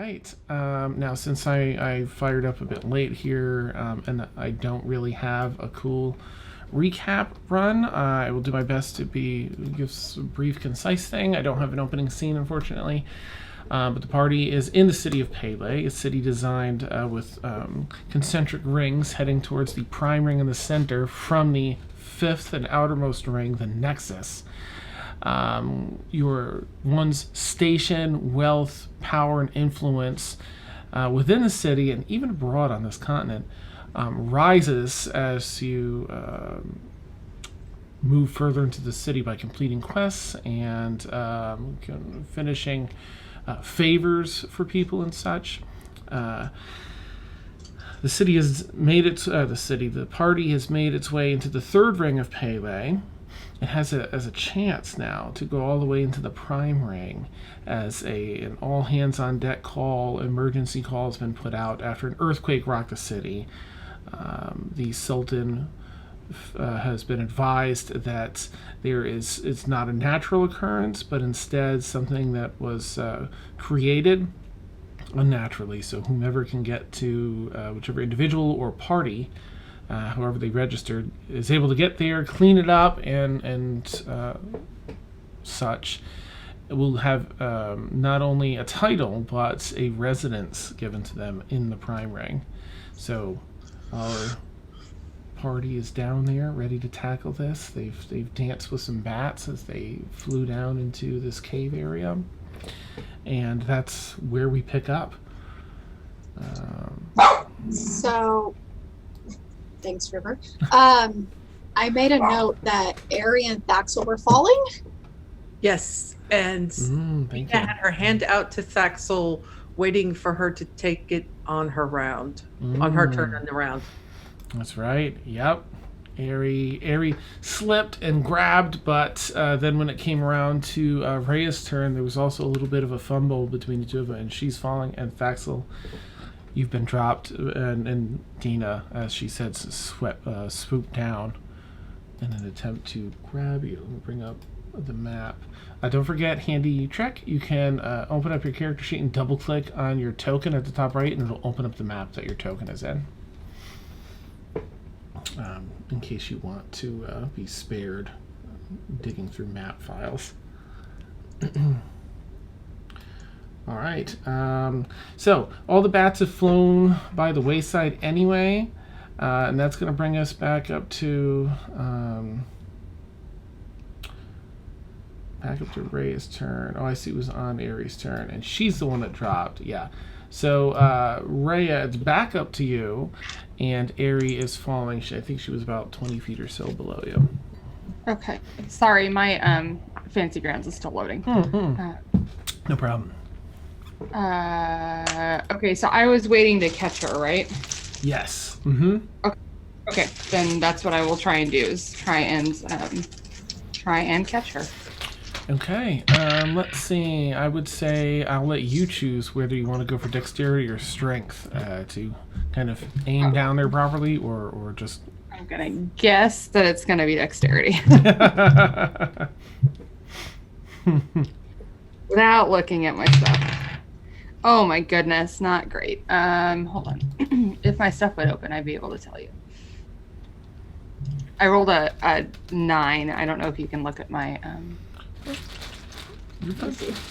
right. Now, since I fired up a bit late here, and I don't really have a cool recap run, I will do my best to give a brief, concise thing. I don't have an opening scene, unfortunately. But the party is in the city of Paelay, a city designed with concentric rings heading towards the Prime Ring in the center from the fifth and outermost ring, the Nexus. One's station, wealth, power, and influence within the city and even abroad on this continent rises as you move further into the city by completing quests and finishing favors for people and such. The party has made its way into the third ring of Paelay. It has a chance now to go all the way into the Prime Ring as an all-hands-on-deck emergency call has been put out after an earthquake rocked the city. The Sultan has been advised that it's not a natural occurrence, but instead something that was created unnaturally. So whomever can get to whichever individual or party, however they registered, is able to get there, clean it up, and such, will have not only a title but a residence given to them in the Prime Ring. So our party is down there, ready to tackle this. They've danced with some bats as they flew down into this cave area, and that's where we pick up. So, thanks, River. I made a note that Ari and Thaxel were falling. Yes, and Vina had her hand out to Thaxel, waiting for her to take it on her round, on her turn in the round. That's right. Yep. Ari slipped and grabbed, but then when it came around to Rhea's turn, there was also a little bit of a fumble between the two of them, and she's falling. And Thaxel, you've been dropped, and Dina, as she said, swooped down in an attempt to grab you. Let me bring up the map. Don't forget, handy trick, you can open up your character sheet and double-click on your token at the top right, and it'll open up the map that your token is in. In case you want to be spared digging through map files. All right. So all the bats have flown by the wayside anyway, and that's going to bring us back up to Rhea's turn. Oh, I see. It was on Ari's turn, and she's the one that dropped. Yeah. So, Rhea, it's back up to you, and Ari is falling. I think she was about 20 feet or so below you. Okay. Sorry, my Fancy Grounds is still loading. No problem. Okay, so I was waiting to catch her, right? Yes. Okay, then that's what I will try and do, is try and catch her. Okay, let's see. I would say I'll let you choose whether you want to go for dexterity or strength to kind of aim down there properly, or just... I'm going to guess that it's going to be dexterity. Without looking at my stuff. Oh my goodness, not great. Hold on. If my stuff would open, I'd be able to tell you. I rolled a 9. I don't know if you can look at my...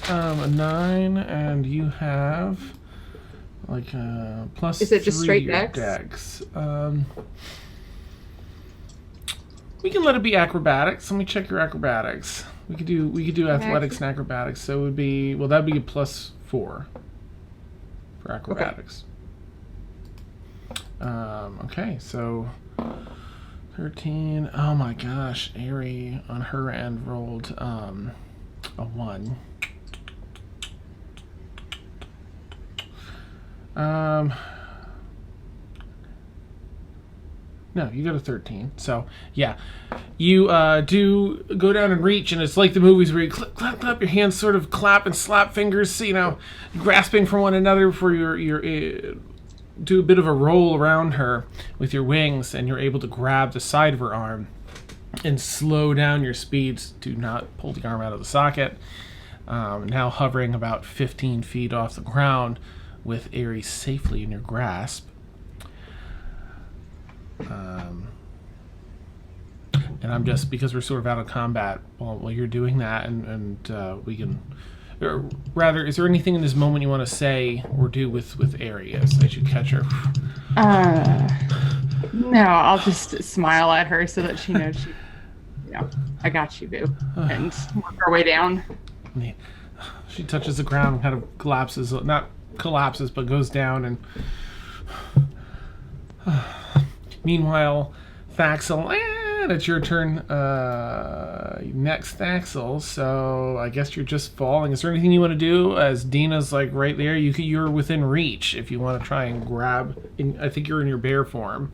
a 9, and you have like plus. Is it just 3 straight dex? We can let it be acrobatics. Let me check your acrobatics. We could do athletics and acrobatics. So it would be, well, that'd be a +4 for acrobatics. Okay, so 13. Oh my gosh, Ari on her end rolled a 1. No, you got a 13. So, yeah. You do go down and reach, and it's like the movies where you clap, clap, your hands sort of clap and slap fingers, grasping for one another for your do a bit of a roll around her with your wings, and you're able to grab the side of her arm and slow down your speeds to not pull the arm out of the socket. Now hovering about 15 feet off the ground, with Ares safely in your grasp. And I'm just, because we're sort of out of combat while you're doing that, and we can, or rather, is there anything in this moment you want to say or do with Ares as you catch her? No, I'll just smile at her so that she knows I got you, boo, and work our way down. She touches the ground and kind of collapses, not collapses, but goes down. And meanwhile, Thaxel, it's your turn next, Thaxel. So I guess you're just falling. Is there anything you want to do? As Dina's like right there, you're within reach if you want to try and grab. I think you're in your bear form.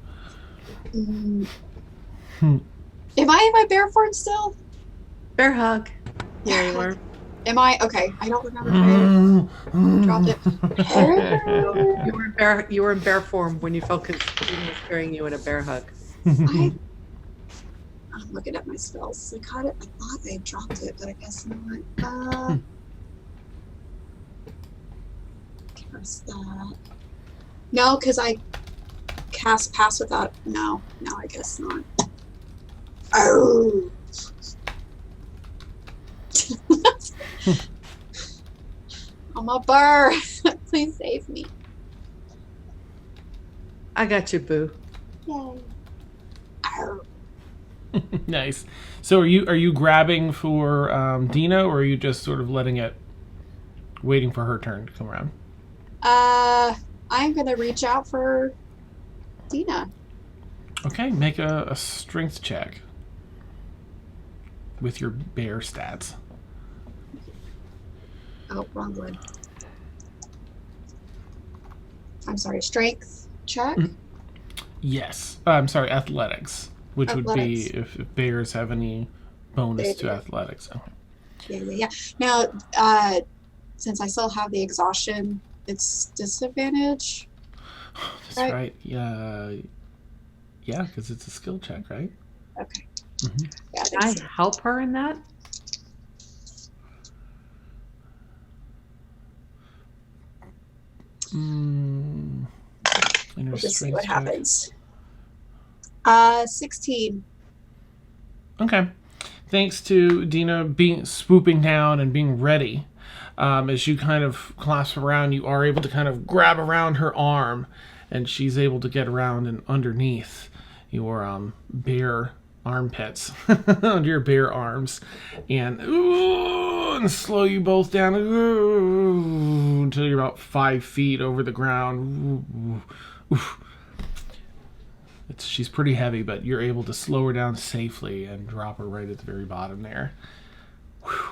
Am I in my bear form still? Bear hug. Yeah, you were. Am I? Okay, I don't remember. I dropped it. You were in bear form when you felt Christine was carrying you in a bear hug. I'm looking at my spells. I caught it. I thought I dropped it, but I guess not. Curse that. No, because I cast pass without. No, I guess not. Oh. I'm a bird. Please save me. I got you, boo. Yay. Ow. Nice. So are you grabbing for Dina, or are you just sort of waiting for her turn to come around? I'm gonna reach out for Dina. Okay, make a strength check with your bear stats. Oh, wrong one. I'm sorry, strength check? Yes. I'm sorry, athletics, which would be Athletics. if bears have any bonus They to do. athletics. Okay. Yeah. Now, since I still have the exhaustion, it's disadvantage. That's Right. right. Yeah. Yeah, because it's a skill check, right? Okay. Mm-hmm. Yeah, Can I help her in that? We'll just see what check. happens. 16. Okay. Thanks to Dina swooping down and being ready, as you kind of clasp around, you are able to kind of grab around her arm, and she's able to get around and underneath your bare armpits, under your bare arms, and slow you both down until you're about 5 feet over the ground. She's pretty heavy, but you're able to slow her down safely and drop her right at the very bottom there. Whew.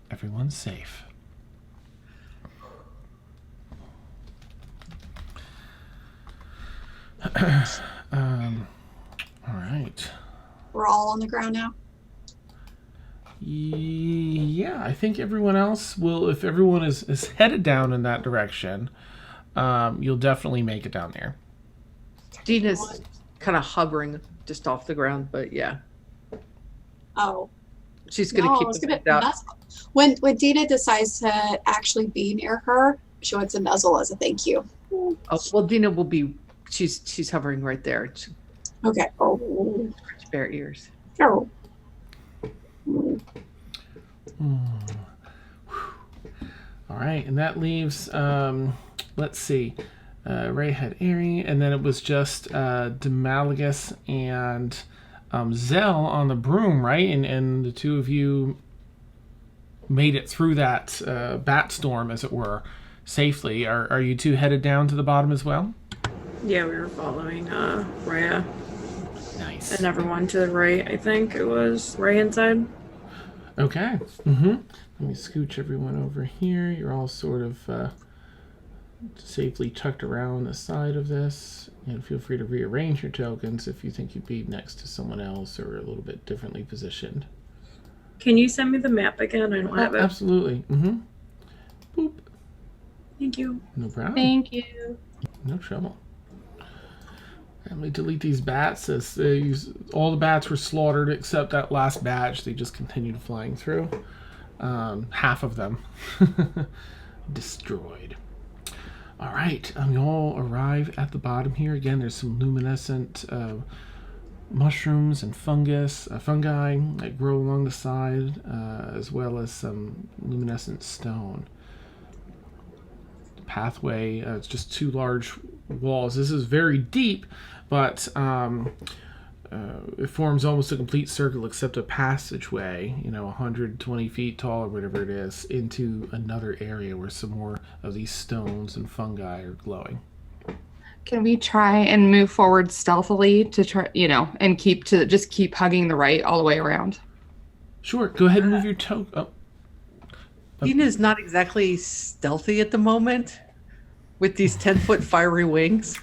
Everyone's safe. All right. We're all on the ground now? Yeah, I think everyone else will, if everyone is headed down in that direction, you'll definitely make it down there. Dina's kind of hovering just off the ground, but yeah. Oh. She's going to keep it out. When Dina decides to actually be near her, she wants a nuzzle as a thank you. Oh, well, Dina will be, she's hovering right there. Okay. Oh. Bear ears. Oh. All right, and that leaves, let's see, Ray had Aerie, and then it was just Demalagus and Zell on the broom, right? And the two of you made it through that bat storm, as it were, safely. Are you two headed down to the bottom as well? Yeah, we were following Rhea Nice. and everyone to the right. I think it was right inside. Okay. Let me scooch everyone over here. You're all sort of safely tucked around the side of this. And feel free to rearrange your tokens if you think you'd be next to someone else or a little bit differently positioned. Can you send me the map again? I don't have it. Absolutely. Boop. Thank you. No problem. Thank you. No trouble. Let me delete these bats, as all the bats were slaughtered except that last batch. They just continued flying through. Half of them destroyed. All right, you all arrive at the bottom here. Again, there's some luminescent mushrooms and fungi that grow along the side, as well as some luminescent stone. The pathway, it's just two large walls. This is very deep, but it forms almost a complete circle except a passageway, 120 feet tall or whatever it is, into another area where some more of these stones and fungi are glowing. Can we try and move forward stealthily to try, and keep hugging the right all the way around? Sure, go ahead and move your toe. Oh. Tina's not exactly stealthy at the moment with these 10-foot fiery wings.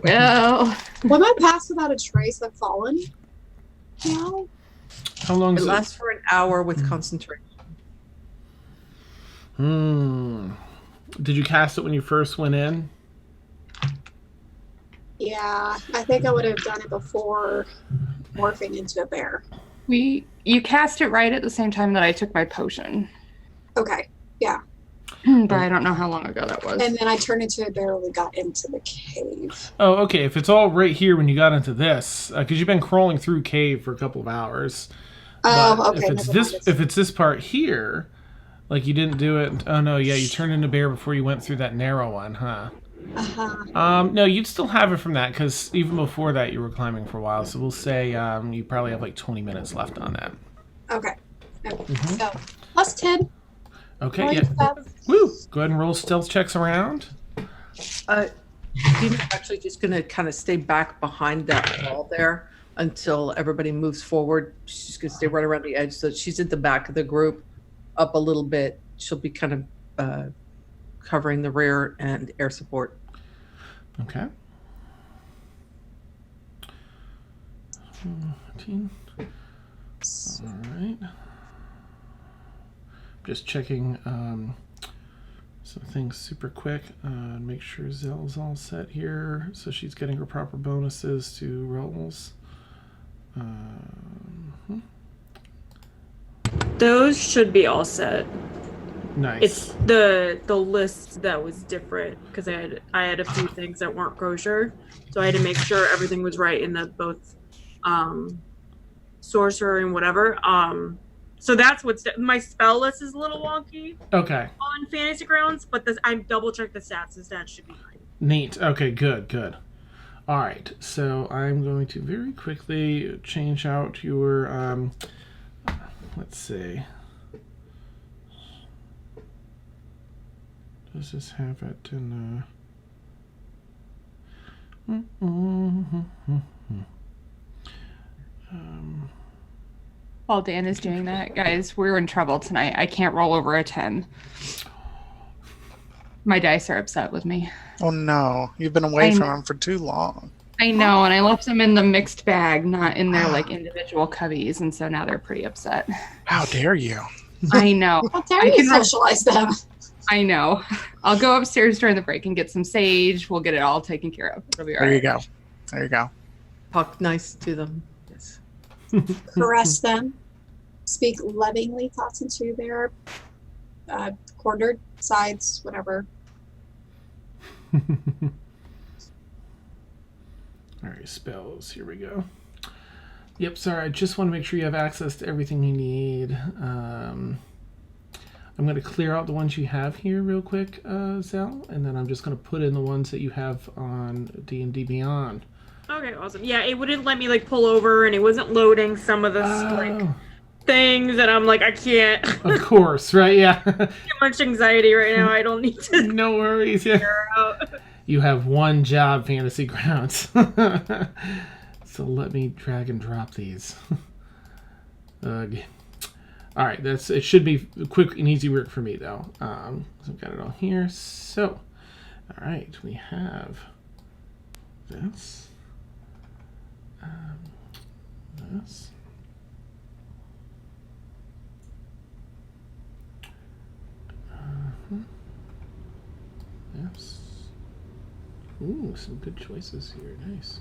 Well, Will my pass without a trace have fallen? No. How long It does lasts for an hour with concentration. Did you cast it when you first went in? Yeah, I think I would have done it before morphing into a bear. you cast it right at the same time that I took my potion, Okay, yeah. but I don't know how long ago that was. And then I turned into a bear when we got into the cave. Oh, okay. If it's all right here when you got into this, because you've been crawling through cave for a couple of hours. Oh, But okay. if it's this part here, like you didn't do it. Oh no, yeah, you turned into bear before you went through that narrow one, huh? No, you'd still have it from that because even before that you were climbing for a while. So we'll say you probably have like 20 minutes left on that. Okay. So, plus 10. Okay, yeah. Woo! Go ahead and roll stealth checks around. Tina's actually just going to kind of stay back behind that wall there until everybody moves forward. She's going to stay right around the edge. So she's at the back of the group, up a little bit. She'll be kind of covering the rear and air support. Okay. 14. All right. Just checking some things super quick. Make sure Zelle's all set here, so she's getting her proper bonuses to rolls. Those should be all set. Nice. It's the list that was different because I had a few things that weren't kosher, so I had to make sure everything was right in the both sorcerer and whatever. So that's what's my spell list is a little wonky Okay. on Fantasy Grounds, but I double checked the stats. The stats should be fine. Neat. Okay, good. All right, so I'm going to very quickly change out your, let's see. Does this have it in, While Dan is doing that, guys, we're in trouble tonight. I can't roll over a 10. My dice are upset with me. Oh no, you've been away from them for too long. I know, and I left them in the mixed bag, not in their like individual cubbies, and so now they're pretty upset. How dare you? I know. How dare you socialize them? I know. I'll go upstairs during the break and get some sage. We'll get it all taken care of. It'll be all right. There you go. Talk nice to them. Yes. Caress them. Speak lovingly thoughts into their cornered sides, whatever. All right, spells. Here we go. Yep, sorry. I just want to make sure you have access to everything you need. I'm going to clear out the ones you have here real quick, Zell, and then I'm just going to put in the ones that you have on D&D Beyond. Okay, awesome. Yeah, it wouldn't let me like pull over, and it wasn't loading some of the like things, and I'm like, I can't. Of course, right? Yeah. Too much anxiety right now. I don't need to. No worries. Yeah. You have one job, Fantasy Grounds. So let me drag and drop these. Ugh. All right, it should be quick and easy work for me though. So I've got it all here. So, all right, we have this, this. Yes. Ooh, some good choices here. Nice.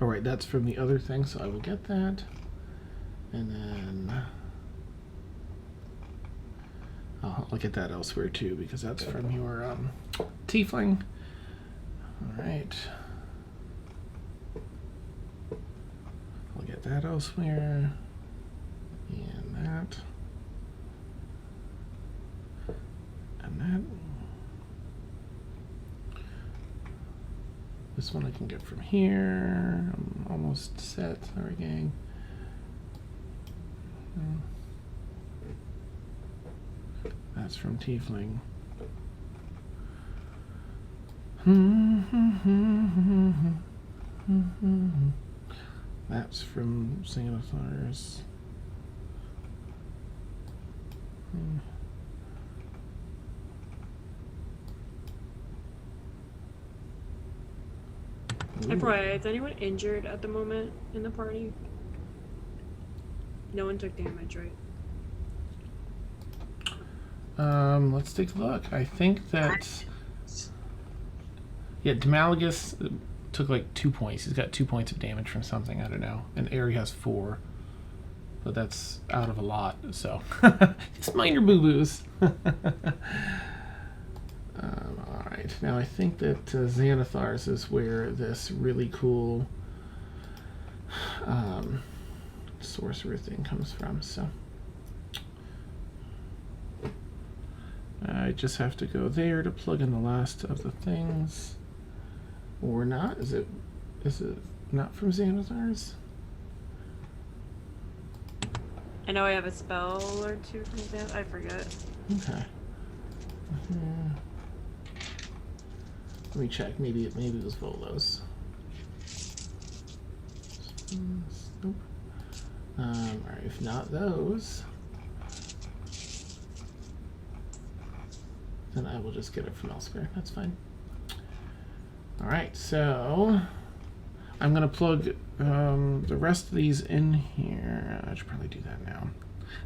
All right, that's from the other thing, so I will get that. And then I'll get that elsewhere too, because that's from your tiefling. All right. I'll get that elsewhere. And that. And that. This one I can get from here. I'm almost set. Sorry, gang. That's from Tiefling. That's from Xanathars. FYI, is anyone injured at the moment in the party? No one took damage, right? Let's take a look. I think that Demalagus took like 2 points. He's got 2 points of damage from something. I don't know. And Aerie has 4, but that's out of a lot. So it's minor boo boos. All right. Now I think that Xanathars is where this really cool sorcerer thing comes from. So. I just have to go there to plug in the last of the things. Or not? Is it not from Xanathars? I know I have a spell or two from that. I forget. Okay. Let me check. Maybe it was Volo's. Nope. Alright, if not those, then I will just get it from elsewhere. That's fine. All right, so I'm gonna plug the rest of these in here. I should probably do that now.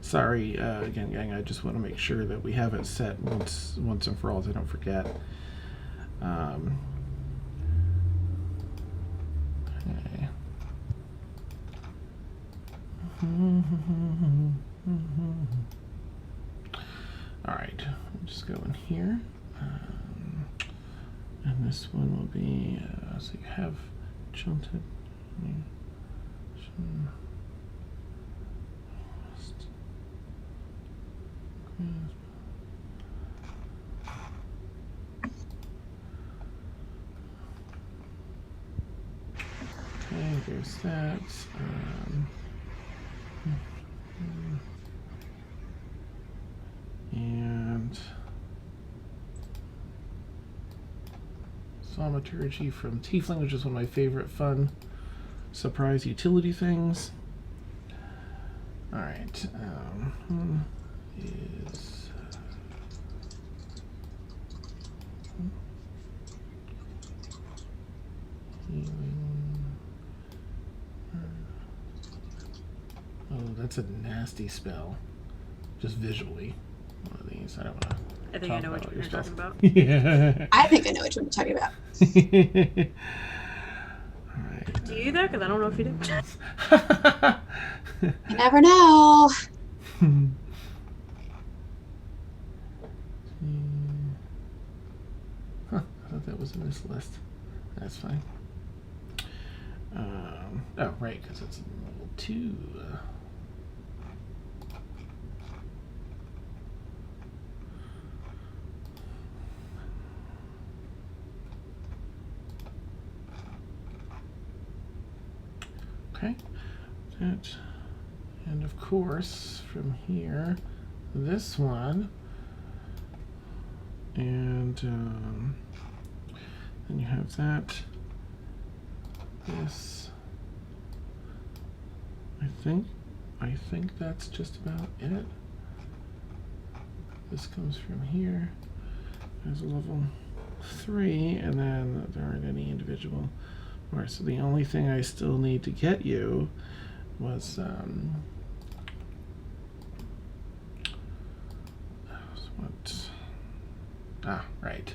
Sorry, again, gang. I just want to make sure that we have it set once and for all, so I don't forget. Okay. All right, we'll just go in here. And this one will be, so you have jilted. Okay, there's that. And Thaumaturgy from Tiefling, which is one of my favorite fun surprise utility things. Alright, is healing. Oh, that's a nasty spell. Just visually. One of these. I don't want to. I think I know which one you're talking about. Yeah. I think I know which one you're talking about. Alright. Do you either? Because I don't know if you do. You never know. Huh, I thought that was in this list. That's fine. Oh, right, because it's level 2. Okay, that, and of course from here, this one, and then you have that, this. I think that's just about it. This comes from here. There's a level 3, and then there aren't any individual. Alright, so the only thing I still need to get you was what? Ah, right.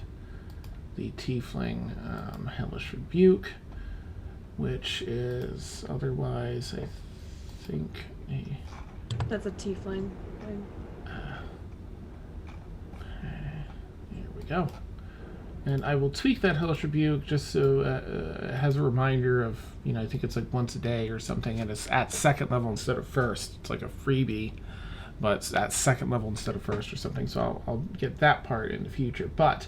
The Tiefling Hellish Rebuke. which is otherwise, I think, a... That's a tiefling. Here we go. And I will tweak that Hellish Rebuke just so it has a reminder of, I think it's like once a day or something, and it's at second level instead of first. It's like a freebie, but it's at second level instead of first or something, so I'll get that part in the future. But,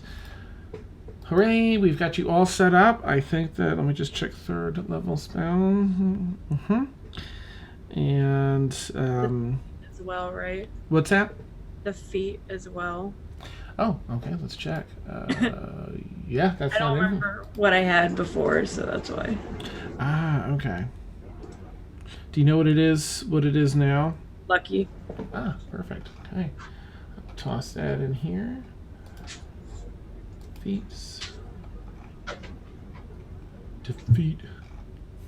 hooray, we've got you all set up. I think that, let me just check third level spell. And, As well, right? what's that? The feet as well. Oh, okay, let's check. Yeah, that's I don't not in. remember what I had before, so that's why. Ah, okay. Do you know what it is? What it is now? Lucky. Ah, perfect. Okay, I'll toss that in here. Feats. Defeat.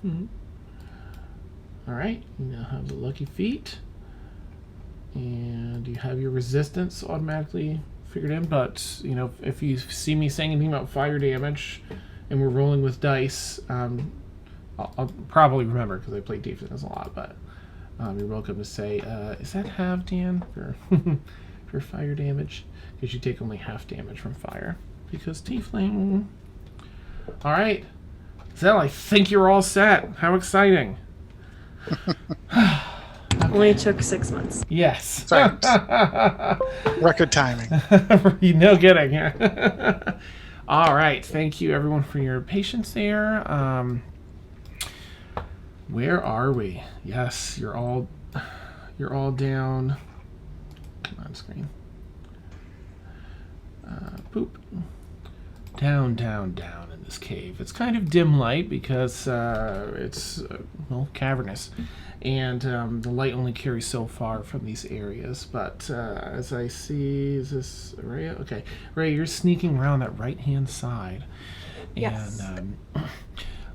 All right, you now have the lucky feat, and you have your resistance automatically figured in. But if you see me saying anything about fire damage, and we're rolling with dice, I'll probably remember because I play defense a lot. But you're welcome to say, "Is that half, Dan, for for fire damage?" Because you take only half damage from fire because tiefling. All right, Zell, I think you're all set. How exciting! Only took 6 months. Yes. Thanks. Record timing. No kidding. All right. Thank you, everyone, for your patience there. Where are we? Yes, you're all down. Come on, screen. Boop. Down in this cave. It's kind of dim light because it's cavernous, and the light only carries so far from these areas. But as I see, is this Rhea? Okay, Rhea, you're sneaking around that right-hand side, Yes. and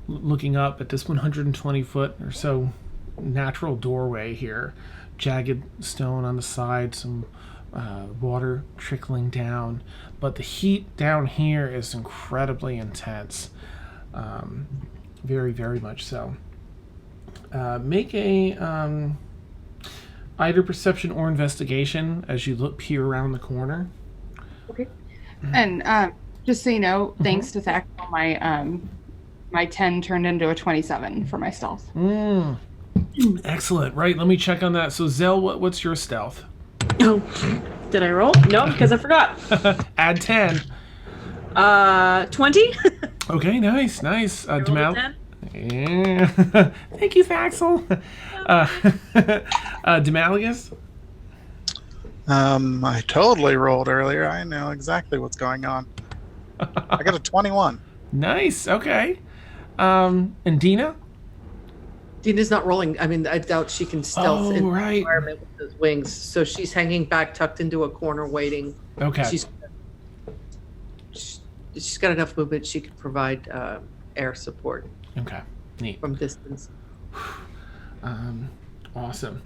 looking up at this 120 foot or so natural doorway here, jagged stone on the side, some water trickling down, but the heat down here is incredibly intense, very, very much so. Make a either perception or investigation as you peer around the corner. Okay. And just so you know, thanks to Thaxel, my 10 turned into a 27 for my stealth. Excellent. Right, let me check on that. So Zell, what's your stealth? Oh, did I roll? No, because I forgot. Add 10. 20. Okay, nice. Demal. 10. Yeah. Thank you, Thaxel. Demalius? I totally rolled earlier. I know exactly what's going on. I got a 21. Nice. Okay. And Dina? Dina's not rolling. I mean, I doubt she can stealth in the right. environment with those wings. So she's hanging back, tucked into a corner, waiting. Okay. She's got enough movement. She could provide air support Okay. Neat. from distance. Awesome.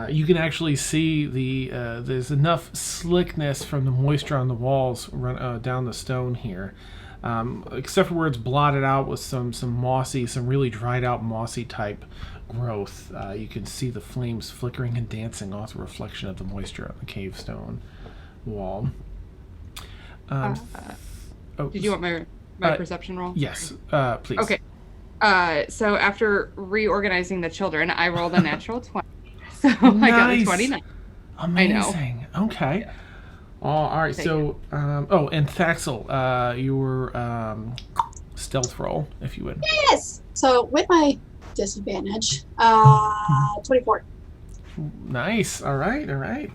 You can actually see there's enough slickness from the moisture on the walls run down the stone here. Except for where it's blotted out with some really dried out mossy type growth. You can see the flames flickering and dancing off the reflection of the moisture on the cave stone wall. Did you want my perception roll? Yes, please. Okay. So after reorganizing the children, I rolled a natural 20. So I got a 29. Amazing. I know. Okay. Yeah. All right. So, and Thaxel, your stealth roll, if you would. Yes. So with my disadvantage, 24. Nice. All right.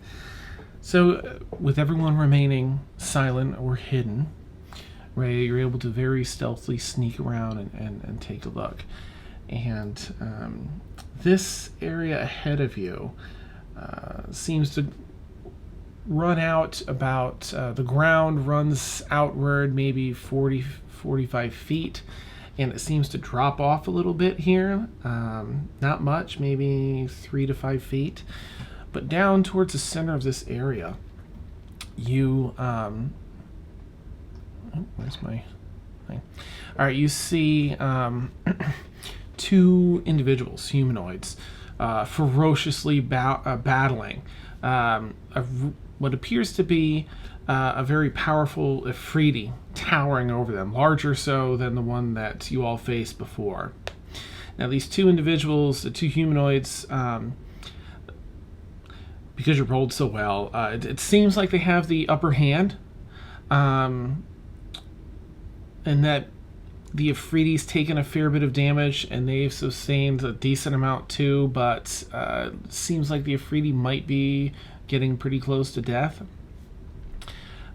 So, with everyone remaining silent or hidden, Ray, you're able to very stealthily sneak around and take a look. And this area ahead of you seems to run out about, the ground runs outward maybe 45 feet, and it seems to drop off a little bit here. Not much, maybe 3 to 5 feet. But down towards the center of this area, you... where's my thing. All right, you see two individuals, humanoids, ferociously battling. What appears to be a very powerful Ifriti towering over them, larger so than the one that you all faced before. Now, these two individuals, the two humanoids, because you rolled so well, it seems like they have the upper hand, and that the Ifriti's taken a fair bit of damage, and they've sustained a decent amount too, but it seems like the Ifriti might be getting pretty close to death.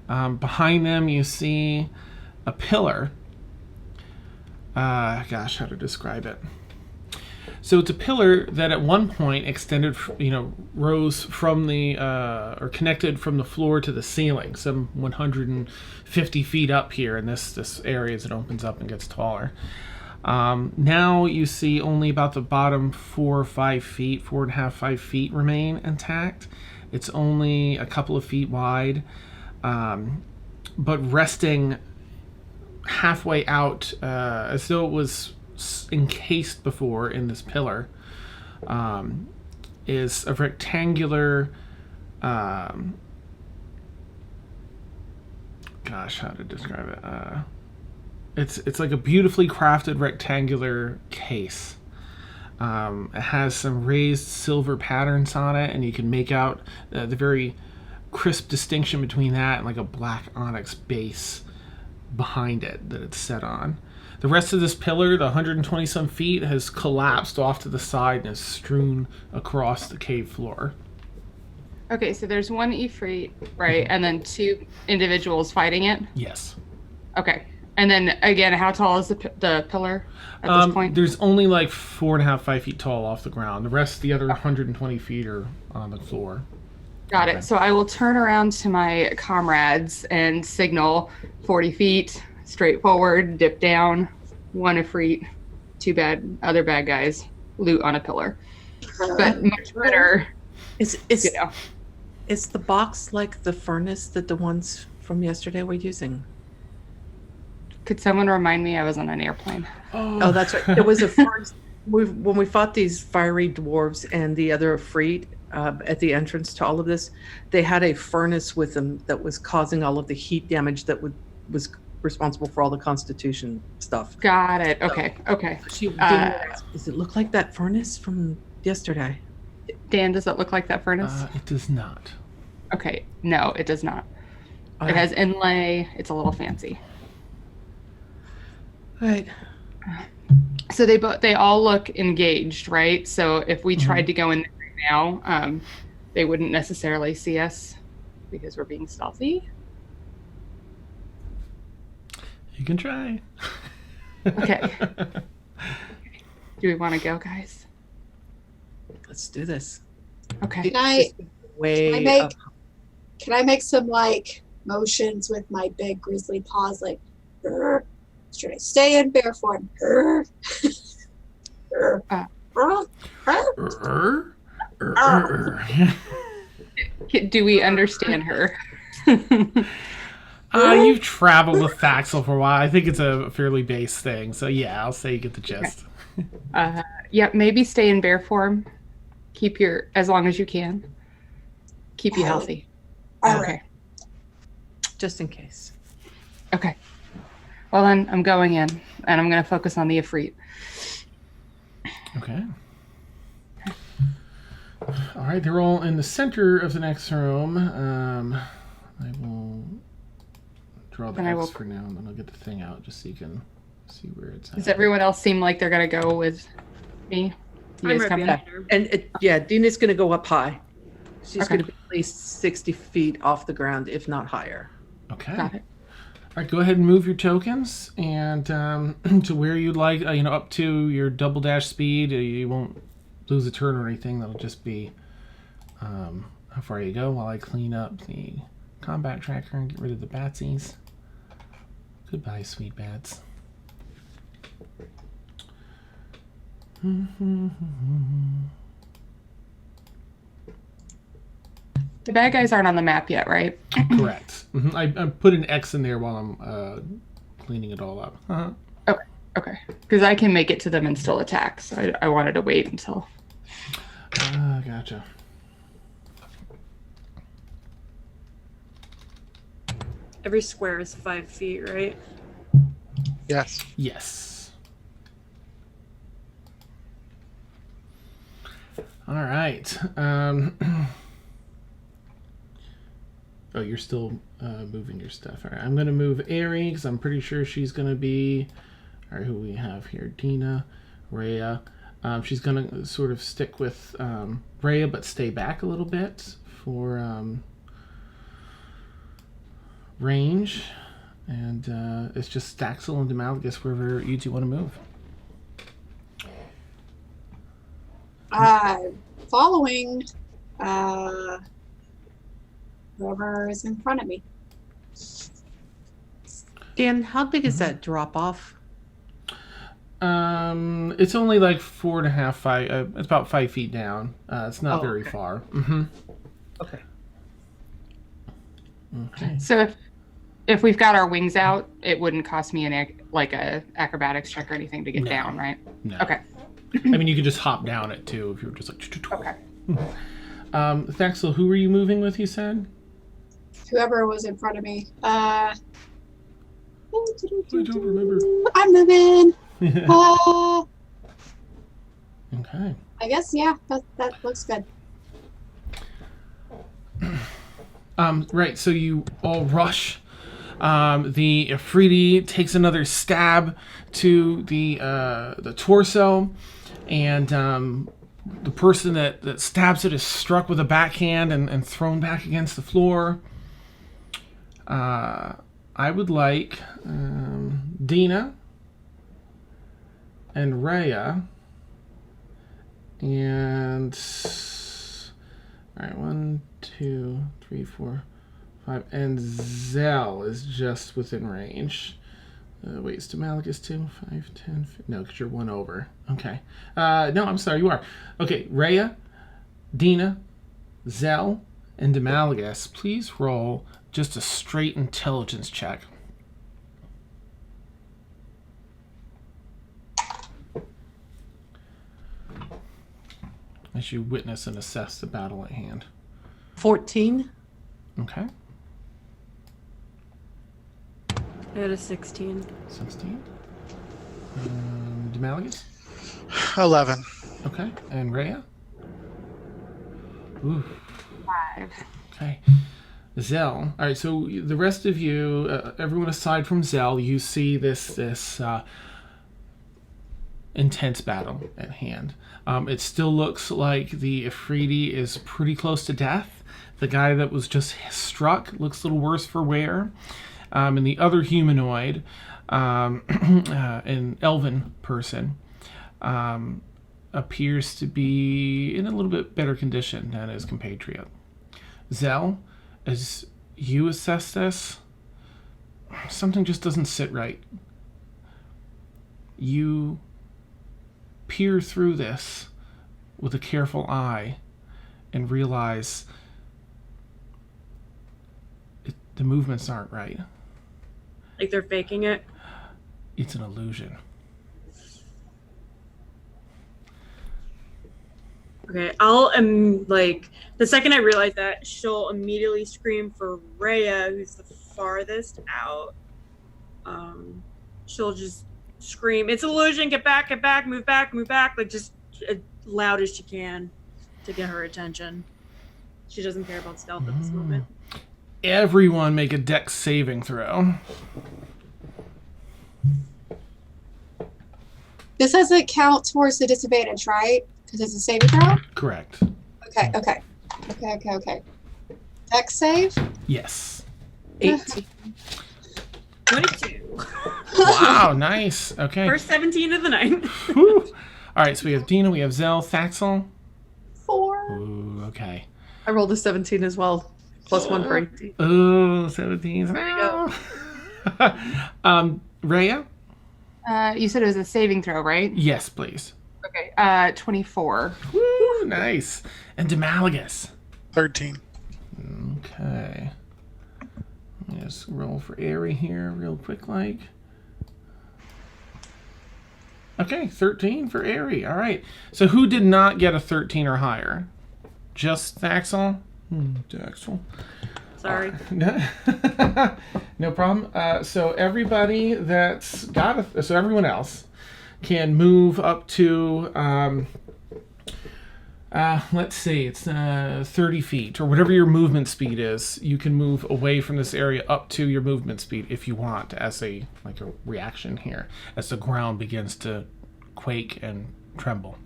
Behind them, you see a pillar. Gosh, how to describe it? So it's a pillar that at one point extended, rose from the, or connected from the floor to the ceiling, some 150 feet up here in this area as it opens up and gets taller. Now you see only about the bottom 4 or 5 feet, 4.5, 5 feet remain intact. It's only a couple of feet wide, but resting halfway out, as though it was encased before in this pillar, is a rectangular, gosh, how to describe it? It's like a beautifully crafted rectangular case. It has some raised silver patterns on it, and you can make out the very crisp distinction between that and like a black onyx base behind it that it's set on. The rest of this pillar, the 120 some feet, has collapsed off to the side and is strewn across the cave floor. Okay, so there's one Ifrit, right? And then two individuals fighting it? Yes. Okay. And then again, how tall is the pillar at this point? There's only like 4.5, 5 feet tall off the ground. The rest, the other 120 feet, are on the floor. Got Okay. it. So I will turn around to my comrades and signal 40 feet, straight forward, dip down, one Ifrit, two other bad guys, loot on a pillar. But much better, Is is the box like the furnace that the ones from yesterday were using? Could someone remind me? I was on an airplane. Oh, that's right. There was a furnace when we fought these fiery dwarves and the other Ifrit at the entrance to all of this. They had a furnace with them that was causing all of the heat damage that was responsible for all the Constitution stuff. Got it. Okay. Okay. Does it look like that furnace from yesterday? Dan, does it look like that furnace? It does not. Okay. No, it does not. It has inlay. It's a little fancy. Right. So they all look engaged, right? So if we tried to go in there right now, they wouldn't necessarily see us because we're being stealthy. You can try. Okay. Do we want to go, guys? Let's do this. Okay. Can I Way up. can I make some like motions with my big grizzly paws, like, "Grr"? Should I stay in bear form? Grr. Grr. Grr. Grr. Do we understand her? You've traveled with Faxel for a while. I think it's a fairly base thing. So yeah, I'll say you get the gist. Yeah, maybe stay in bear form. As long as you can. Keep you healthy. Okay. Just in case. Okay. Well then, I'm going in, and I'm going to focus on the Ifrit. Okay. All right, they're all in the center of the next room. I will draw the X for now, and then I'll get the thing out just so you can see where it's at. Does everyone else seem like they're going to go with me? You I'm guys right coming? behind her. And Dina's going to go up high. She's Okay. going to be at least 60 feet off the ground, if not higher. Okay. Got it. All right, go ahead and move your tokens and to where you'd like, up to your double dash speed. You won't lose a turn or anything. That'll just be how far you go while I clean up the combat tracker and get rid of the batsies. Goodbye, sweet bats. The bad guys aren't on the map yet, right? Correct. I put an X in there while I'm cleaning it all up. Uh-huh. Okay. Because I can make it to them and still attack. So I wanted to wait until. Gotcha. Every square is 5 feet, right? Yes. Yes. All right. Oh, you're still moving your stuff. All right. I'm going to move Ari because I'm pretty sure she's going to be... All right, who we have here? Dina, Rhea. She's going to sort of stick with Rhea, but stay back a little bit for range. And it's just Staxel and Demalagus wherever you two want to move. Following whoever is in front of me. Dan, how big is that drop off? It's only like 4.5, 5. It's about 5 feet down. It's not very okay. far. Mm-hmm. Okay. Okay. So if we've got our wings out, it wouldn't cost me a acrobatics check or anything to get down, right? No. Okay. I mean, you could just hop down it too if you were just like. Okay. Thaxel, who were you moving with? You said. Whoever was in front of me. I don't remember. I'm moving. Okay. I guess, yeah, that looks good. Right, so you all rush. The Ifriti takes another stab to the torso, and the person that stabs it is struck with a backhand and thrown back against the floor. I would like Dina and Rhea and all right, 1, 2, 3, 4, 5, and Zell is just within range. Wait, is Demalagus too? 5, 10, 15, no, because you're 1 over. Okay. No, I'm sorry, you are. Okay, Rhea, Dina, Zell, and Demalagus, please roll just a straight intelligence check. As you witness and assess the battle at hand. 14. Okay. I had a 16. 16. Demalagus? 11. Okay. And Rhea? Ooh. 5. Okay. Zell. All right, so the rest of you, everyone aside from Zell, you see this intense battle at hand. It still looks like the Ifriti is pretty close to death. The guy that was just struck looks a little worse for wear. And the other humanoid, an elven person, appears to be in a little bit better condition than his compatriot. Zell, as you assess this, something just doesn't sit right. You peer through this with a careful eye and realize the movements aren't right. Like they're faking it? It's an illusion. Okay, I'll like the second I realize that, she'll immediately scream for Rhea, who's the farthest out. She'll just scream, "It's illusion! Get back! Move back! Like just as loud as she can to get her attention. She doesn't care about stealth at this moment. Everyone make a dex saving throw. This doesn't count towards the disadvantage, right? Because it's a saving throw? Correct. Okay. Dex save? Yes. 18. 22. Wow, nice. Okay. First 17 of the night. Whew. All right, so we have Dina, we have Zell, Thaxel. 4. Ooh, okay. I rolled a 17 as well. +1 for 18. Ooh, 17. There you go. Rhea? You said it was a saving throw, right? Yes, please. Okay. 24. Woo, nice. And Demalagus? 13. Okay. Let me just roll for Ari here real quick like. Okay, 13 for Aerie. All right. So who did not get a 13 or higher? Just Thaxel? Thaxel. Sorry. No problem. So everybody that's got so everyone else can move up to, let's see, it's 30 feet or whatever your movement speed is. You can move away from this area up to your movement speed if you want, as a reaction here, as the ground begins to quake and tremble.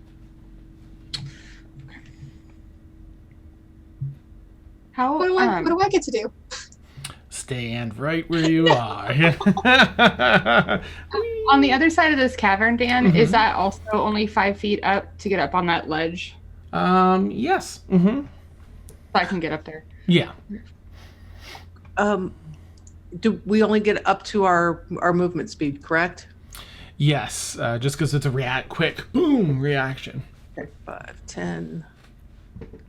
How What do I get to do? Stand right where you are. on the other side of this cavern, Dan, is that also only 5 feet up to get up on that ledge? Yes. Mm-hmm. So I can get up there. Yeah. Do we only get up to our movement speed, correct? Yes. Just because it's a quick boom reaction. Okay, 5, 10,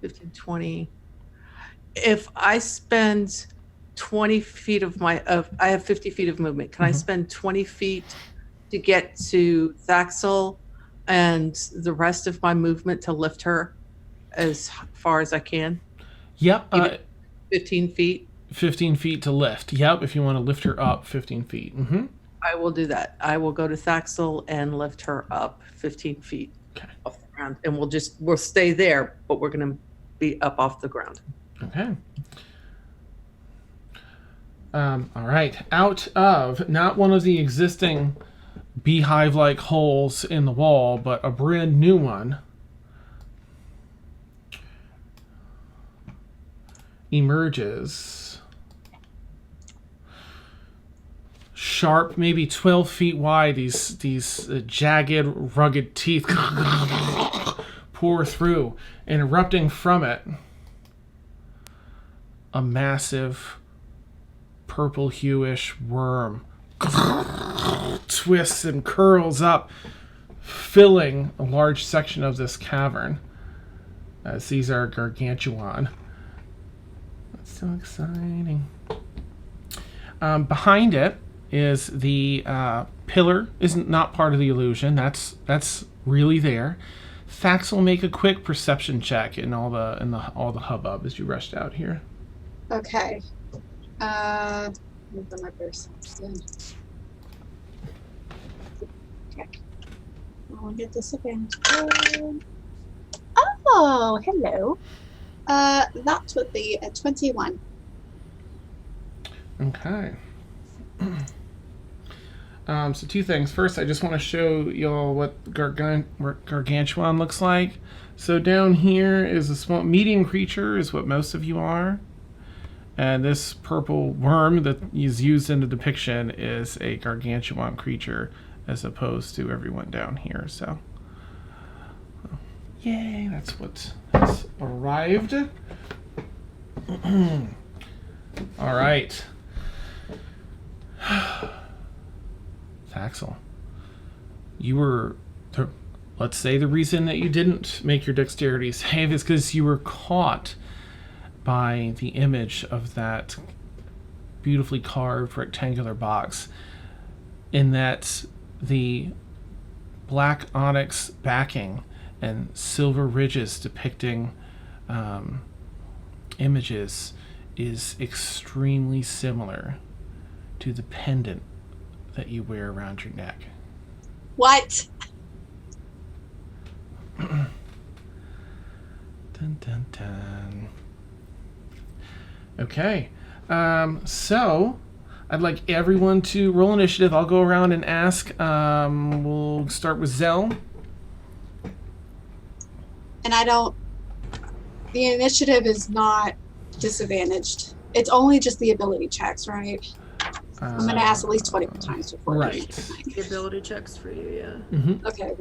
15, 20. If I spend 20 feet of I have 50 feet of movement. Can I spend 20 feet to get to Thaxel and the rest of my movement to lift her as far as I can? Yep. 15 feet? 15 feet to lift. Yep. If you want to lift her up 15 feet. Mm-hmm. I will do that. I will go to Thaxel and lift her up 15 feet off the ground. And we'll stay there, but we're going to be up off the ground. Okay. All right. Out of not one of the existing beehive-like holes in the wall, but a brand new one, emerges sharp, maybe 12 feet wide. These jagged, rugged teeth pour through, and erupting from it, a massive purple hueish worm twists and curls up, filling a large section of this cavern, as these are gargantuan. That's so exciting. Behind it is the pillar. Isn't not part of the illusion. That's really there. Thax will make a quick perception check in all the hubbub as you rushed out here. Okay. Move my perception. Okay. I'll get this again. Oh, hello. That would be a 21. Okay. So two things. First, I just want to show y'all what gargantuan looks like. So down here is a small, medium creature is what most of you are. And this purple worm that is used in the depiction is a gargantuan creature as opposed to everyone down here. So, yay, that's what has arrived. All right. Thaxel, you were, let's say the reason that you didn't make your dexterity save is because you were caught by the image of that beautifully carved rectangular box, in that the black onyx backing and silver ridges depicting images is extremely similar to the pendant that you wear around your neck. What? Dun dun dun. Okay, so I'd like everyone to roll initiative. I'll go around and ask. We'll start with Zell. And the initiative is not disadvantaged. It's only just the ability checks, right? I'm going to ask at least 20 times before. Right. The ability checks for you, yeah. Mm-hmm. Okay.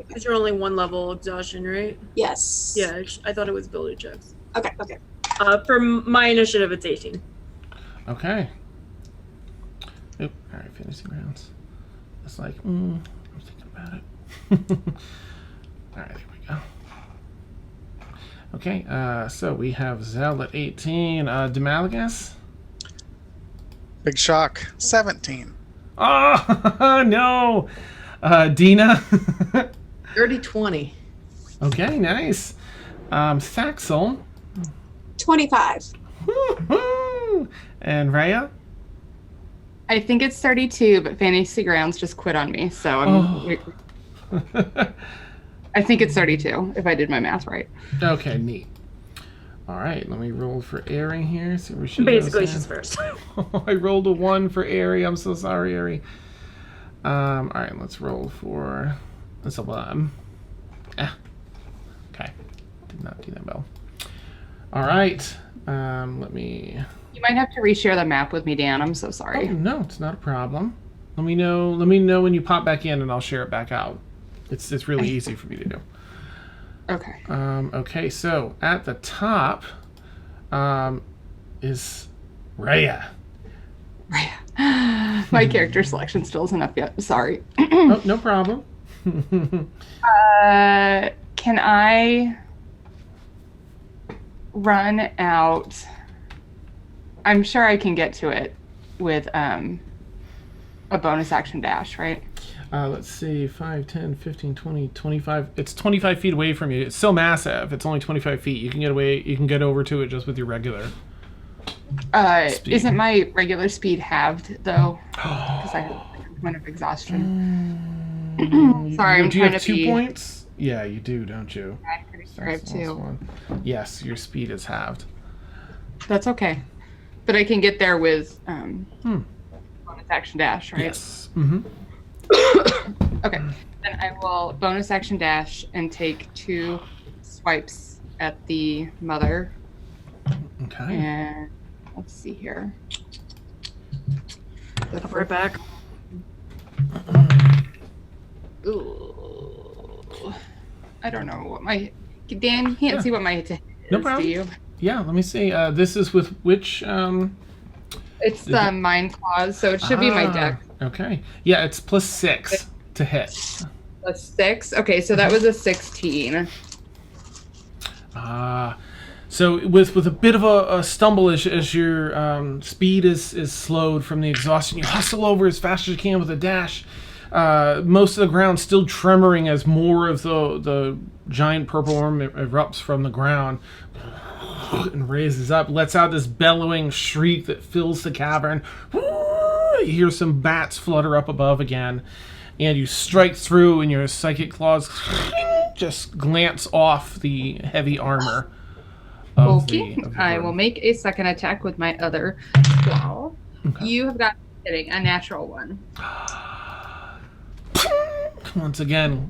Because you're only one level exhaustion, right? Yes. Yeah, I thought it was ability checks. Okay. For my initiative, it's 18. Okay. Oop, all right, finishing rounds. It's like, I'm thinking about it. All right, there we go. Okay, so we have Zell at 18. Demalagus? Big shock. 17. Oh, no! Dina. Dirty 20. Okay, nice. Thaxel. 25. Woo-hoo! And Rhea. I think it's 32, but Fantasy Grounds just quit on me, so I think it's 32 if I did my math right. Okay, neat. All right, let me roll for Ari here. See where she Basically, goes she's in. first. I rolled a 1 for Ari. I'm so sorry, Ari. All right, let's roll for. That's a 1. Okay, did not do that well. All right, let me. You might have to reshare the map with me, Dan. I'm so Oh, sorry. no, it's not a problem. Let me know. Let me know when you pop back in, and I'll share it back out. It's really easy for me to do. Okay. Okay, so at the top is Rhea. My character selection still isn't up yet. Sorry. Oh, no problem. Can I run out? I'm sure I can get to it with a bonus action dash, right? Let's see, 5, 10, 15, 20, 25. It's 25 feet away from you. It's so massive. It's only 25 feet. You can get away. You can get over to it just with your regular speed. Isn't my regular speed halved, though? Because I have a point of exhaustion. Sorry, I'm do you trying have to 2 be... points? Yeah, you do, don't you? I'm pretty sure I have That's the last 2. one. Yes, your speed is halved. That's okay. But I can get there with bonus action dash, right? Yes. Mm-hmm. Okay. Then I will bonus action dash and take 2 swipes at the mother. Okay. And let's see here. I'll be right back. Ooh. I don't know what my... Dan, you can't see what my hit is, No problem. do you? Yeah, let me see. This is with which... It's the Mind Claws, so it should be my deck. Okay. Yeah, it's +6 to hit. Plus 6? Okay, so that was a 16. So with a bit of a stumble as your speed is slowed from the exhaustion, you hustle over as fast as you can with a dash. Most of the ground still tremoring as more of the giant purple worm erupts from the ground and raises up, lets out this bellowing shriek that fills the cavern. You hear some bats flutter up above again, and you strike through, and your psychic claws just glance off the heavy armor. Okay, I will make a second attack with my other claw. Okay. You have got hitting a natural 1. Once again,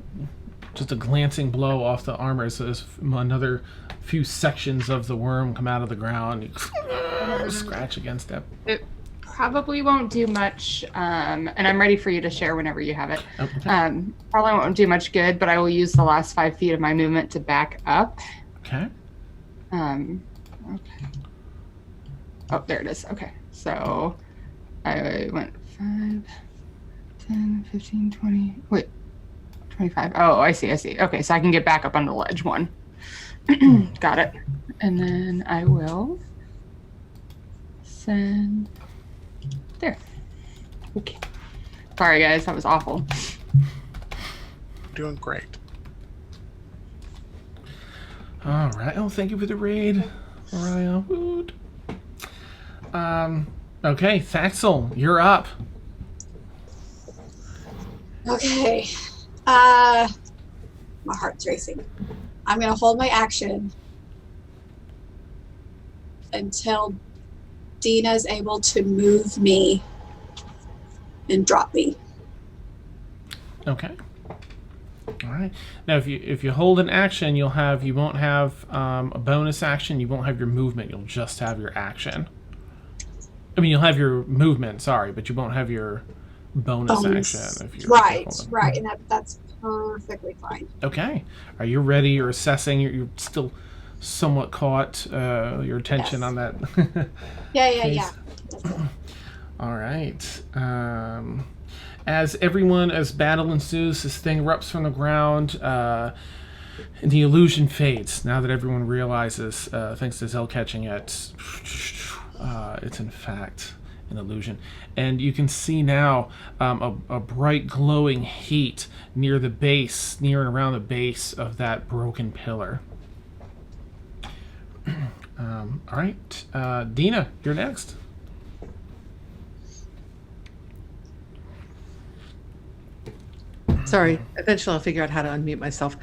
just a glancing blow off the armor, so there's another few sections of the worm come out of the ground. You scratch against it. It probably won't do much, and I'm ready for you to share whenever you have it. Okay. Probably won't do much good, but I will use the last 5 feet of my movement to back up. Okay. Okay. Oh, there it is. Okay. So I went 5, 10, 15, 20. Wait, 25. Oh, I see. Okay, so I can get back up on the ledge 1. Got it. And then I will send there. Okay. Sorry, guys. That was awful. Doing great. All right. Oh, thank you for the raid, Mariah. Woot. Okay, Thaxel, you're up. Okay. My heart's racing. I'm going to hold my action until Dina's able to move me and drop me. Okay. All right. Now, if you hold an action, you won't have a bonus action. You won't have your movement. You'll just have your action. I mean, you'll have your movement. Sorry, but you won't have your bonus action. If you're right, and that's perfectly fine. Okay. Are you ready? You're assessing. You're still somewhat caught. Your attention on that. Yeah. All right. As battle ensues, this thing erupts from the ground, and the illusion fades. Now that everyone realizes, thanks to Zell catching it, it's in fact an illusion. And you can see now a bright glowing heat near the base, near and around the base of that broken pillar. All right, Dina, you're next. Sorry, eventually I'll figure out how to unmute myself.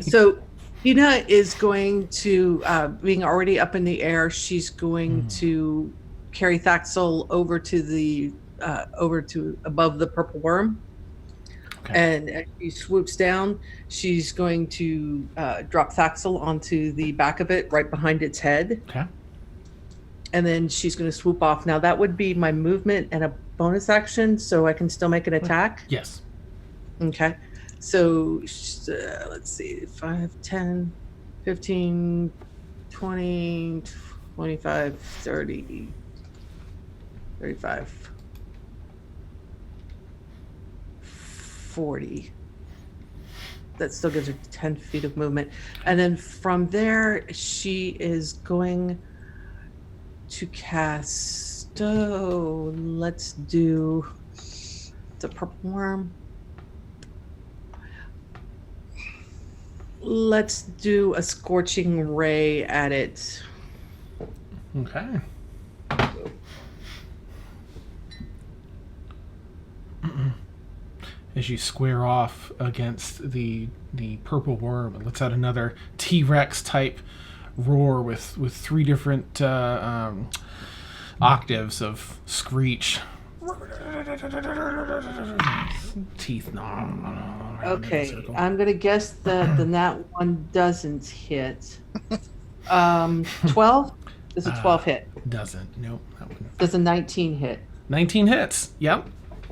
So Dina is going to, being already up in the air, she's going to carry Thaxel over to above the purple worm. Okay. And as she swoops down, she's going to drop Thaxel onto the back of it, right behind its head. Okay. And then she's going to swoop off. Now that would be my movement and a bonus action, so I can still make an attack. Yes. Okay. So let's see, 5, 10, 15, 20, 25, 30, 35, 40. That still gives her 10 feet of movement. And then from there, she is going to cast, let's do the purple worm. Let's do a scorching ray at it. Okay. As you square off against the purple worm, it lets out another T-Rex type roar with 3 different octaves of screech. Teeth. Okay, I'm gonna guess that the nat 1 doesn't hit. 12? Does a 12 hit? Doesn't. Nope. That one. Does a 19 hit? 19 hits. Yep.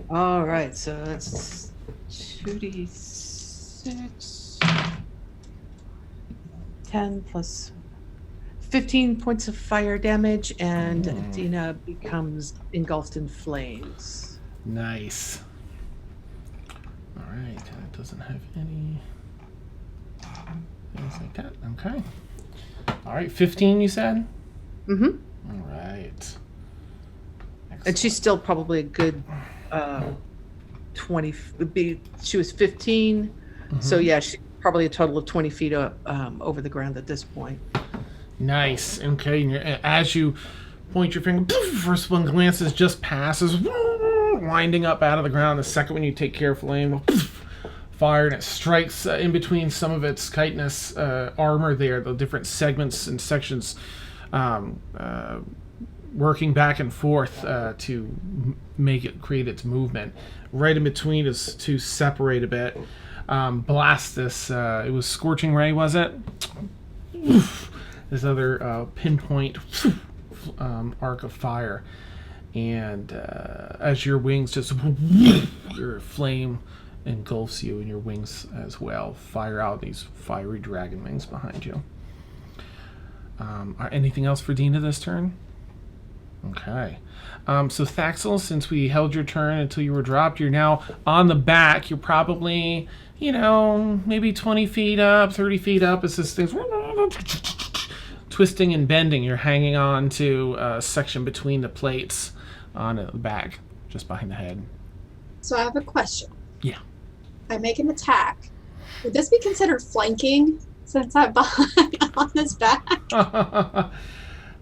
All right, so that's 2d6. 10 plus 15 points of fire damage, and Dina becomes engulfed in flames. Nice. All right. It doesn't have any things like that. Okay. All right. 15, you said? Mm-hmm. All right. And she's still probably a good 20. She was 15, so yeah, she's probably a total of 20 feet up, over the ground at this point. Nice. Okay. And as you point your finger, first one glances just passes, winding up out of the ground. The second one you take careful aim, fire, and it strikes in between some of its chitinous armor there, the different segments and sections working back and forth to make it create its movement. Right in between is to separate a bit. Blast this. It was Scorching Ray, was it? This other pinpoint arc of fire. And as your wings just, your flame engulfs you, and your wings as well fire out these fiery dragon wings behind you. Anything else for Dina this turn? Okay. So Thaxel, since we held your turn until you were dropped, you're now on the back. You're probably, maybe 20 feet up, 30 feet up as this thing's twisting and bending. You're hanging on to a section between the plates on the back, just behind the head. So I have a question. Yeah. I make an attack. Would this be considered flanking since I'm behind on his back?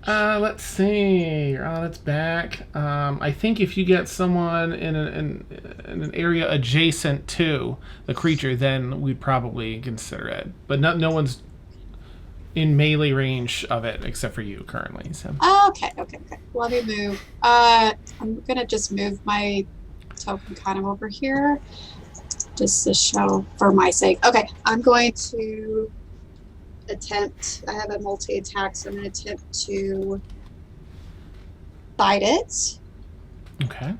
Let's see. You're on its back. I think if you get someone in an area adjacent to the creature, then we'd probably consider it. But no one's in melee range of it except for you currently. So. Okay. Let me move. I'm gonna just move my token kind of over here, just to show for my sake. Okay, I'm going to attempt. I have a multi-attack, so I'm going to attempt to bite it. Okay.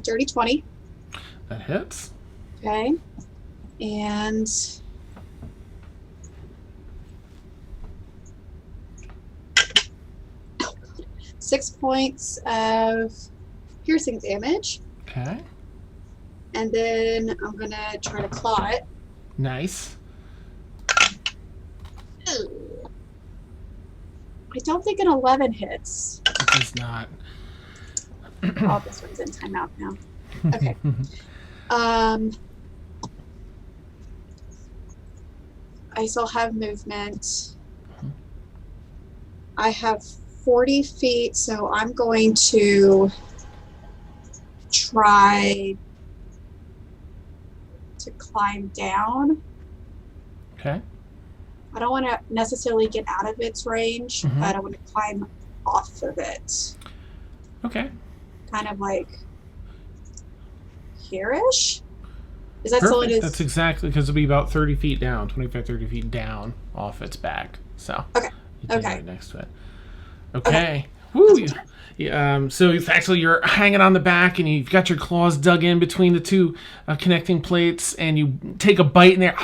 Dirty 20. That hits. Okay, and 6 points of piercing damage. Okay. And then I'm gonna try to claw it. Nice. Ooh, I don't think an 11 hits. It does not. Oh, this one's in timeout now. Okay. I still have movement. I have 40 feet, so I'm going to try to climb down. Okay. I don't want to necessarily get out of its range, Mhm. but I want to climb off of it. Okay. Kind of like here-ish? Is that still it Perfect. is? That's exactly, because it'll be about 30 feet down, 25, 30 feet down off its back. So Okay. you can be Okay. right next to it. Okay. Woo! So it's actually, you're hanging on the back and you've got your claws dug in between the two connecting plates, and you take a bite in there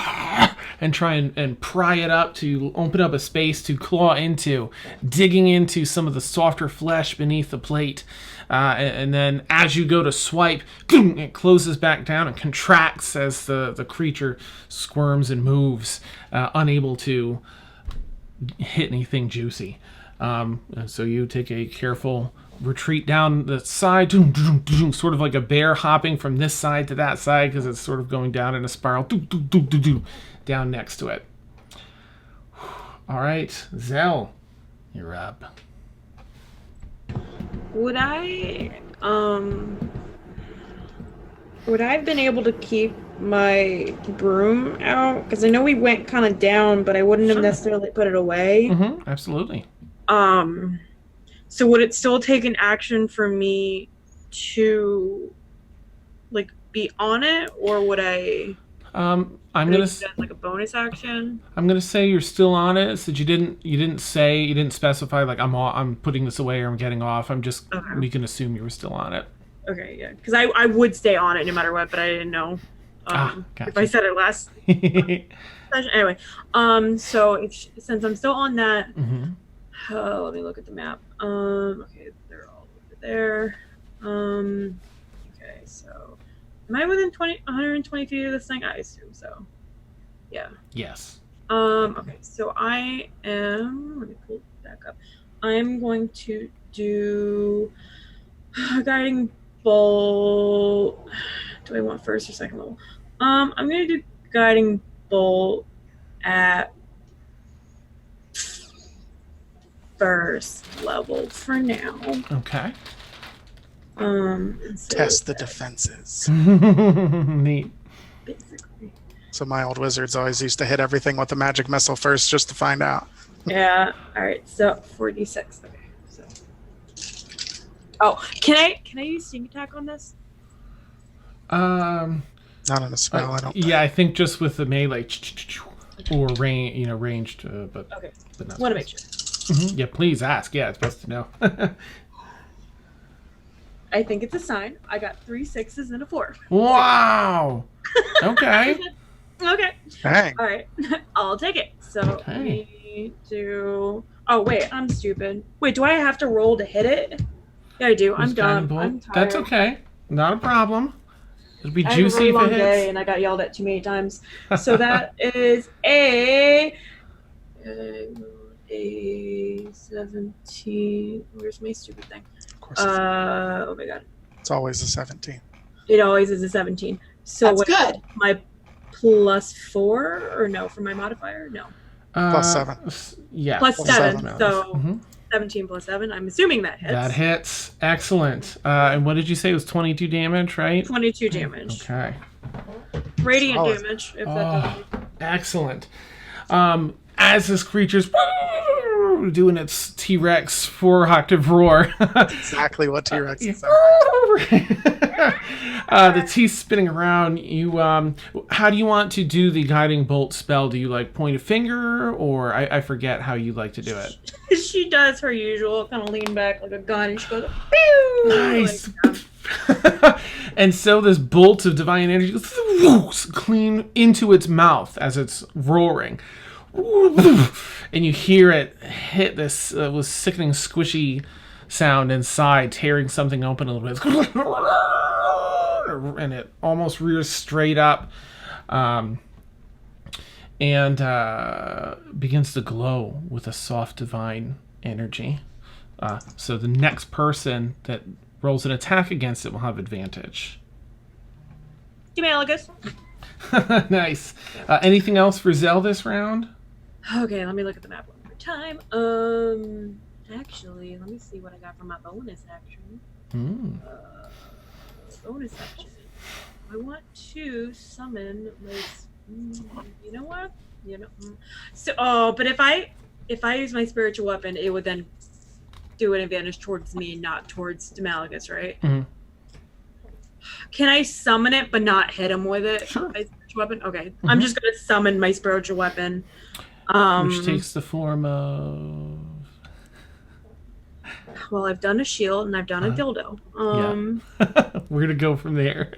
and try and pry it up to open up a space to claw into, digging into some of the softer flesh beneath the plate. And then as you go to swipe, it closes back down and contracts as the creature squirms and moves, unable to hit anything juicy. So you take a careful retreat down the side, sort of like a bear hopping from this side to that side, because it's sort of going down in a spiral, down next to it. All right, Zell, you're up. Would I have been able to keep my broom out? Because I know we went kind of down, but I wouldn't have Sure. necessarily put it away. Mm-hmm, absolutely. So would it still take an action for me to like be on it, or would I I'm would I gonna do that as, like a bonus action? say you're still on it. So you didn't specify like I'm putting this away or I'm getting off. Okay. We can assume you were still on it. Okay, yeah, because I would stay on it no matter what, but I didn't know Gotcha. if I said it last session. Anyway, so since I'm still on that, Mm-hmm. let me look at the map. Okay, they're all over there. Okay, so am I within 120 feet of this thing? I assume so. Yeah. Yes. Okay, so I am. Let me pull it back up. I'm going to do a guiding bolt. Do I want first or second level? I'm gonna do guiding bolt at first level for now. Okay. So Test the defenses. Neat. basically. So my old wizards always used to hit everything with a magic missile first just to find out. Yeah. All right. So 46. Okay. So. Oh, can I use sneak attack on this? Not in a spell, I don't think. Yeah, I think just with the melee or ranged, but Okay. but not. Want to make sure. Mhm. Yeah, please ask. Yeah, it's best to know. I think it's a sign. I got 3 6s and a 4. Wow. Okay. Okay. Dang. All right. I'll take it. So Okay. we do. Oh wait, I'm stupid. Wait, do I have to roll to hit it? Yeah, I do. I'm Who's guiding dumb. bolt? I'm tired. That's okay. Not a problem. It'll be I had a juicy really long if it day hits. and I got yelled at too many times. So that is a 17. Where's my stupid thing? Of course, Oh my god. it's always a 17. It always is a 17. So That's what, good. my +4 or no for my modifier? No. Plus 7. Yeah. Plus Plus 7. 7. So Mhm. 17 plus 7. I'm assuming that hits. That hits. Excellent. And what did you say? It was 22 damage, right? 22 damage. Okay. Radiant Solid. damage, if that Oh, doesn't. excellent. As this creature's doing its T-Rex 4-octave roar, Exactly what T-Rex is. the teeth spinning around. You, how do you want to do the guiding bolt spell? Do you like point a finger, or I forget how you like to do it? She does her usual, kind of lean back like a gun, and she goes, pew! Nice. Like, And so this bolt of divine energy goes clean into its mouth as it's roaring. And you hear it hit this was sickening squishy sound inside, tearing something open a little bit. And it almost rears straight up and begins to glow with a soft divine energy. So the next person that rolls an attack against it will have advantage. Demalagus. Nice. Anything else for Zell this round? Okay, let me look at the map one more time. Actually, let me see what I got for my bonus action. Bonus action. I want to summon my. You know what? So, but if I use my spiritual weapon, it would then do an advantage towards me, not towards Demalagus, right? Mm-hmm. Can I summon it but not hit him with it? Sure. My spiritual weapon. Okay, I'm just gonna summon my spiritual weapon. Which takes the form of. Well, I've done a shield and I've done a dildo. We're gonna go from there.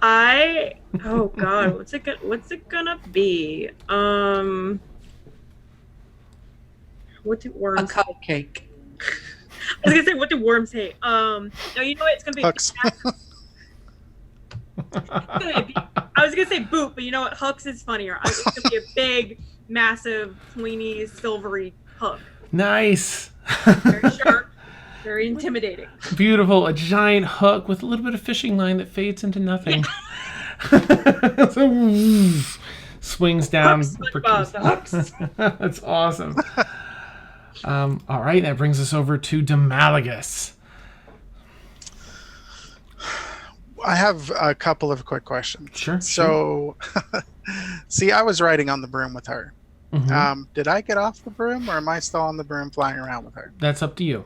Oh God, what's it gonna be? What do worms? A cupcake. I was gonna say, what do worms hate? No, you know what? It's gonna be. Hooks. I was gonna say boot, but you know what? Hooks is funnier. It's gonna be a big, massive, pointy, silvery hook. Nice. Very sharp, very intimidating. Beautiful. A giant hook with a little bit of fishing line that fades into nothing. Swings down. Hooks. That's awesome. All right, that brings us over to Demalagus. I have a couple of quick questions. Sure. So, see, I was riding on the broom with her. Mm-hmm. Did I get off the broom, or am I still on the broom flying around with her? That's up to you.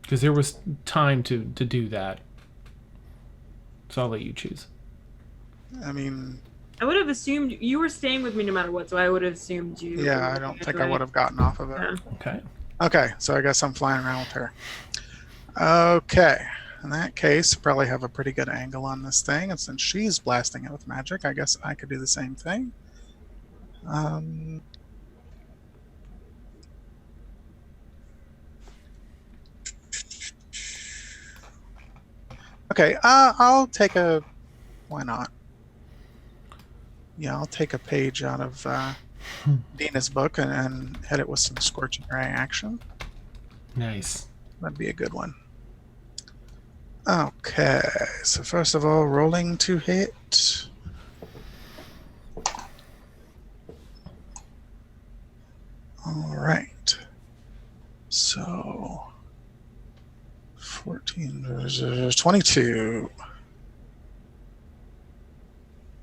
Because there was time to do that. So I'll let you choose. I mean... I would have assumed you were staying with me no matter what, so I would have assumed you... Yeah, I don't think I would have gotten off of it. Yeah. Okay. Okay, so I guess I'm flying around with her. Okay. In that case, probably have a pretty good angle on this thing, and since she's blasting it with magic, I guess I could do the same thing. Okay, I'll take a... Why not? Yeah, I'll take a page out of Dina's book and hit it with some Scorching Ray action. Nice. That'd be a good one. Okay, so first of all, rolling to hit. All right. So 14 versus 22.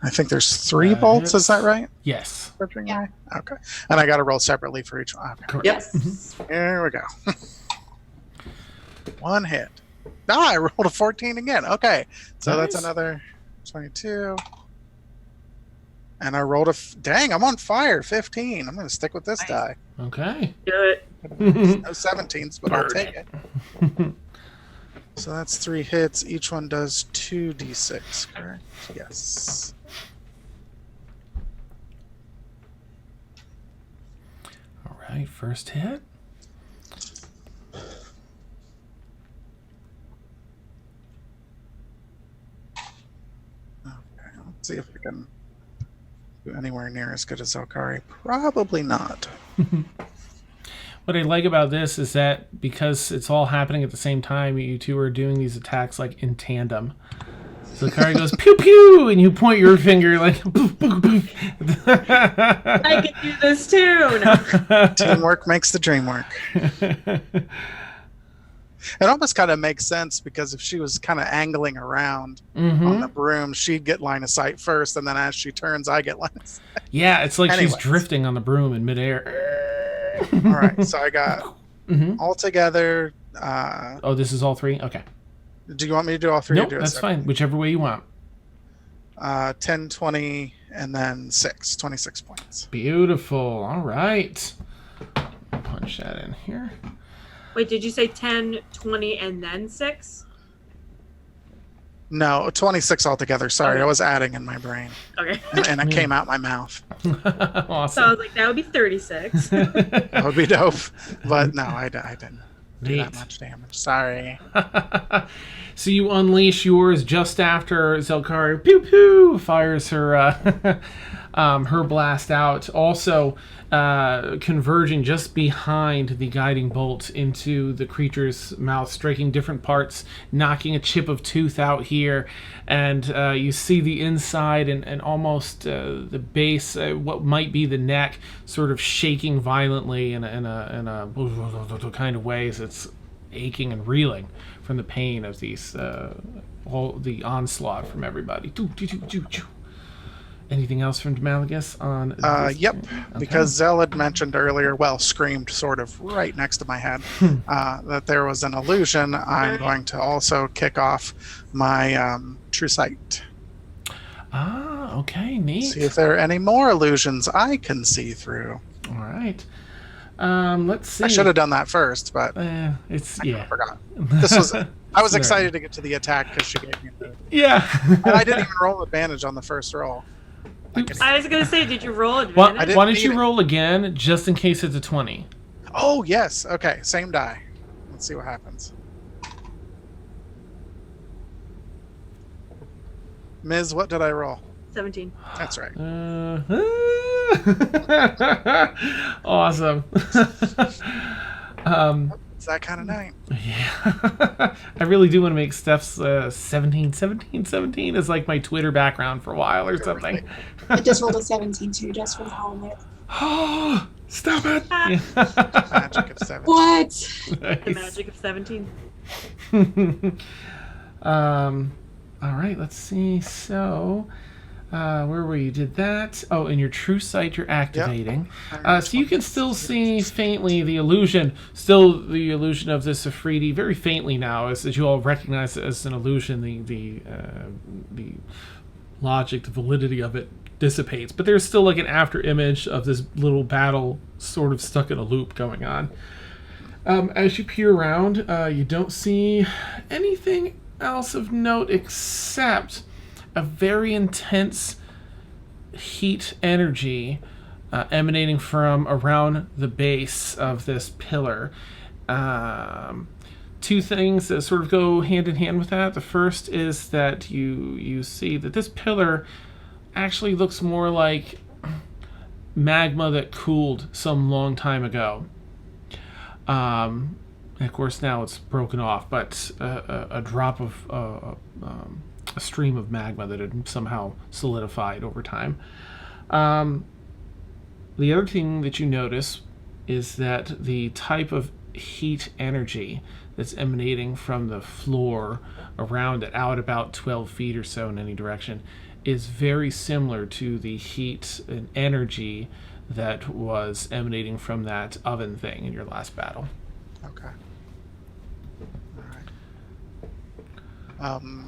I think there's 3 bolts, is that right? Yes. Yeah. Okay. And I got to roll separately for each one. Okay. Correct. Yes. Here we go. 1 hit. I rolled a 14 again. Okay. So Nice. that's another 22. And I rolled dang, I'm on fire. 15. I'm going to stick with this Nice. die. Okay. Do it. No 17s, but I'll take it. So that's 3 hits. Each one does 2d6, correct? Yes. All right, first hit. Okay, let's see if we can do anywhere near as good as Okari. Probably not. What I like about this is that because it's all happening at the same time, you two are doing these attacks like in tandem. So Kari goes pew pew, and you point your finger like. Poof, poof, poof. I can do this too. No. Teamwork makes the dream work. It almost kind of makes sense because if she was kind of angling around on the broom, she'd get line of sight first, and then as she turns, I get line of sight. Yeah, it's like she's Anyways. drifting on the broom in midair. All right, so I got altogether. Oh, this is all 3? Okay. Do you want me to do all 3? Nope, or do it that's separately? fine. Whichever way you want. 10, 20, and then 26 points. Beautiful. All right. Punch that in here. Wait, did you say 10, 20, and then 6? No, 26 altogether. Sorry, Okay. I was adding in my brain, Okay. and it came out my mouth. So I Awesome. was like, that would be 36. That would be dope, but no, I didn't do that Neat. much damage. Sorry. So you unleash yours just after Zelkari pew pew fires her her blast out, also converging just behind the guiding bolt into the creature's mouth, striking different parts, knocking a chip of tooth out here, and you see the inside and almost the base, what might be the neck, sort of shaking violently in a kind of way as it's aching and reeling from the pain of these all the onslaught from everybody. Anything else from Demalagus on this? Yep, Okay. because Zell had mentioned earlier, well, screamed sort of right next to my head, that there was an illusion. I'm going to also kick off my True Sight. Ah, okay, neat. See if there are any more illusions I can see through. All right. Let's see. I should have done that first, but it's I forgot. I was excited to get to the attack because she gave me the... Yeah. And I didn't even roll advantage on the first roll. Oops. I was gonna say, did you roll advantage? Well, didn't why don't need you it. roll again, just in case it's a 20? Oh, yes. Okay, same die. Let's see what happens. Ms., what did I roll? 17. That's right. Awesome. It's that kind of night. Yeah. I really do want to make Steph's 17 is like my Twitter background for a while or something. I just rolled a 17 too, just for the hell of it. Oh, stop it. Magic of 7. What? The magic of 17. All right, let's see. So, where were you? Did that? Oh, in your True Sight, you're activating. So you can still see faintly the illusion, of this Afridi, very faintly now, as you all recognize it as an illusion. The logic, the validity of it dissipates, but there's still like an after image of this little battle sort of stuck in a loop going on. As you peer around, you don't see anything else of note except a very intense heat energy emanating from around the base of this pillar. Two things that sort of go hand in hand with that. The first is that you see that this pillar actually looks more like magma that cooled some long time ago. And of course now it's broken off, but a drop of a stream of magma that had somehow solidified over time. The other thing that you notice is that the type of heat energy that's emanating from the floor around it, out about 12 feet or so in any direction, is very similar to the heat and energy that was emanating from that oven thing in your last battle. Okay. All right.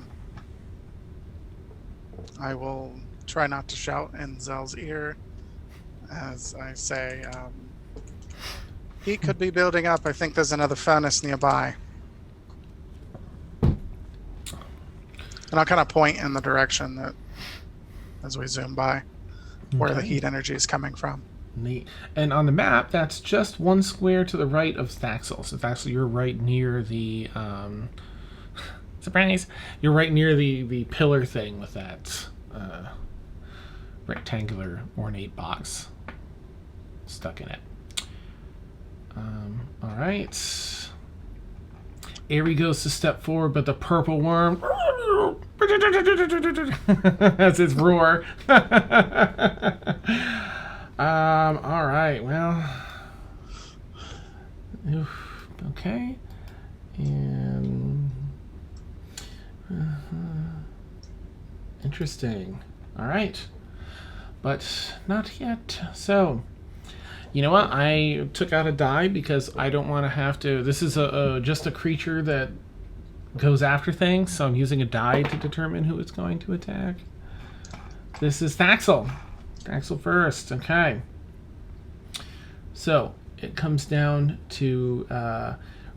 I will try not to shout in Zell's ear as I say, he could be building up. I think there's another furnace nearby. And I'll kind of point in the direction that, as we zoom by, where the heat energy is coming from. Neat. And on the map, that's just one square to the right of Thaxel. So Thaxel, you're right near the surprise. You're right near the pillar thing with that rectangular ornate box stuck in it. All right. Aerie goes to step forward, but the purple worm that's its roar. All right, well, okay, and interesting. All right, but not yet. So, you know what? I took out a die because I don't want to have to. This is just a creature that goes after things, so I'm using a die to determine who it's going to attack. This is Thaxel. Thaxel first. Okay. So it comes down to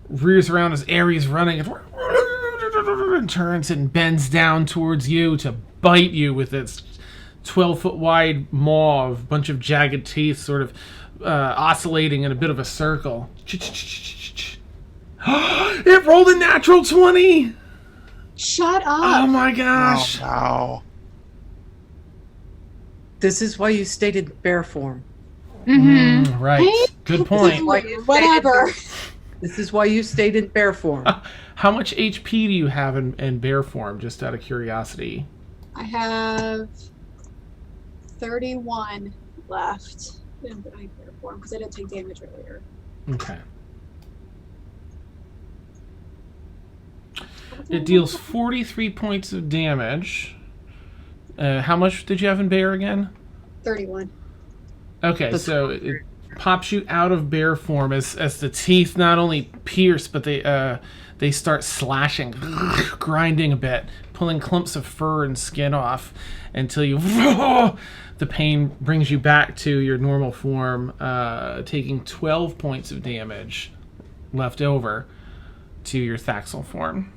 rears around as Ares running and turns and bends down towards you to bite you with its 12-foot wide maw of a bunch of jagged teeth, sort of oscillating in a bit of a circle. It rolled a natural 20. Shut up. Oh my gosh. Oh, no. This is why you stayed in bear form. Mm-hmm. Right. Good point. Whatever. This is why you stayed in bear form. How much HP do you have in bear form, just out of curiosity? I have 31 left in bear form because I didn't take damage earlier. Okay. It deals 43 points of damage. How much did you have in bear again? 31. Okay, so it pops you out of bear form as the teeth not only pierce, but they start slashing, grinding a bit, pulling clumps of fur and skin off until you the pain brings you back to your normal form, taking 12 points of damage left over to your Thaxel form.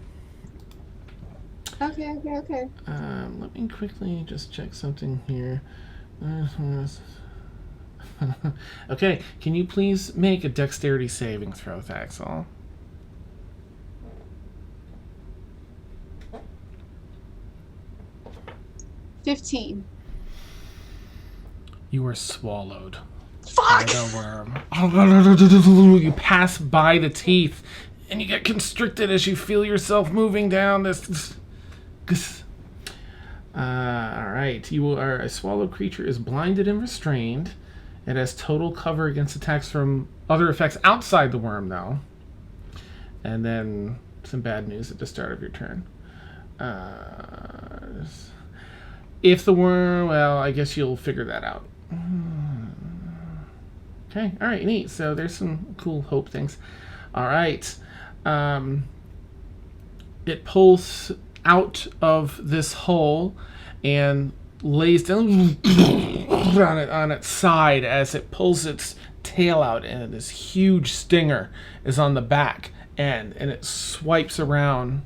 Okay. Let me quickly just check something here. Okay, can you please make a dexterity saving throw, Thaxel? $15. You are swallowed Fuck! by the worm. You pass by the teeth, and you get constricted as you feel yourself moving down this. Alright, you are a swallowed creature is blinded and restrained. It has total cover against attacks from other effects outside the worm, though. And then some bad news at the start of your turn. If the worm, well, I guess you'll figure that out. Okay, alright, neat. So there's some cool hope things. Alright. It pulls out of this hole and lays down on its side as it pulls its tail out, and this huge stinger is on the back end, and it swipes around.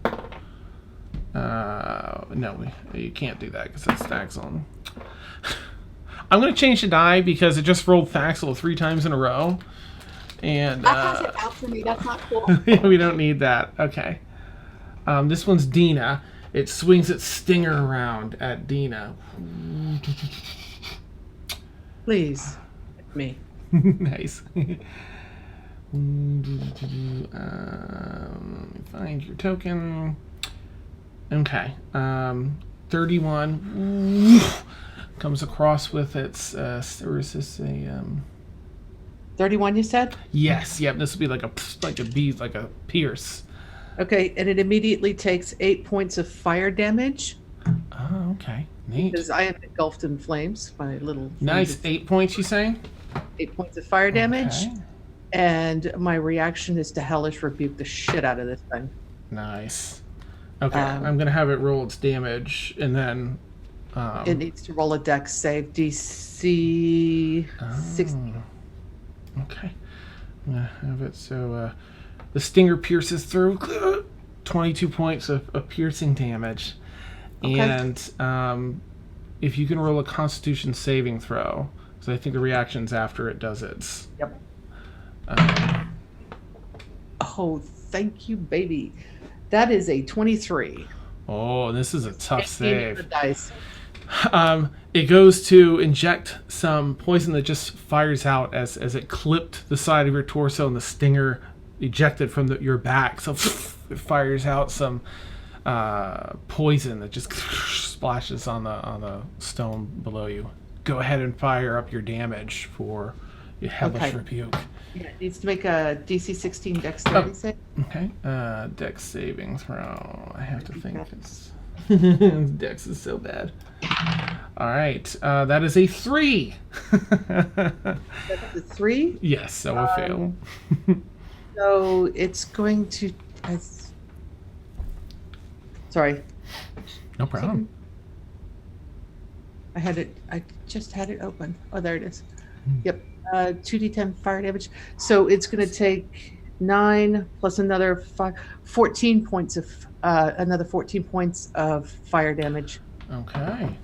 No, you can't do that because that's Thaxel. I'm going to change the die because it just rolled Thaxel 3 times in a row. And That has it out for me. That's not cool. we don't need that. Okay. This one's Dina. It swings its stinger around at Dina. Please, me. Nice. Let me find your token. Okay. 31 comes across with its or is this a 31, you said? yes, yep, this would be like a bee, like a pierce. Okay, and it immediately takes 8 points of fire damage Oh, okay. Neat. because I am engulfed in flames. My little Nice. 8 points, you saying? 8 points of fire damage, Okay. and my reaction is to hellish rebuke the shit out of this thing. Nice. Okay, Um, I'm gonna have it roll its damage, and then. It needs to roll a dex save, DC 16. Okay. I'm gonna have it so the stinger pierces through 22 points of piercing damage. Okay. And if you can roll a Constitution saving throw, because I think the reaction's after it does its. Yep. Um, Oh, thank you, baby. That is a 23. oh, this is a tough 18 on the save. dice. It goes to inject some poison that just fires out as it clipped the side of your torso, and the stinger ejected from your back. So it fires out some poison that just splashes on the stone below you. Go ahead and fire up your damage for your hellish Okay. rebuke. Yeah, it needs to make a DC 16 dexterity save. Okay. Dex saving throw. I have to think it's Dex is so bad. All right. That is a 3. That's a 3. Yes, so a fail. So it's going to. Sorry, No problem. I just had it open. Oh, there it is. Yep. 2d10 fire damage. So it's going to take 9 plus another 14 points of another 14 points of fire damage. Okay.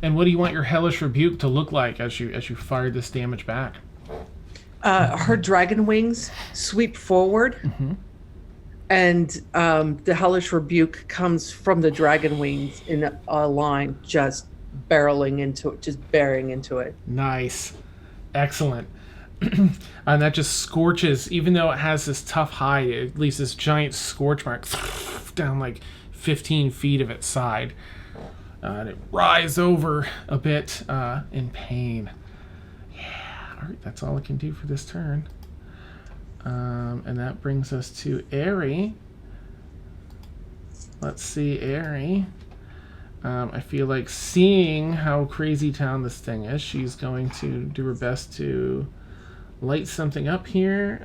And what do you want your hellish rebuke to look like as you fire this damage back? Her dragon wings sweep forward, and the hellish rebuke comes from the dragon wings in a line, just barreling into it, just bearing into it. Nice. Excellent. And that just scorches, even though it has this tough hide, it leaves this giant scorch mark down like 15 feet of its side. And it writhes over a bit in pain. Yeah, all right, that's all it can do for this turn. And that brings us to Aerie. Let's see, Aerie. I feel like seeing how crazy town this thing is, she's going to do her best to light something up here.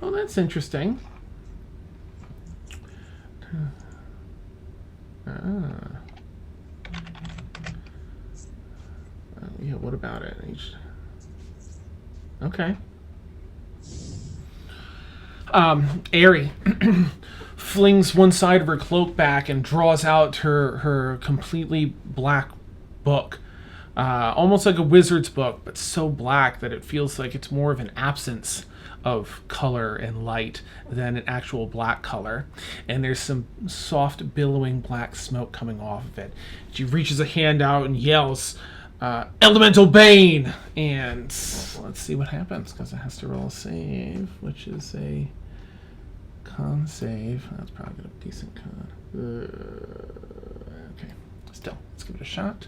Oh, that's interesting. Yeah, what about it? Okay. Aerie flings one side of her cloak back and draws out her completely black book. Almost like a wizard's book, but so black that it feels like it's more of an absence of color and light than an actual black color. And there's some soft, billowing black smoke coming off of it. She reaches a hand out and yells, Elemental Bane! And let's see what happens, because it has to roll a save, which is a con save. That's probably a decent con. Okay, still, let's give it a shot.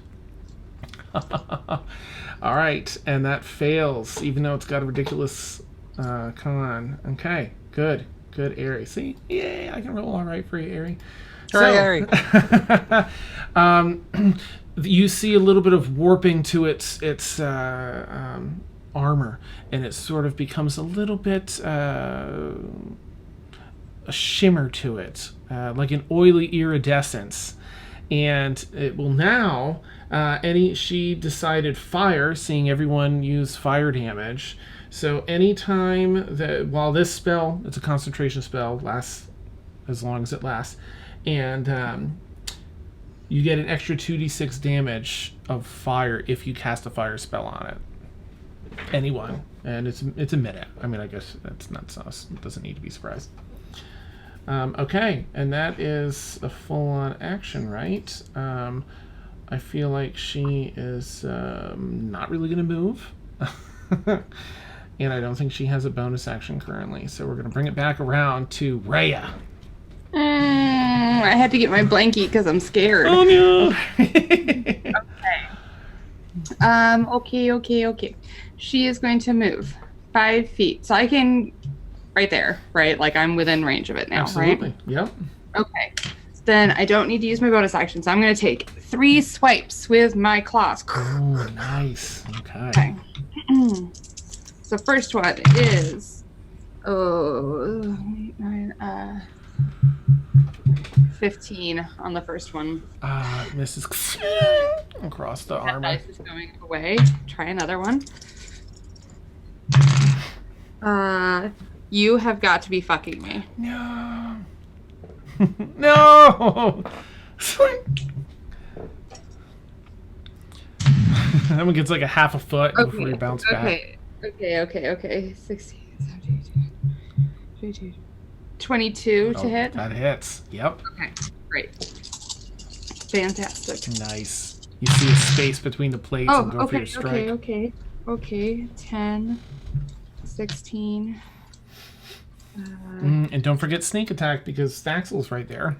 All right, and that fails, even though it's got a ridiculous con. Okay, good, Aerie. See, yay, I can roll all right for you, Aerie. Aerie. You see a little bit of warping to its armor, and it sort of becomes a little bit a shimmer to it, like an oily iridescence. And it will now, she decided fire, seeing everyone use fire damage. So anytime that, while this spell, it's a concentration spell, lasts as long as it lasts, and you get an extra 2d6 damage of fire if you cast a fire spell on it. Anyone. And it's a minute. I mean, I guess that's not so, it doesn't need to be surprised. Okay, and that is a full-on action, right? I feel like she is not really going to move. And I don't think she has a bonus action currently. So we're going to bring it back around to Rhea. I had to get my blankie because I'm scared. Oh, no! Okay. She is going to move 5 feet. So I can... Right there, right? Like I'm within range of it now, Absolutely. right? Yep. Okay. Then I don't need to use my bonus action, so I'm going to take 3 swipes with my claws. Oh, nice. Okay. So first one is 15 on the first one. Misses across the That armor. dice is going away. Try another one. You have got to be fucking me. No. No. That one gets like a half a foot before you bounce back. Okay. 16, 17, 22 to hit. That hits. Yep. Okay, great. Fantastic. Nice. You see a space between the plates and go for your strike. Okay. 10, 16. And don't forget sneak attack because Staxel's right there.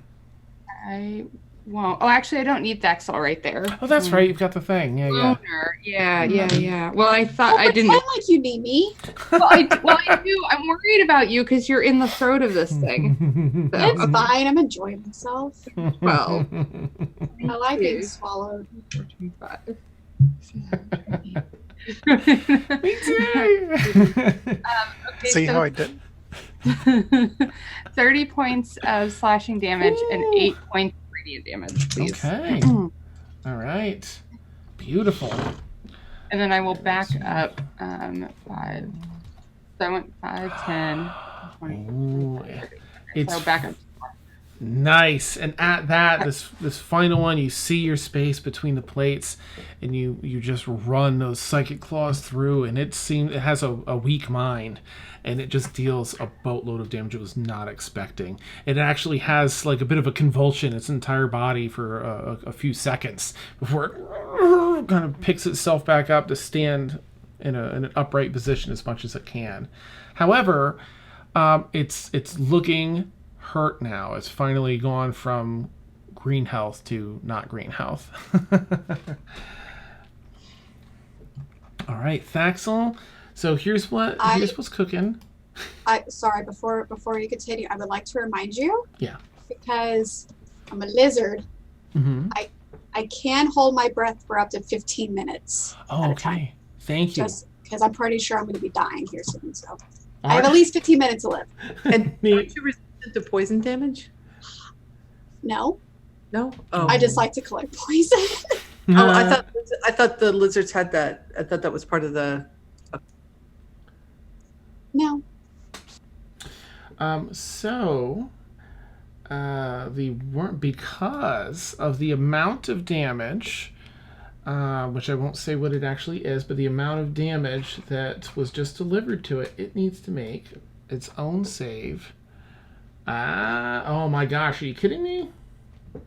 I won't. Oh, actually, I don't need Thaxel right there. Oh, that's right. You've got the thing. Yeah. Loner. Yeah. Well, I thought I didn't. Pretend like you need me. Well, I do. I'm worried about you because you're in the throat of this thing. So, It's fine. I'm enjoying myself. well, I like being swallowed. 5. Me too. Okay, See so how I did? 30 points of slashing damage and 8 points of radiant damage, please. Okay. All right. Beautiful. And then I will back up 5. So I went 5, 10, 20. Ooh, it's So back up. Nice. And at that, this final one, you see your space between the plates, and you just run those psychic claws through, and it has a weak mind, and it just deals a boatload of damage it was not expecting. It actually has like a bit of a convulsion its entire body for a few seconds before it kind of picks itself back up to stand in an upright position as much as it can. However, it's looking hurt now. It's finally gone from green health to not green health. All right, Thaxel. So here's what's cooking. Sorry, before you continue, I would like to remind you. Yeah. Because I'm a lizard. Mm-hmm. I can hold my breath for up to 15 minutes. Oh, okay. Thank you. Just because I'm pretty sure I'm going to be dying here soon, so All I have right. at least 15 minutes to live. And aren't you resistant to poison damage? No, No. Oh, I just like to collect poison. Oh, I thought the lizards had that. I thought that was part of the. No. Because of the amount of damage, which I won't say what it actually is, but the amount of damage that was just delivered to it, it needs to make its own save. Oh my gosh, are you kidding me?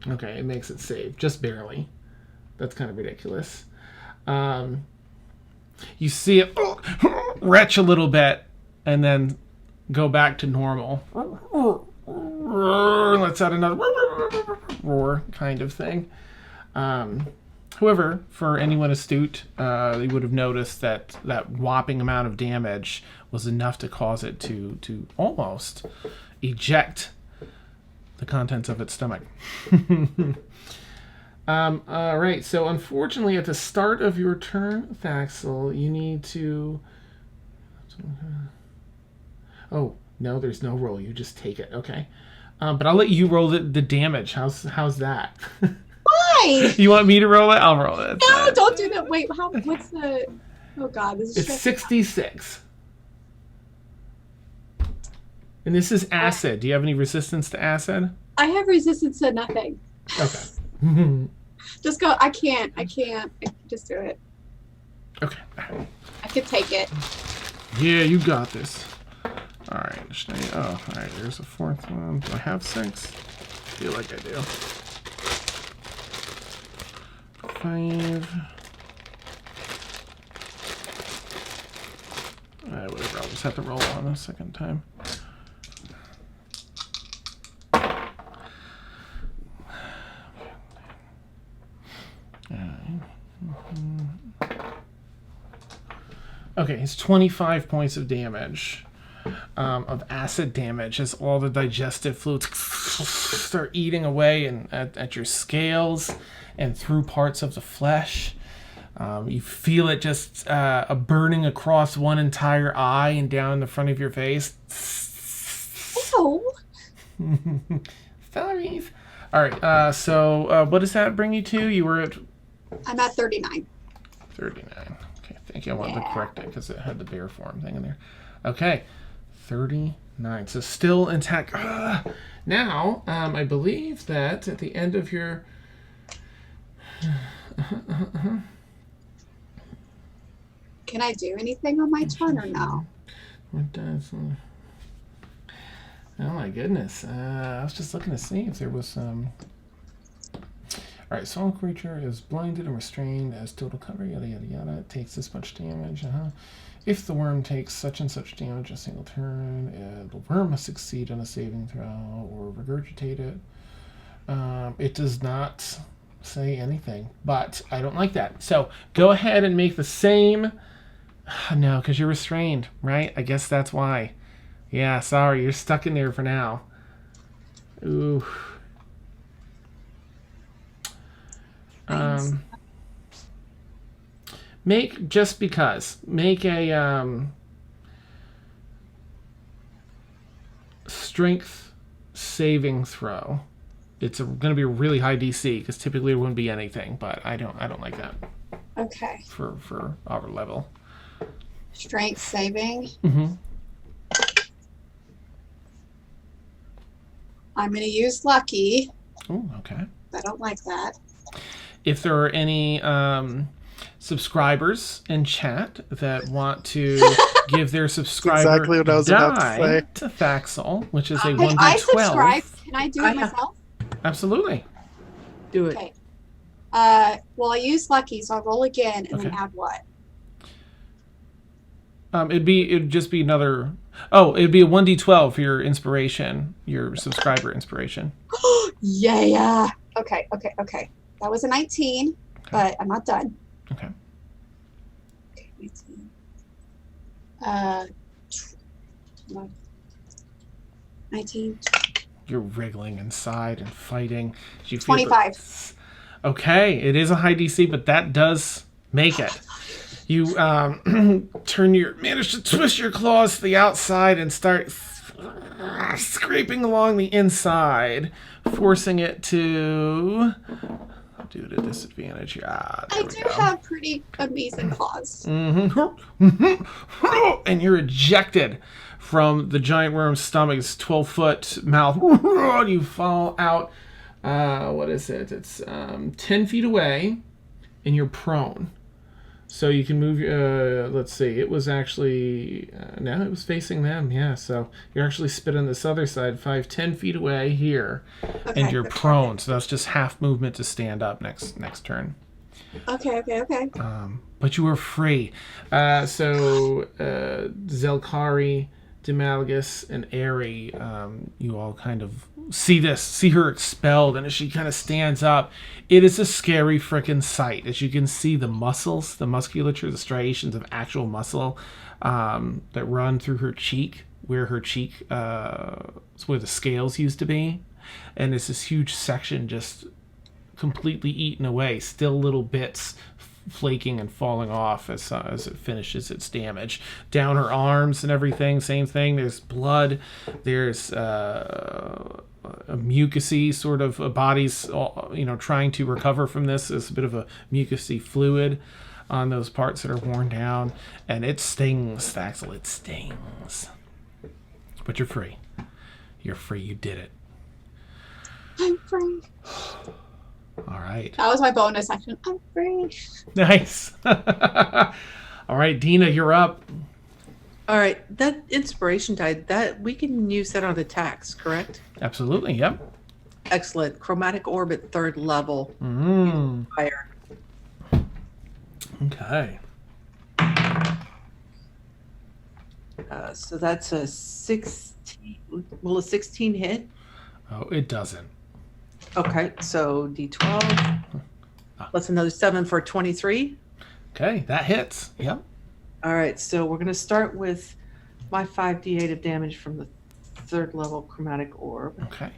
Okay, it makes it save, just barely. That's kind of ridiculous. You see it retch a little bit and then go back to normal. Let's add another roar kind of thing. However, for anyone astute, they would have noticed that whopping amount of damage was enough to cause it to almost eject the contents of its stomach. All right, so unfortunately at the start of your turn, Thaxel, you need to... Oh, no, there's no roll. You just take it. Okay. But I'll let you roll the damage. How's that? Why? You want me to roll it? I'll roll it. No, don't do that. Wait, what's the... Oh, God. This is It's 66. And this is acid. Do you have any resistance to acid? I have resistance to nothing. Okay. Just go. I can't. Just do it. Okay. I can take it. Yeah, you got this. All right. All right. There's a fourth one. Do I have 6? I feel like I do. 5. Whatever. I'll just have to roll on a second time. Okay, it's 25 points of damage, of acid damage, as all the digestive fluids start eating away and at your scales and through parts of the flesh. You feel it just burning across one entire eye and down the front of your face. Ew. Sorry. All right, so what does that bring you to? You were at... I'm at 39. 39. Okay, thank you. I wanted to correct it because it had the bear form thing in there. Okay, 39. So still intact. Now, I believe that at the end of your... Can I do anything on my turn or no? What does... Oh my goodness. I was just looking to see if there was some... Alright, so all creature is blinded and restrained as total cover, yada yada yada. It takes this much damage. If the worm takes such and such damage a single turn, the worm must succeed on a saving throw or regurgitate it. It does not say anything, but I don't like that. So go ahead and make the same... No, because you're restrained, right? I guess that's why. Yeah, sorry, you're stuck in there for now. Ooh. Make, just because, make a strength saving throw. It's going to be a really high DC because typically it wouldn't be anything, but I don't like that. Okay. For our level. Strength saving. Mm-hmm. I'm going to use lucky. Oh, okay. I don't like that. If there are any subscribers in chat that want to give their subscriber exactly what I was about to die say. to Thaxel, which is a Can 1d12. I subscribe? Can I do it myself? Absolutely. Do it. Okay. Well, I use lucky, so I'll roll again and then Okay. add what? It'd just be another. Oh, it'd be a 1d12 for your inspiration, your subscriber inspiration. Yeah. Okay. That was a 19, but I'm not done. Okay. Okay, 19. 19. You're wriggling inside and fighting. You feel 25. Okay, it is a high DC, but that does make it. You manage to twist your claws to the outside and start scraping along the inside, forcing it to do it at a disadvantage. There I we do go. have pretty amazing claws. And you're ejected from the giant worm's stomach, its 12-foot mouth. You fall out. What is it? It's 10 feet away, and you're prone. So you can move. Let's see. It was actually no, it was facing them. Yeah. So you're actually spit on this other side, 10 feet away here, and you're prone. So that's just half movement to stand up next turn. Okay. But you were free. So Zelkari, Demalgus, and Aerie, you all kind of see her expelled, and as she kind of stands up, it is a scary freaking sight. As you can see the muscles, the musculature, the striations of actual muscle that run through her cheek, where her cheek is where the scales used to be, and it's this huge section just completely eaten away, still little bits flaking and falling off as it finishes its damage. Down her arms and everything, same thing. There's blood. There's a mucousy sort of body's trying to recover from this. There's a bit of a mucousy fluid on those parts that are worn down, and it stings, Thaxel. It stings. But you're free. You're free. You did it. I'm free. All right. That was my bonus action. I'm free. Nice. All right, Dina, you're up. All right, that inspiration die, that we can use that on attacks, correct? Absolutely. Yep. Excellent. Chromatic orbit, 3rd level. Fire. Okay. So that's a 16. Will a 16 hit? Oh, it doesn't. Okay, so D12 plus another 7 for 23. Okay, that hits. Yep. All right, so we're going to start with my 5d8 of damage from the 3rd level chromatic orb. Okay.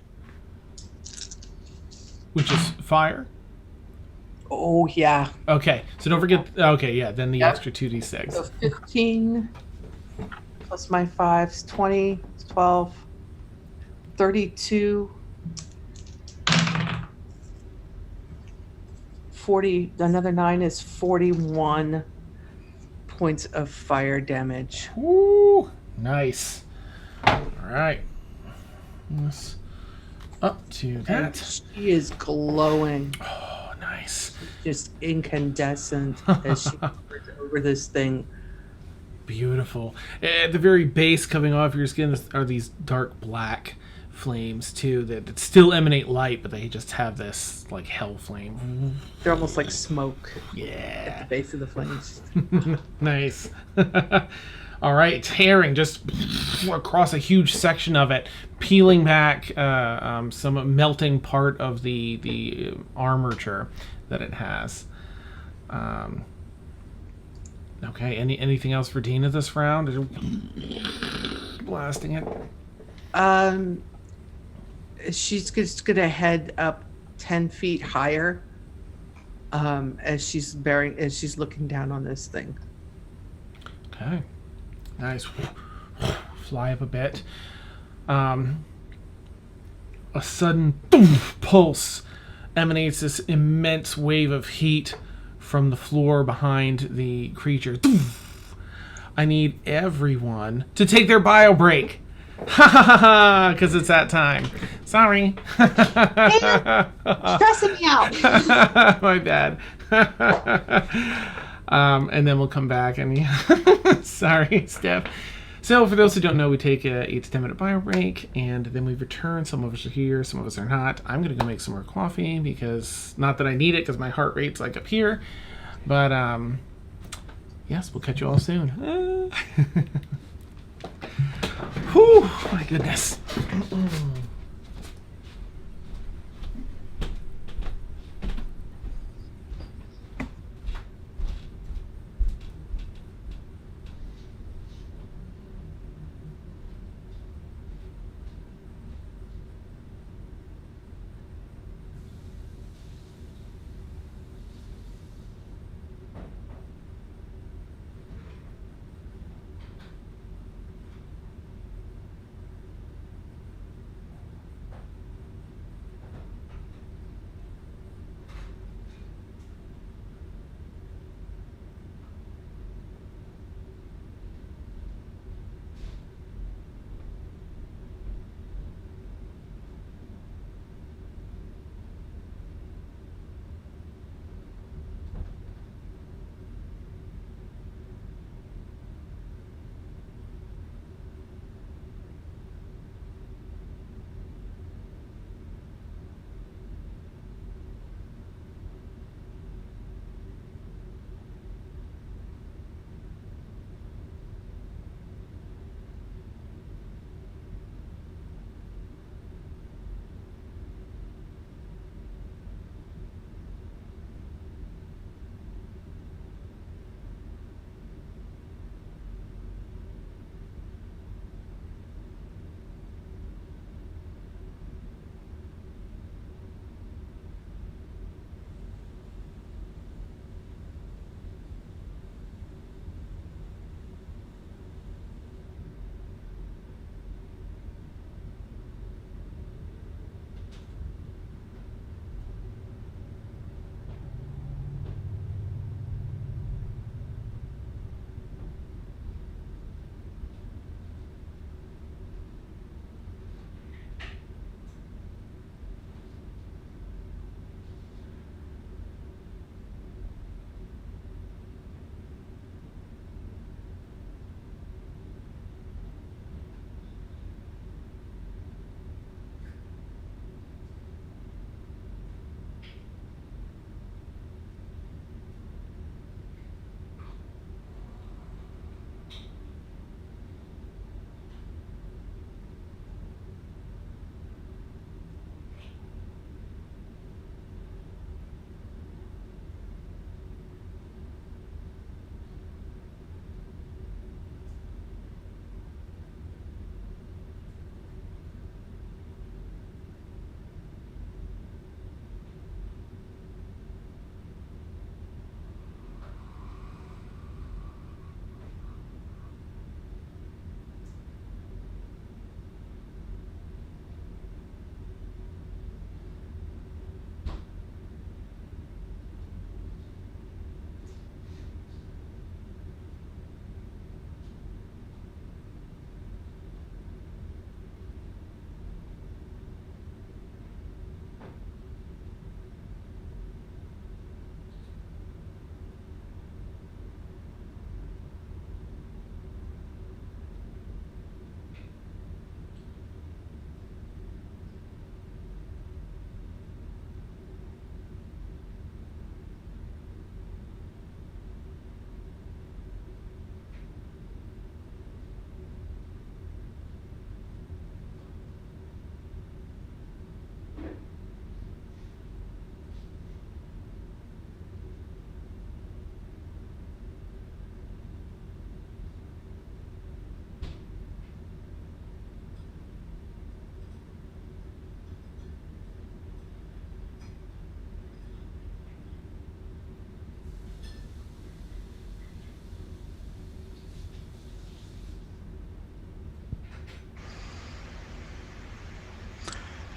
Which is fire. Oh, yeah. Okay, so don't forget. Okay, yeah, then the Yep. extra 2d6. So 15 plus my 5 is 20, 12, 32, 40. Another 9 is 41 points of fire damage. Woo! Nice. All right. Let's up to And that. she is glowing, Oh, nice. just incandescent as she hovers over this thing. Beautiful. At the very base, coming off your skin, are these dark black flames too that still emanate light, but they just have this like hell flame. They're almost like smoke at Yeah. the base of the flames. Nice. All right, tearing just across a huge section of it, peeling back some melting part of the armature that it has. Okay, anything else for Dina this round? Blasting it. She's just gonna head up 10 feet higher as she's looking down on this thing. Okay. Nice. Fly up a bit. A sudden pulse emanates this immense wave of heat from the floor behind the creature. I need everyone to take their bio break. Ha ha ha ha! Because it's that time. Sorry. Stressing me out. My bad. And then we'll come back and sorry, Steph. So for those who don't know, we take a 8 to 10 minute bio break and then we return. Some of us are here, some of us are not. I'm gonna go make some more coffee because not that I need it because my heart rate's like up here, but yes, we'll catch you all soon. Whew, my goodness.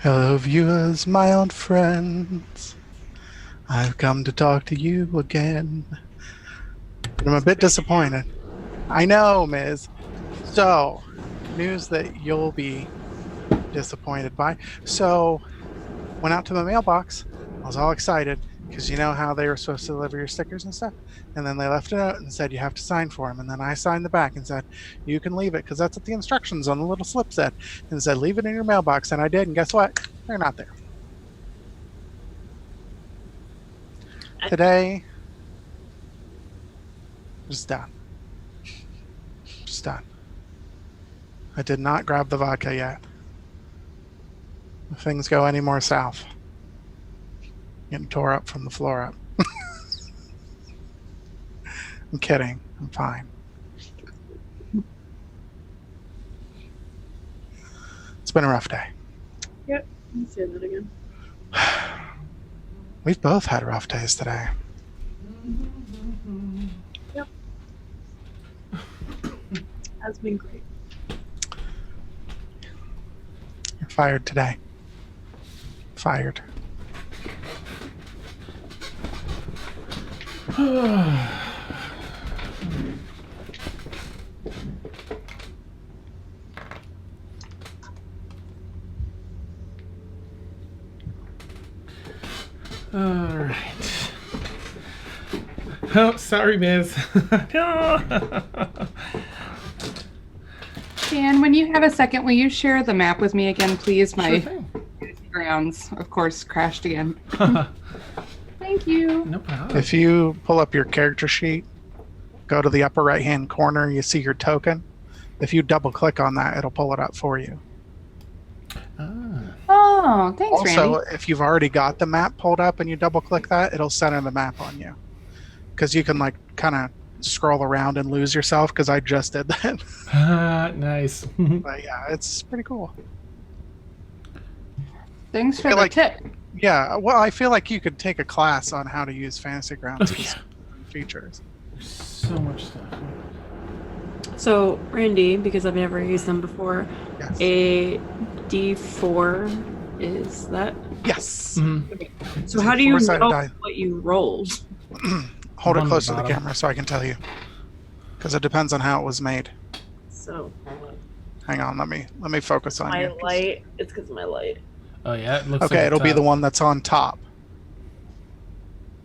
Hello, viewers, my old friends. I've come to talk to you again. But I'm a bit disappointed. I know, Miz. So, news that you'll be disappointed by. So, went out to the mailbox. I was all excited because you know how they were supposed to deliver your stickers and stuff. And then they left a note and said you have to sign for them. And then I signed the back and said you can leave it because that's what the instructions on the little slip said. And it said leave it in your mailbox. And I did. And guess what? They're not there. Today, just done. Just done. I did not grab the vodka yet. If things go any more south, getting tore up from the floor up. I'm kidding. I'm fine. It's been a rough day. Yep. You say that again. We've both had rough days today. Yep. Has been great. You're fired today. Fired. All right. Oh, sorry, Miz. Dan, when you have a second, will you share the map with me again, please? My Sure grounds, of course, crashed again. thing. Thank you. No problem. If you pull up your character sheet, go to the upper right-hand corner, you see your token. If you double-click on that, it'll pull it up for you. Ah, Oh, thanks, Also, Randy. if you've already got the map pulled up and you double-click that, it'll center the map on you. Because you can, like, kind of scroll around and lose yourself, because I just did that. nice. But yeah, it's pretty cool. Thanks for feel the like- tip. Yeah, well, I feel like you could take a class on how to use Fantasy Grounds Oh, yeah. features. So much stuff. So, Randy, because I've never used them before, Yes. a D4 is that? Yes. Mhm. So, how do you Four-sided know die. what you rolled? Hold On it the close to the bottom. camera so I can tell you. Because it depends on how it was made. So, Hang on, let me focus on my you. light, it's because of my light. Oh yeah, it looks Okay, like it'll be the one that's on top.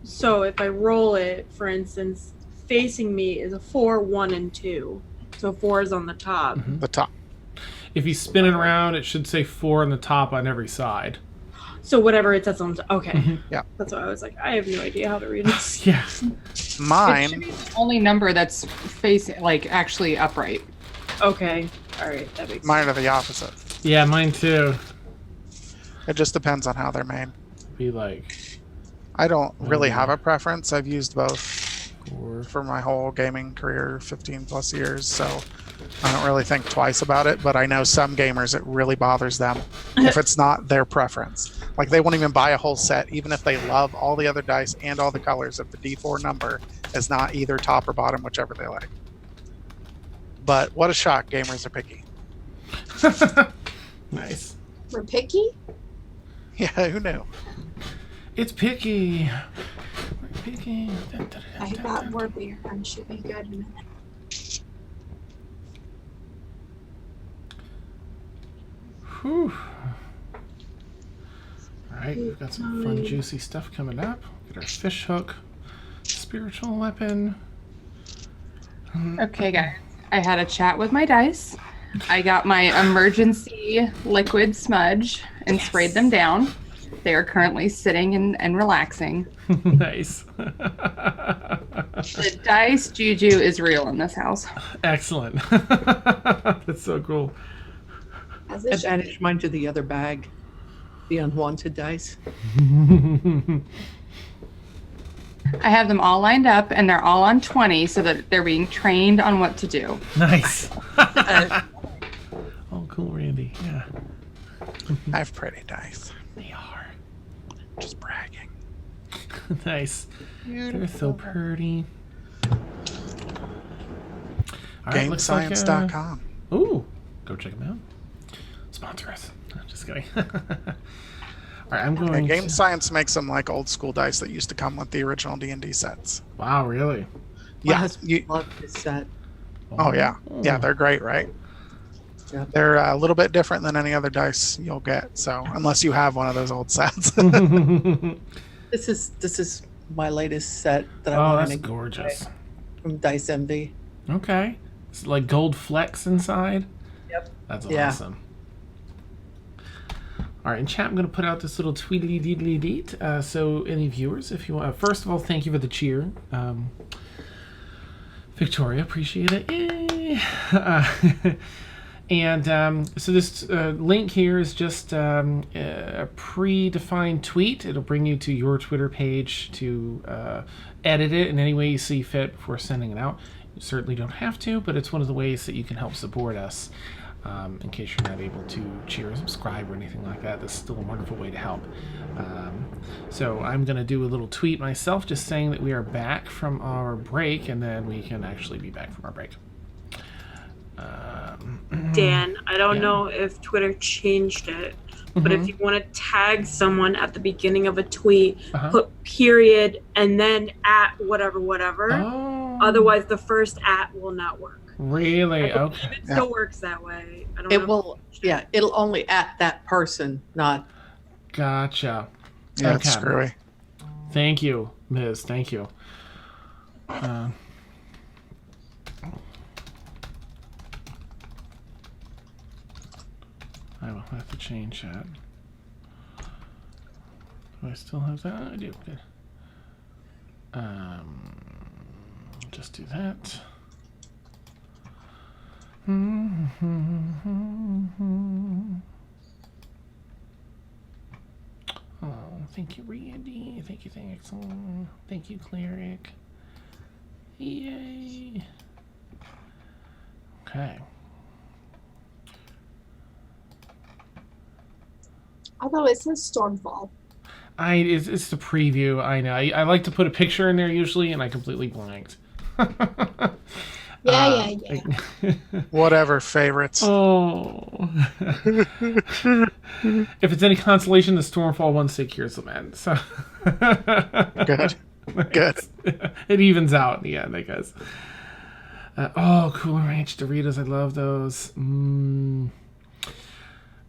So, if I roll it, for instance, facing me is a 4, 1, and 2. So, 4 is on the top. Mhm. The top. If you spin it around, it should say 4 on the top on every side. So, whatever it says on okay. Mhm. Yeah. That's why I was like, I have no idea how to read this. Yeah. It should Mine, be the only number that's facing, like, actually upright. Okay. All right. That makes mine are the opposite. Yeah, mine too. It just depends on how they're made. Be like I don't really have a preference. I've used both 4. for my whole gaming career, 15 plus years, so I don't really think twice about it, but I know some gamers it really bothers them if it's not their preference. Like they won't even buy a whole set, even if they love all the other dice and all the colors, if the D4 number is not either top or bottom, whichever they like. But what a shock, gamers are picky. Nice. We're picky? Yeah, who knew? It's picky. We're picky. I got more beer and should be good in a minute. Whew. All right, we've got some fun, juicy stuff coming up. Get our fish hook, spiritual weapon. Okay, guys. I had a chat with my dice. I got my emergency liquid smudge and sprayed them down. They are currently sitting and relaxing. Nice. The dice juju is real in this house. Excellent. That's so cool. As it should Advantage mine to the other bag, the unwanted dice. I have them all lined up and they're all on 20 so that they're being trained on what to do. Nice. Oh, cool, Randy. Yeah, I have pretty dice. they are. Just bragging. Nice. They're so pretty. All right, looks like, GameScience.com. ooh, go check them out. Sponsor us. No, just kidding. All right, I'm Yeah, going. Game to... Science makes some like old school dice that used to come with the original D&D sets. Wow, really? My Yeah. husband loved this set. Oh yeah, yeah, they're great, right? They're a little bit different than any other dice you'll get. So unless you have one of those old sets. This is my latest set that I Oh, want that's to make gorgeous. from Dice Envy. Okay. It's like gold flecks inside. Yep. That's Yeah. awesome. All right, in chat, I'm going to put out this little tweedly deedly deet. So, any viewers, if you want, first of all, thank you for the cheer, Victoria. Appreciate it. Yay. And so this link here is just a predefined tweet. It'll bring you to your Twitter page to edit it in any way you see fit before sending it out. You certainly don't have to, but it's one of the ways that you can help support us. In case you're not able to cheer or subscribe or anything like that, that's still a wonderful way to help. So I'm going to do a little tweet myself just saying that we are back from our break, and then we can actually be back from our break. Dan, I don't Yeah. know if Twitter changed it, but if you want to tag someone at the beginning of a tweet, put period and then at whatever. Oh. Otherwise, the first at will not work. Really? I believe Okay. it still works that way. I don't It know. will, yeah, it'll only at that person, not. Gotcha. Yeah, it's Okay. screwy. Thank you, Ms. Thank you. I will have to change that. Do I still have that? I do. Good. Just do that. Oh, thank you, Randy. Thank you, excellent. Thank you, Cleric. Yay. Okay. Although it says Stormfall. It's the preview. I know. I like to put a picture in there usually, and I completely blanked. Yeah. Whatever, favorites. Oh. If it's any consolation, the Stormfall one secures Lament. So Good. Good. It evens out in the end, I guess. Oh, Cooler Ranch Doritos. I love those.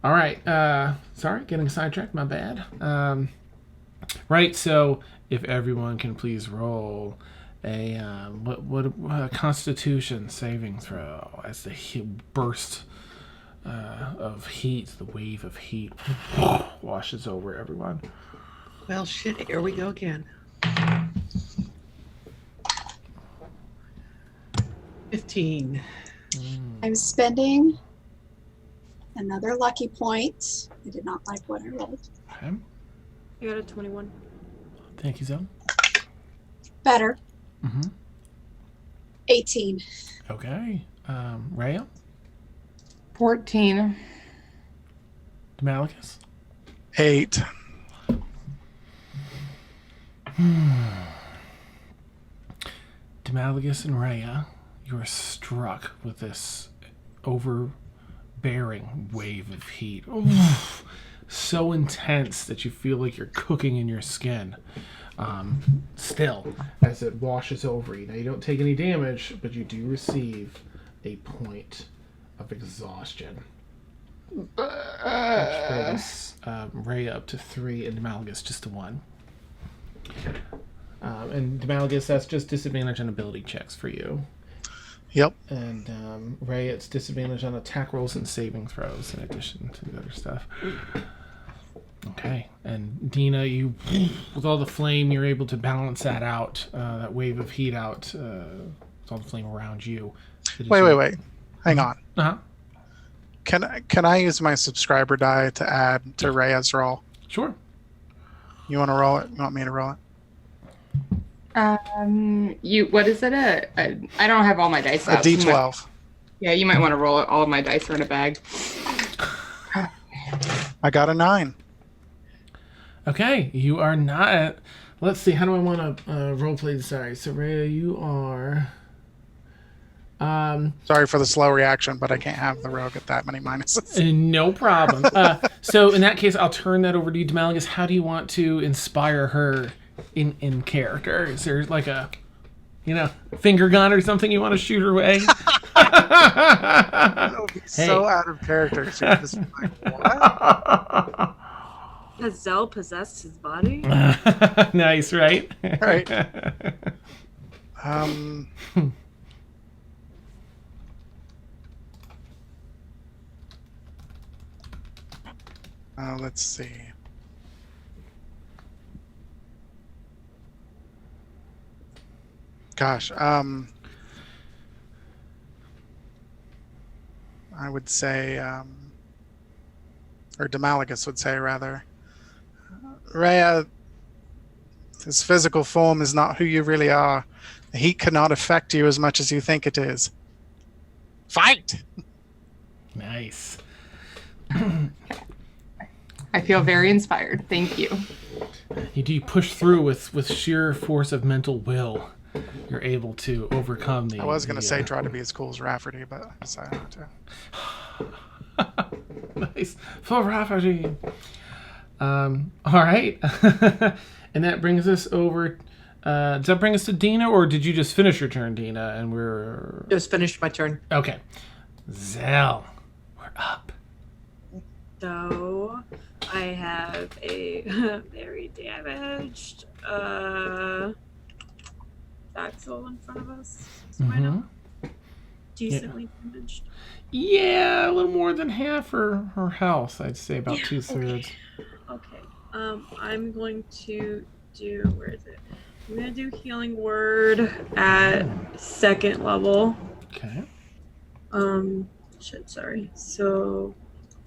All right. Sorry, getting sidetracked. My bad. Right. So, if everyone can please roll a Constitution saving throw as the burst of heat, the wave of heat washes over everyone. Well, shit, here we go again. 15. I'm spending another lucky point. I did not like what I rolled. Okay. I got a 21. Thank you, Zoe. Better. 18. Okay. Rhea? 14. Demalacus? 8. Demalacus and Rhea, you are struck with this overbearing wave of heat. Oof. So intense that you feel like you're cooking in your skin. Still, as it washes over you. Now, you don't take any damage, but you do receive a point of exhaustion. Which brings Rhea up to 3 and Demalacus just to 1. And Demalacus, that's just disadvantage on ability checks for you. Yep. And Rhea, it's disadvantage on attack rolls and saving throws in addition to the other stuff. Okay. And Dina, you, with all the flame, you're able to balance that out, that wave of heat out, with all the flame around you. Wait. Hang on. Uh-huh. Can I use my subscriber die to add to Rhea's roll? Sure. You want to roll it? You want me to roll it? What is it? I don't have all my dice A out. D12. You might want to roll it. All of my dice are in a bag. I got a 9. Okay, you are not. Let's see. How do I want to roleplay this? Sorry, so Rhea, you are. Sorry for the slow reaction, but I can't have the rogue at that many minuses. No problem. So in that case, I'll turn that over to you, Demalacus. How do you want to inspire her in character? Is there like a, finger gun or something you want to shoot her way? That would be so out of character. She would just be like, what? Has Zell possessed his body? Nice, right? Right. Let's see. Gosh, I would say, or Demalagus would say rather, Rhea, this physical form is not who you really are. The heat cannot affect you as much as you think it is. Fight! Nice. I feel very inspired. Thank you. You do push through with sheer force of mental will. You're able to overcome the. I was going to say try to be as cool as Rafferty, but I decided not to. Nice. For Rafferty. All right. And that brings us over. Does that bring us to Dina, or did you just finish your turn, Dina? And we're. Just finished my turn. Okay. Zell, we're up. So I have a very damaged Axel in front of us. So I know. Decently damaged. Yeah, a little more than half her health. I'd say about 2/3. Okay. I'm going to do. Where is it? I'm gonna do Healing Word at 2nd level. Okay. Shit. Sorry. So,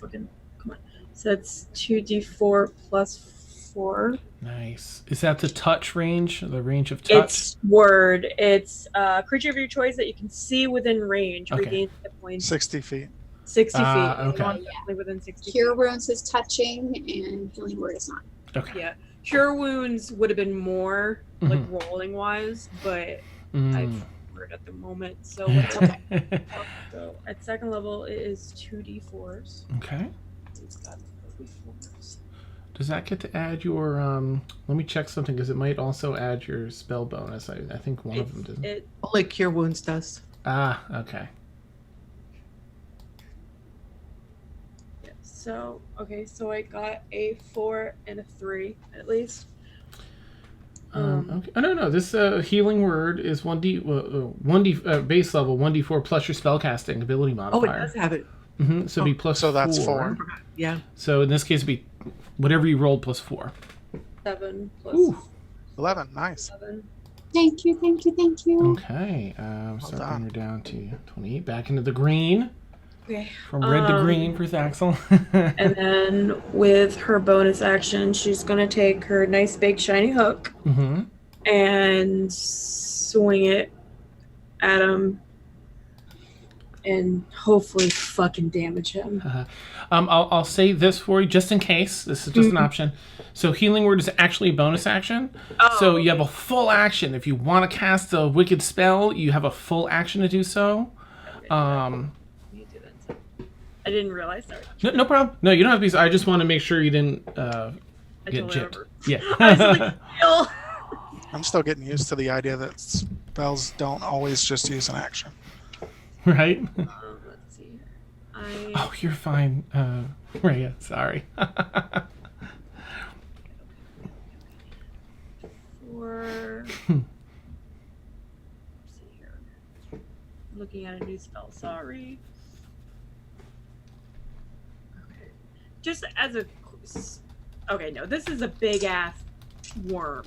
fucking come on. So that's 2d4 plus 4. Nice. Is that the touch range? The range of touch? It's word. It's a creature of your choice that you can see within range. Okay. Regain hit points 60 feet. 60 feet. Okay. Definitely within 60 Cure feet. Wounds is touching, and Healing Word is not. Okay. Yeah. Cure Wounds would have been more, like, rolling wise, but I've word at the moment, so it's okay. So at 2nd level, it is 2d4s. Okay. It's got 4d4s. Does that get to add your let me check something because it might also add your spell bonus. I think one of them doesn't. Only Cure Wounds does. Okay. Yeah, so so I got a 4 and a 3 at least. Okay. Oh no, this healing word is 1d base level 1d4 plus your spellcasting ability modifier. Oh, it does have it. So it'd be plus So that's 4. 4. Yeah. So in this case, it'd be whatever you rolled plus 4. 7 plus Ooh. 11. Nice. 7. Thank you, thank you, thank you. Okay. So done. bring her down to 28. Back into the green. Okay. From red to green for Thaxel. And then with her bonus action, she's gonna take her nice big shiny hook and swing it at him and hopefully fucking damage him. I'll say this for you just in case. This is just an option. So healing word is actually a bonus action. So you have a full action. If you want to cast a wicked spell, you have a full action to do so. You do that. I didn't realize that. No problem. No, you don't have to be. I just want to make sure you didn't get totally gypped. remember. Yeah. I was like, "Ew." I'm still getting used to the idea that spells don't always just use an action. Right? Let's see here. Oh, you're fine. Rhea, sorry. Let's see here. Looking at a new spell. Sorry. Okay. Just as a. Okay, no, this is a big ass worm.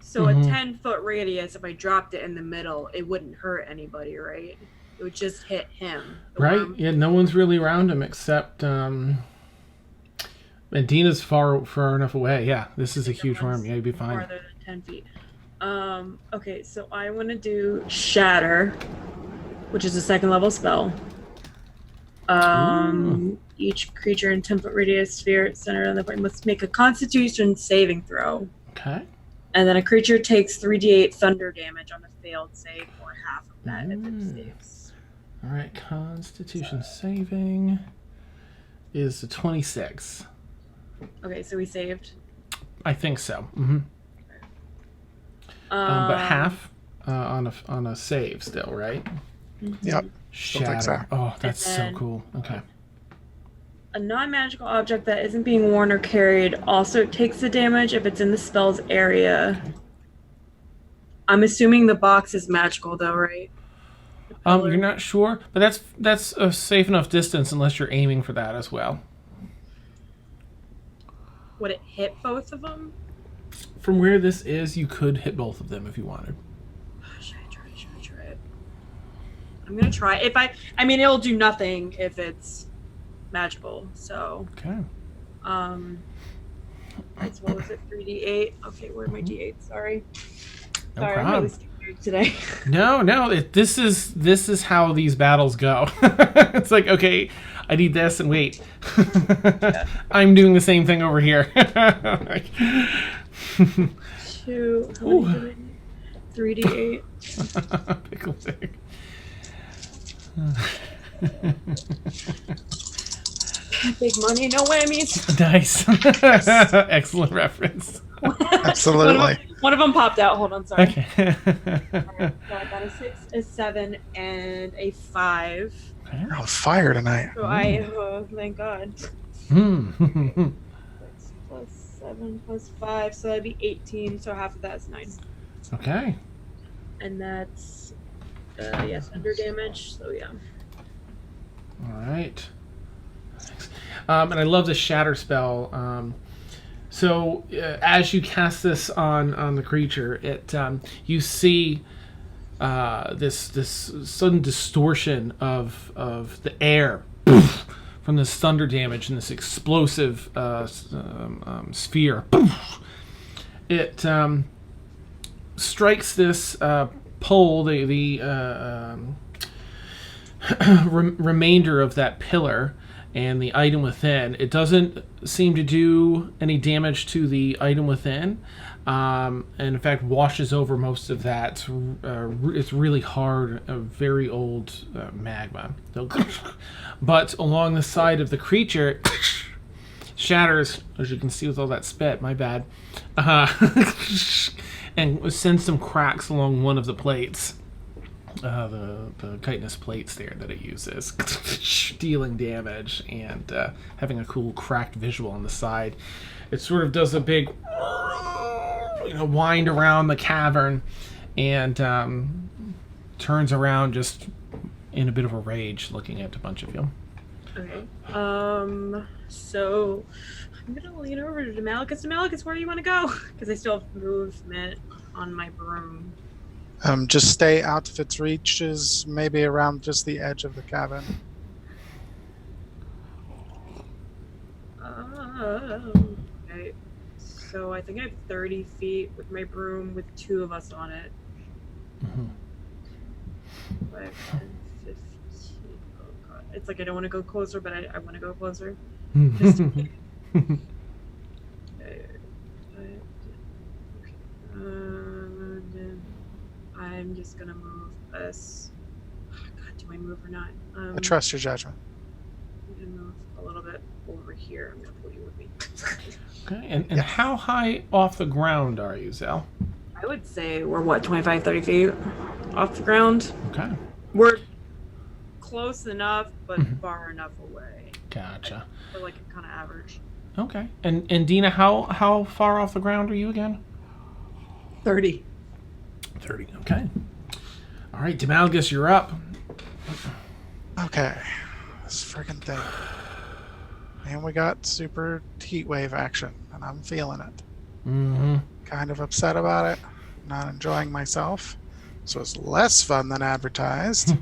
So a 10-foot radius, if I dropped it in the middle, it wouldn't hurt anybody, right? It would just hit him. Right? worm. Yeah, no one's really around him except and Dina's far enough away. Yeah, this is a huge worm. Yeah, you'd be fine. Farther than 10 feet. Okay, so I want to do Shatter, which is a 2nd level spell. Each creature in 10-foot radius sphere centered on the point must make a Constitution saving throw. Okay. And then a creature takes 3d8 thunder damage on a failed save, or half of that if it saves. All right, Constitution saving is a 26. Okay, so we saved. I think so. But half on a save still, right? Yep. Don't think so. Shatter. Oh, that's And so then- cool. Okay. A non-magical object that isn't being worn or carried also takes the damage if it's in the spell's area. I'm assuming the box is magical, though, right? The pillar. You're not sure, but that's a safe enough distance unless you're aiming for that as well. Would it hit both of them? From where this is, you could hit both of them if you wanted. Should I try? Should I try it? I'm gonna try. If I mean, it'll do nothing if it's magical. So, Okay. it's, what was it? 3d8. Okay, where are my d8? Sorry. No Sorry, I'm problem. really stupid today. No. This is how these battles go. It's like, okay, I need this, and wait, I'm doing the same thing over here. Like, 2. How many did I need? 3d8. Pickle pig. Big money, no whammies. Nice. Excellent reference. Absolutely. One of them popped out. Hold on, sorry. Okay. Alright, so I got a 6, a 7, and a 5. You're on fire tonight. So I, thank God. 6 plus 7 plus 5, so that'd be 18. So half of that is 9, Okay. and that's yes, under damage. So yeah. All right. And I love the shatter spell. So as you cast this on the creature, it you see this sudden distortion of the air from this thunder damage and this explosive sphere. It strikes this pole, the remainder of that pillar and the item within. It doesn't seem to do any damage to the item within, and in fact washes over most of that. It's really hard, very old magma. But along the side of the creature, shatters, as you can see with all that spit, my bad, and sends some cracks along one of the plates. The chitinous plates there that it uses, dealing damage and having a cool cracked visual on the side. It sort of does a big, wind around the cavern and turns around just in a bit of a rage, looking at a bunch of you. Okay. So I'm gonna lean over to Demalchus. Demalchus, where do you want to go? Because I still have movement on my broom. Just stay out of its reaches, maybe around just the edge of the cabin. Okay. So I think I have 30 feet with my broom with 2 of us on it. Mhm. 5, 10, 15. Oh god. It's like I don't want to go closer, but I want to go closer. Just in case. Okay. I'm just gonna move us. God, do I move or not? I trust your judgment. I'm gonna move a little bit over here. I'm gonna pull you with me. Okay, and how high off the ground are you, Zell? I would say we're what, 25, 30 feet off the ground. Okay, We're close enough, but far enough away. gotcha. We're like kind of average. Okay, and Dina, how far off the ground are you again? 30. 30. Okay. All right, Demalgus, you're up. Okay. This friggin' thing. And we got super heat wave action, and I'm feeling it. Mm-hmm. Kind of upset about it. Not enjoying myself. So it's less fun than advertised.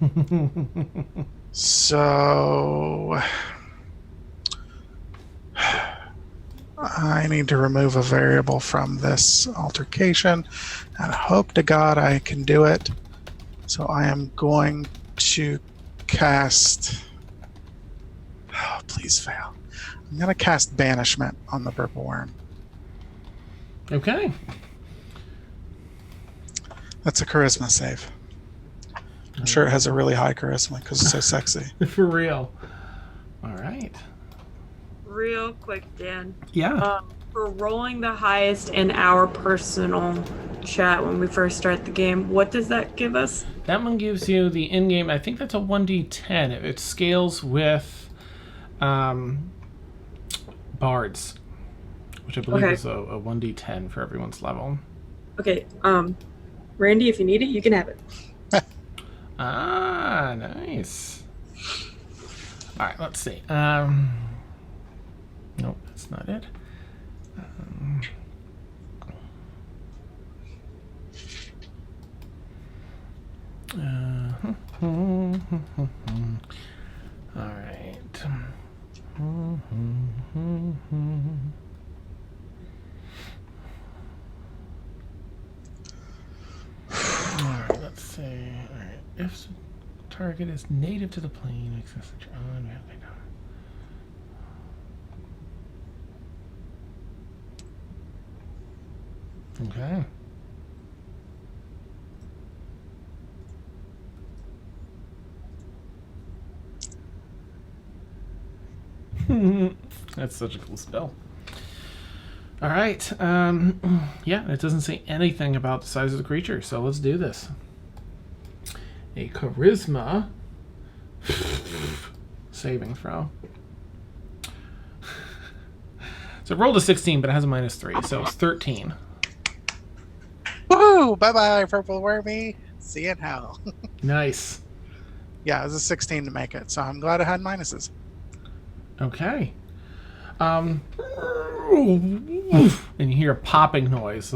So I need to remove a variable from this altercation, and hope to God I can do it. So I am going to cast... Oh, please fail. I'm going to cast Banishment on the purple worm. Okay. That's a charisma save. I'm sure it has a really high charisma because it's so sexy. For real. All right. Real quick, Dan. Yeah. For rolling the highest in our personal chat when we first start the game. What does that give us? That one gives you the in-game. I think that's a 1d10. It scales with bards, which I believe is a 1d10 for everyone's level. Okay, Randy, if you need it, you can have it. Ah, nice. All right, let's see. Nope, that's not it. All right. Alright, let's see. Alright, if the target is native to the plane, access the on. Okay. That's such a cool spell. All right. Yeah, it doesn't say anything about the size of the creature, so let's do this. A charisma saving throw. So it rolled a 16, but it has a -3, so it's 13. Woohoo! Bye-bye, Purple Wormy. See you in hell. Nice. Yeah, it was a 16 to make it, so I'm glad it had minuses. Okay. And you hear a popping noise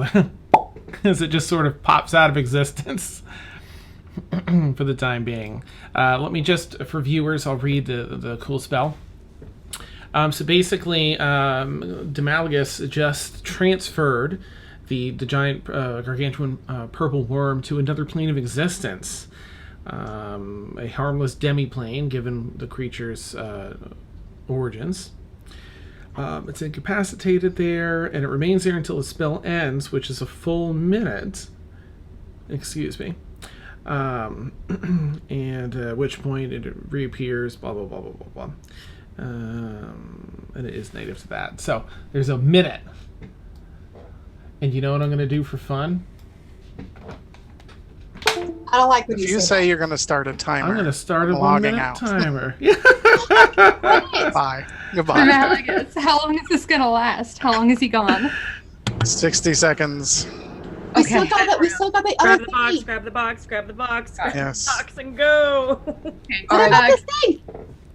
as it just sort of pops out of existence for the time being. Let me just, for viewers, I'll read the cool spell. So basically, Demalagus just transferred the giant gargantuan purple worm to another plane of existence. A harmless demi-plane, given the creature's origins. It's incapacitated there, and it remains there until the spell ends, which is a full minute. Excuse me. And at which point it reappears, blah, blah, blah, blah, blah, blah. And it is native to that. So there's a minute. And you know what I'm going to do for fun? I don't like when If you you say say you're going to start a timer, I'm going to start a I'm logging 1-minute out. timer. Bye. Goodbye. Demalagus, how long is this gonna last? How long is he gone? 60 seconds. We Okay. still got that. We still got the Grab other the box, thing. grab the box, grab the box, grab Yes. the box, and go. Okay. What about this thing?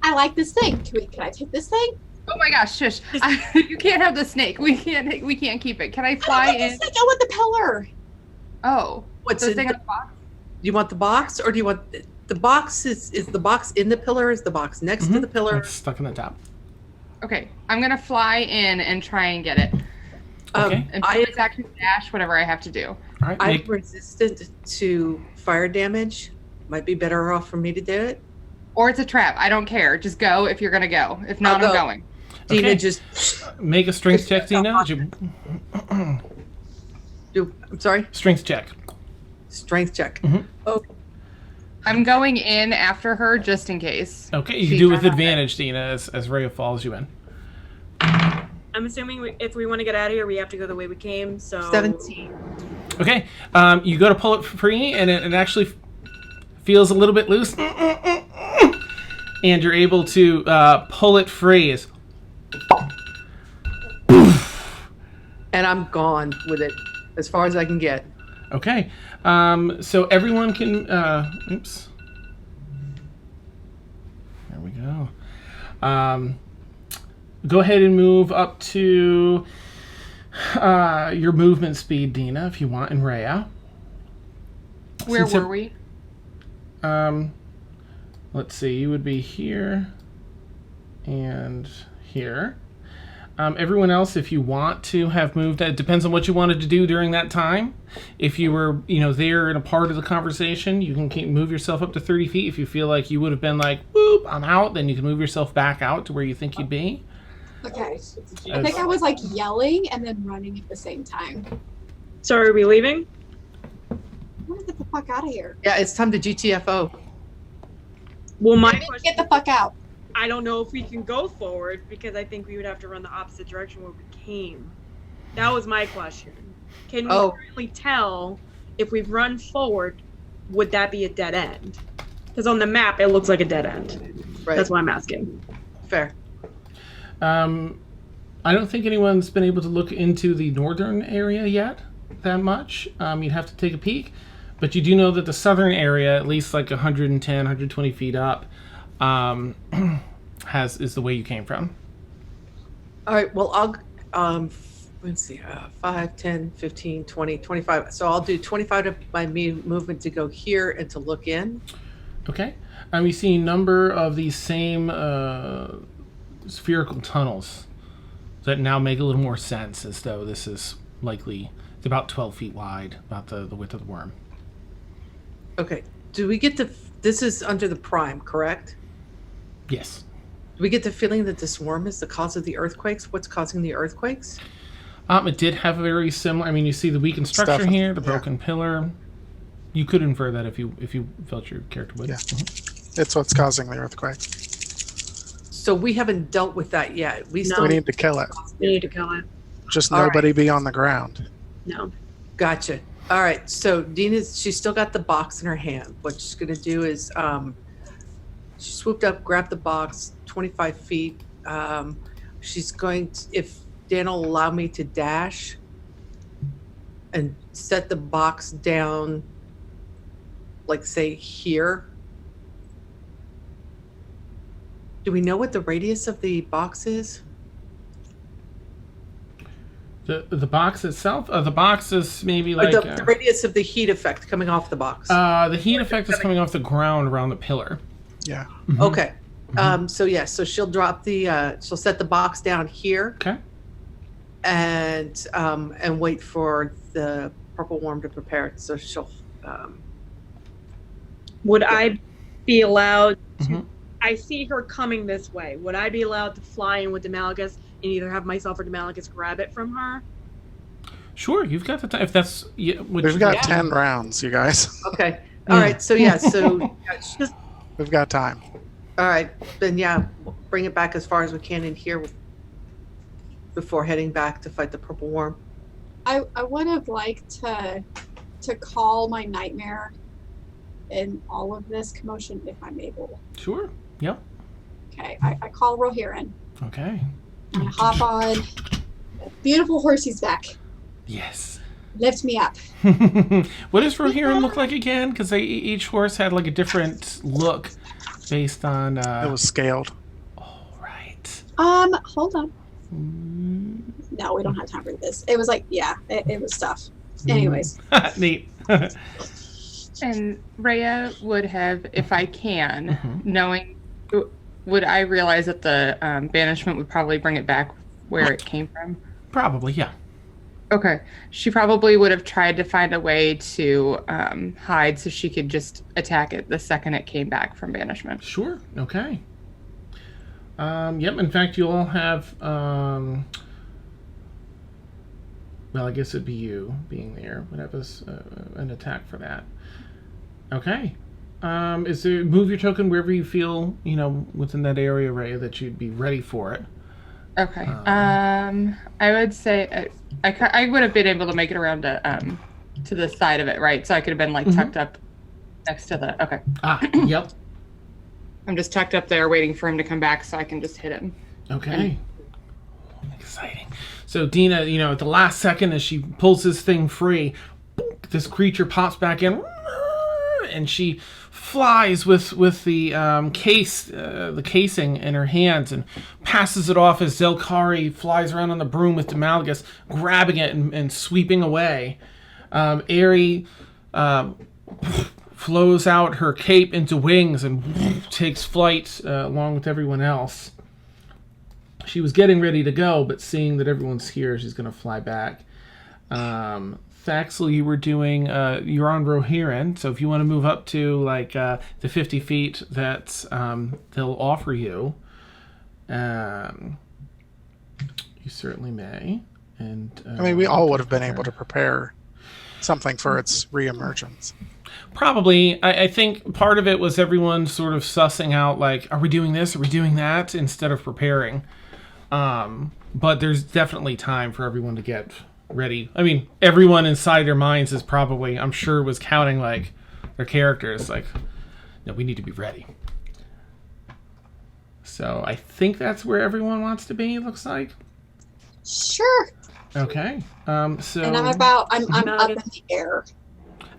I like this thing. Can I take this thing? Oh my gosh, shush! You can't have the snake. We can't keep it. Can I I fly don't want in? this thing. I want the pillar. Oh, What's the in thing the, on the box? do you want the box, or do you want the box? Is the box in the pillar? Is the box next to the pillar? It's stuck in the top. Okay, I'm gonna fly in and try and get it. Okay. And I- bonus action dash, whatever I have to do. All right. I'm resistant to fire damage. Might be better off for me to do it. Or it's a trap. I don't care. Just go if you're gonna go. If not, I'll I'm go. going. Dina, Okay. just Make a strength check, Dina. I'm sorry. Strength check. Strength check. Mhm. Oh, I'm going in after her just in case. Okay, you can do it with advantage, Dina, as Rhea follows you in. I'm assuming if we want to get out of here, we have to go the way we came. So 17. Okay, you go to pull it free, and it actually feels a little bit loose, and you're able to pull it free. And I'm gone with it as far as I can get. Okay, so everyone can. Oops. There we go. Go ahead and move up to your movement speed, Dina, if you want, and Rhea. Where Since it- were we? Let's see, you would be here and here. Everyone else, if you want to have moved, it depends on what you wanted to do during that time. If you were, there in a part of the conversation, you can move yourself up to 30 feet. If you feel like you would have been like, whoop, I'm out, then you can move yourself back out to where you think you'd be. Okay. I think I was like yelling and then running at the same time. So are we leaving? I want to get the fuck out of here. Yeah, it's time to GTFO. Well, my Get question, the fuck out. I don't know if we can go forward because I think we would have to run the opposite direction where we came. That was my question. can we currently tell if we run forward, would that be a dead end? Because on the map, it looks like a dead end. Right. That's why I'm asking. Fair. I don't think anyone's been able to look into the northern area yet that much. You'd have to take a peek. But you do know that the southern area, at least like 110, 120 feet up, is the way you came from. All right. Well, I'll let's see, 5, 10, 15, 20, 25. So I'll do 25 of my movement to go here and to look in. Okay. You see a number of these same spherical tunnels that now make a little more sense, as though this is likely, it's about 12 feet wide, about the width of the worm. Okay. Do we get this is under the Prime, correct? Yes. Do we get the feeling that this worm is the cause of the earthquakes? What's causing the earthquakes? It did have a very similar, you see the weakened structure here, the broken pillar. You could infer that if you felt your character would. Yeah. It's what's causing the earthquake. So we haven't dealt with that yet. We need to kill it. We need to kill it. Just nobody be on the ground. No. Gotcha. All right. So she's still got the box in her hand. What she's going to do is she swooped up, grabbed the box, 25 feet. She's going to, if Dan will allow me to dash and set the box down, like say here. Do we know what the radius of the box is? The box itself? The box is maybe like... the radius of the heat effect coming off the box. The heat effect is coming off the ground around the pillar. Yeah. Mm-hmm. Okay. So she'll drop she'll set the box down here. Okay. And wait for the purple worm to prepare it. So she'll... Would I be allowed to... Mm-hmm. I see her coming this way. Would I be allowed to fly in with Demalagus and either have myself or Demalagus grab it from her? Sure, you've got the time. If that's... We've got 10 rounds, you guys. Okay. All right. So, We've got time. All right. Then, we'll bring it back as far as we can in here before heading back to fight the purple worm. I would have liked to call my nightmare in all of this commotion if I'm able. Sure. Yep. Okay. I call Rohirrim. Okay. And I hop on a beautiful horsey's back. Yes. Lift me up. What does Rohirrim look like again? Because each horse had like a different look based on... It was scaled. Oh, right. Hold on. No, we don't have time for this. It was like, it was tough. Anyways. Neat. And Rhea would have, if I can, knowing, would I realize that the banishment would probably bring it back where it came from? Probably, yeah. Okay. She probably would have tried to find a way to hide so she could just attack it the second it came back from banishment. Sure. Okay. Yep. In fact, you all have... well, I guess it'd be you being there. Would have an attack for that. Okay. Is there move your token wherever you feel, within that area, Ray, that you'd be ready for it. Okay. I would say I would have been able to make it around to the side of it, right? So I could have been like tucked up next to the. Okay. Yep. I'm just tucked up there, waiting for him to come back, so I can just hit him. Okay. Exciting. So Dina, at the last second, as she pulls this thing free, this creature pops back in. And she flies with the the casing in her hands and passes it off as Zelkari flies around on the broom with Demalagus, grabbing it and sweeping away. Aerie flows out her cape into wings and takes flight along with everyone else. She was getting ready to go, but seeing that everyone's here, she's going to fly back. Thaxel, you were doing, you're on Rohirrim, so if you want to move up to the 50 feet that they'll offer you, you certainly may. And we all would have been able to prepare something for its reemergence. Probably. I think part of it was everyone sort of sussing out, are we doing this? Are we doing that? Instead of preparing. But there's definitely time for everyone to get ready. I mean, everyone inside their minds is probably, I'm sure, was counting like their characters. Like, no, we need to be ready. So I think that's where everyone wants to be. It looks like. Sure. Okay. So. And I'm up in the air.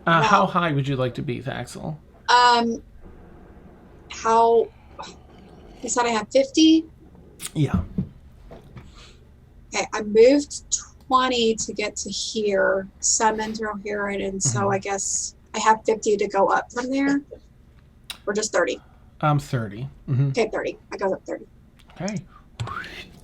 How high would you like to be, Thaxel? How? You said I have 50. Yeah. Okay, I moved 20 to get to here. Summon, throw here, and so I guess I have 50 to go up from there. Or just 30. 30. Mm-hmm. Okay, 30. I go up 30. Okay.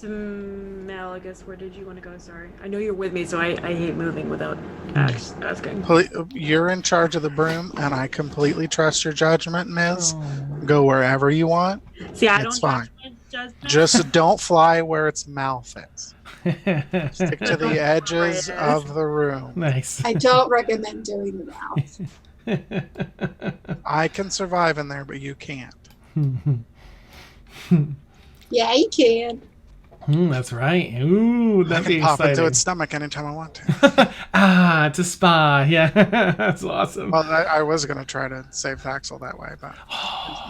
Malagus, where did you want to go? Sorry. I know you're with me, so I hate moving without asking. You're in charge of the broom, and I completely trust your judgment, Miz. Oh. Go wherever you want. See, I It's don't fine. judge Just don't fly where its mouth is. Stick to the edges of the room. Nice. I don't recommend doing the mouth. I can survive in there, but you can't. Yeah, you can. That's right. Ooh, I that'd can be pop exciting. into its stomach anytime I want to. It's a spa. Yeah, that's awesome. Well, I was going to try to save Thaxel that way, but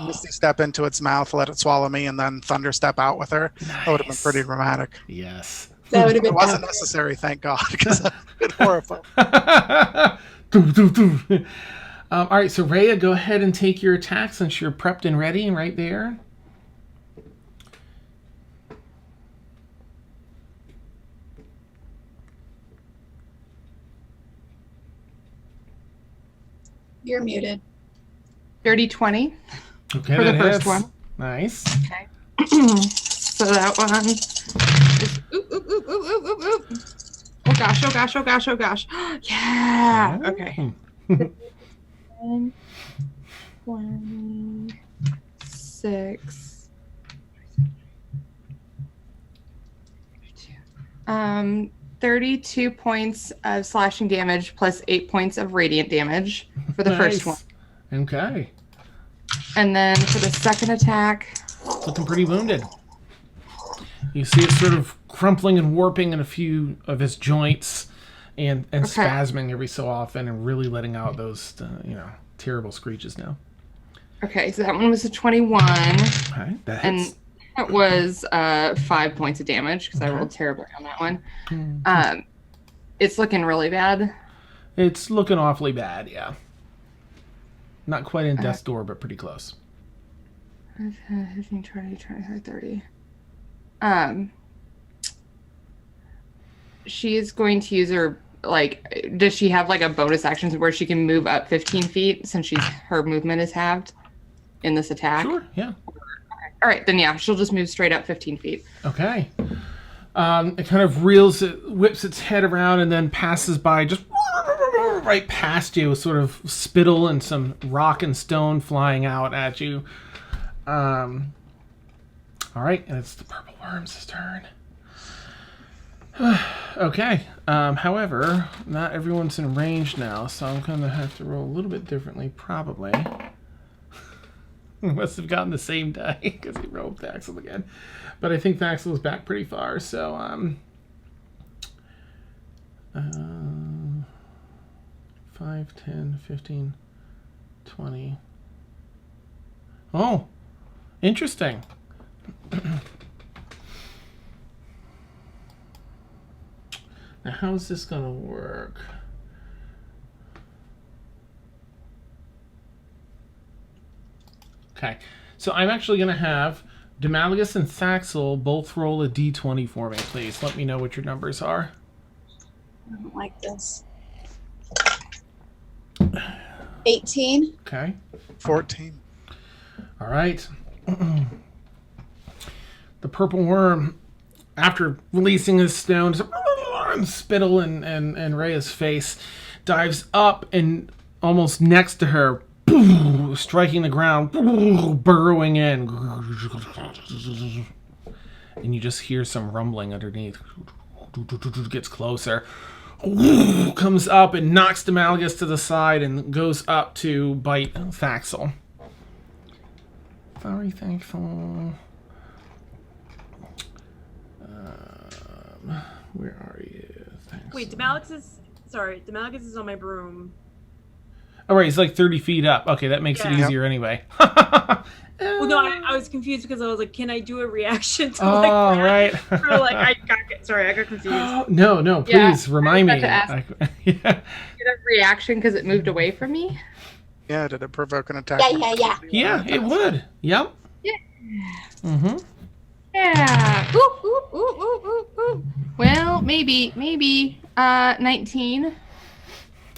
Misty step into its mouth, let it swallow me, and then Thunder step out with her. That would have been pretty dramatic. Yes. That would have It been wasn't epic. necessary, thank God, because I've been horrified. All right, so Rhea, go ahead and take your attack since you're prepped and ready and right there. You're muted. Dirty 20 Okay, for the that first hits. one. Nice. Okay. So that one is oop, oop, oop, oop, oop, oop, oop. Oh gosh, oh gosh, oh gosh, oh gosh. Yeah. Okay. 26. 32 points of slashing damage plus 8 points of radiant damage for the first one. Okay. And then for the second attack, Looking pretty wounded. You see it sort of crumpling and warping in a few of his joints and spasming every so often and really letting out those, terrible screeches now. okay, so that one was a 21. Okay, that And hits. that was 5 points of damage because I rolled terribly on that one. It's looking really bad. It's looking awfully bad, yeah. Not quite in death's door, but pretty close. 15, 20, 25, 30. She is going to use her, does she have a bonus action where she can move up 15 feet since her movement is halved in this attack? Sure, yeah. All right, then yeah, she'll just move straight up 15 feet. Okay. It kind of whips its head around and then passes by just right past you, sort of spittle and some rock and stone flying out at you. All right, and it's the purple worm's turn. Okay. However, not everyone's in range now, so I'm going to have to roll a little bit differently, probably. Must have gotten the same die because he rolled Thaxel again. But I think Thaxel is back pretty far, so 5, 10, 15, 20. Oh, interesting. Now, how's this going to work? Okay, so I'm actually going to have Demaligus and Thaxel both roll a d20 for me, please. Let me know what your numbers are. I don't like this. 18. Okay. 14. All right. The purple worm, after releasing his stones, spittle and Rhea's face, dives up and almost next to her, striking the ground, burrowing in. And you just hear some rumbling underneath. Gets closer. Comes up and knocks Demaligus to the side and goes up to bite Thaxel. Very thankful. Where are you? Thanks. Wait, Demalix is on my broom. All right, he's like 30 feet up. Okay, that makes it Yeah. easier anyway. Well, no, I was confused because I was like, can I do a reaction to Oh, like right. Or like I got confused. No, please remind me. about to Yeah. Get a reaction because it moved away from me. Yeah, did it provoke an attack? Yeah. Yeah, it would. Yep. Yeah. Mm-hmm. Yeah. Ooh. Well, maybe. 19.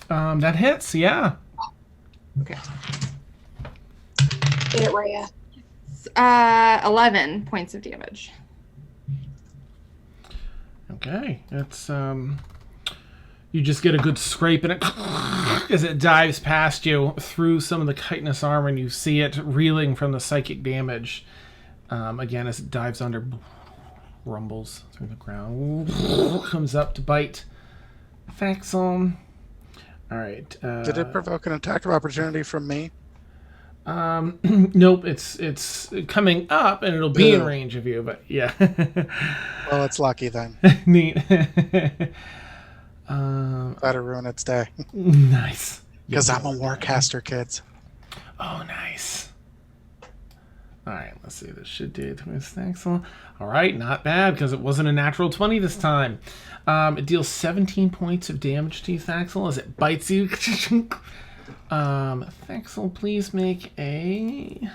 That hits. Yeah. Okay. Get it, Rhea. 11 points of damage. Okay. It's you just get a good scrape in it as it dives past you through some of the chitinous armor, and you see it reeling from the psychic damage. Again, as it dives under, rumbles through the ground, comes up to bite Faxon. All right. Did it provoke an attack of opportunity from me? Nope. It's coming up, and it'll be in Ugh. range of you. But yeah. Well, it's lucky then. Neat. That'll ruin its day. Nice. Because I'm a warcaster, kids. Oh, nice. All right, let's see. This should do it. All right, not bad because it wasn't a natural 20 this time. It deals 17 points of damage to you, Thaxel, as it bites you. Thaxel, please make a...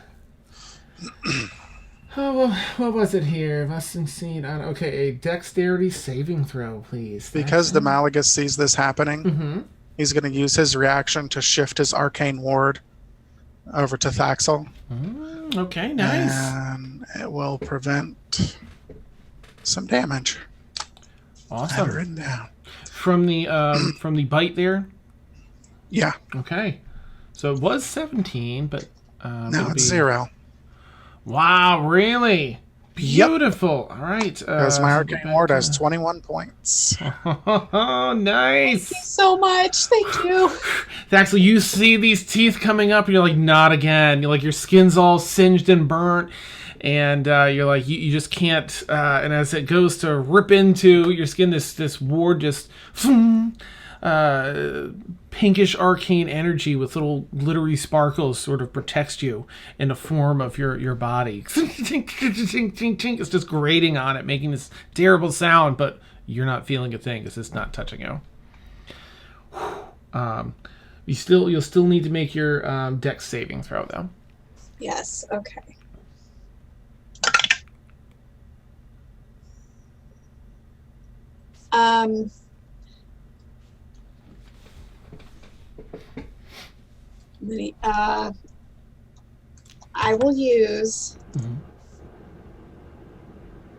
Oh, what was it here? Must succeed on... Okay, a dexterity saving throw, please. Because the Malagus sees this happening, Mm-hmm. he's going to use his reaction to shift his arcane ward over to Thaxel. Okay, nice. And it will prevent some damage. I have it Awesome. written down. From the bite there? Yeah. Okay. So it was 17, but... Now it'll it's be- 0. Wow, really? Beautiful. All right. Because my so arcane get back ward to- has 21 points. Oh, nice. Thank you so much. Thank you. Thaxel, you see these teeth coming up, and you're like, not again. You're like, your skin's all singed and burnt, and you're like, you just can't. And as it goes to rip into your skin, this ward just pinkish arcane energy with little glittery sparkles sort of protects you in the form of your body. It's just grating on it, making this terrible sound, but you're not feeling a thing because it's not touching you. You'll still need to make your dex saving throw though. Yes. Okay. I will use Mhm.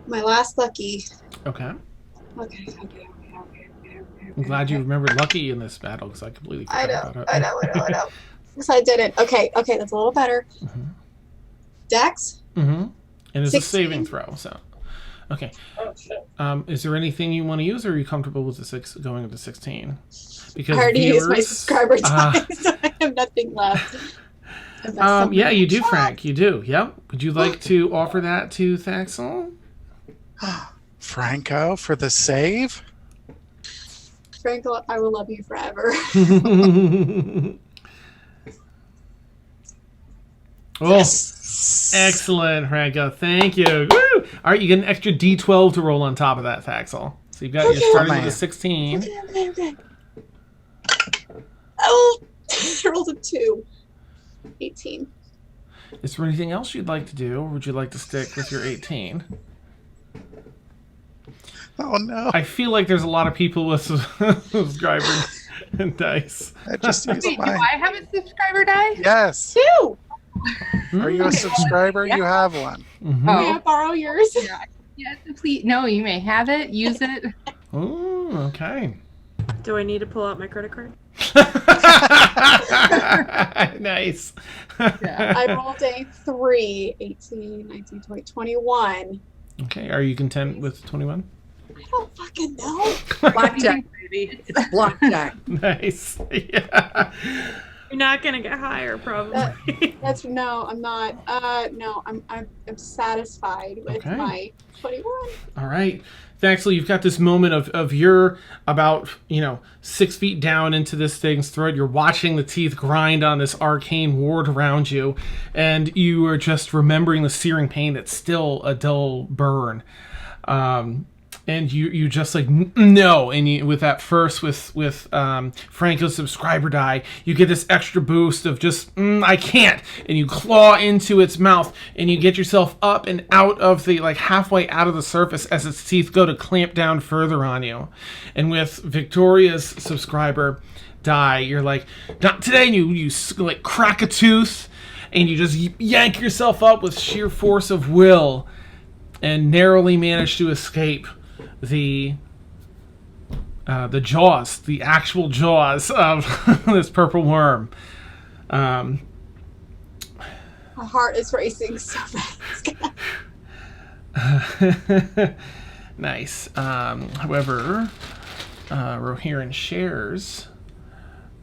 my last lucky. Okay. Okay. I'm glad you remembered Lucky in this battle because I completely I forgot know. about it. I know. Because I didn't. Okay, that's a little better. Mhm. Dex. Mm-hmm. And it's a 16. saving throw, so. Okay. Is there anything you want to use, or are you comfortable with going with the 16? Because I already used my viewers- subscriber time, so I have nothing left. Yeah, you do, Frank. You do. Yep. Would you like to offer that to Thaxel? Franco for the save? Frank, I will love you forever. Oh, Yes. excellent, Franco. Thank you. Woo! All right, you get an extra D12 to roll on top of that, Thaxel. So you're starting with a 16. Okay. Oh, I rolled a 2. 18. Is there anything else you'd like to do, or would you like to stick with your 18? Oh no. I feel like there's a lot of people with subscriber dice. I just used Wait, do my. I have a subscriber die? Yes. 2. Are you a subscriber? You have one. Mm-hmm. May I borrow yours? Yes, please. No, you may have it. Use it. Oh, okay. Do I need to pull out my credit card? Nice. I rolled a 3. 18, 19, 20, 21. Okay, are you content with 21? I don't fucking know. Blackjack, baby. It's blackjack. Nice. Yeah. You're not gonna get higher, probably. That's no, I'm not. No, I'm satisfied with Okay. my 21. All right. Thankfully, you've got this moment of you're about, 6 feet down into this thing's throat. You're watching the teeth grind on this arcane ward around you, and you are just remembering the searing pain that's still a dull burn. And you just like no, and you, with that first with Franco's subscriber die, you get this extra boost of just I can't, and you claw into its mouth, and you get yourself up and out of the like halfway out of the surface as its teeth go to clamp down further on you, and with Victoria's subscriber die, you're like not today, and you like crack a tooth, and you just yank yourself up with sheer force of will, and narrowly manage to escape the jaws, the actual jaws of this purple worm. My heart is racing so fast. Nice. However, Rohirrim shares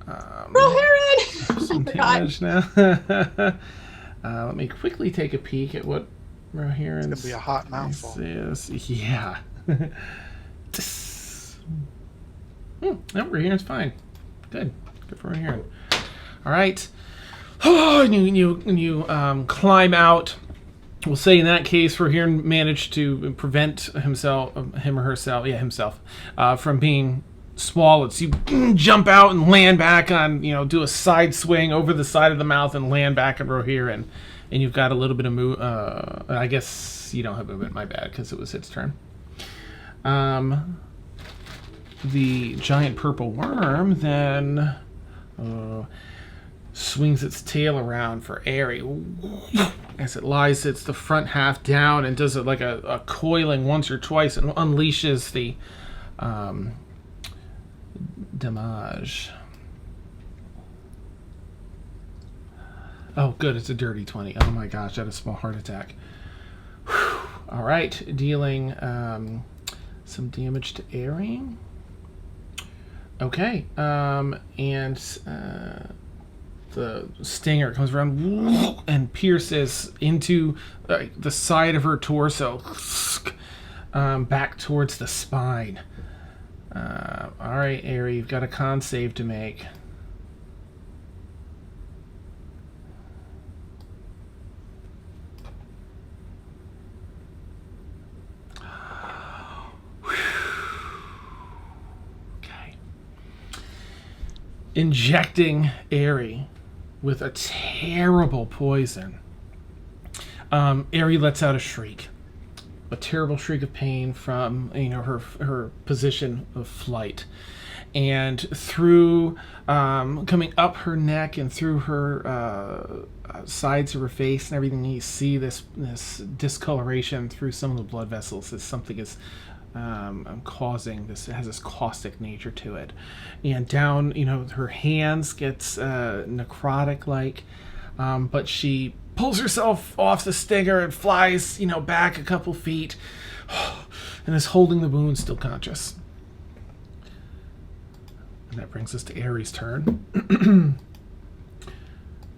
Rohirrim! some I forgot. damage now. Let me quickly take a peek at what Rohirrim's It's gonna be a hot mouthful. is. Yeah. No, Rohirrim's fine. Good for Rohirrim. All right. Oh, and you climb out. We'll say in that case, Rohirrim managed to prevent himself, from being swallowed. So you jump out and land back on, do a side swing over the side of the mouth and land back on Rohirrim. And you've got a little bit of move. I guess you don't have movement. My bad, because it was its turn. The giant purple worm then swings its tail around for Airy. As it lies, it's the front half down and does it like a coiling once or twice and unleashes the damage. Oh, good. It's a dirty 20. Oh my gosh, I had a small heart attack. Whew. All right, dealing some damage to Airy. Okay, and the stinger comes around and pierces into the side of her torso, back towards the spine. All right, Airy, you've got a con save to make. Injecting Airy with a terrible poison. Airy lets out a shriek, a terrible shriek of pain from her position of flight, and through coming up her neck and through her sides of her face and everything, you see this discoloration through some of the blood vessels as something is causing this. It has this caustic nature to it, and down her hands gets necrotic like, but she pulls herself off the stinger and flies back a couple feet and is holding the wound, still conscious. And that brings us to Airy's turn.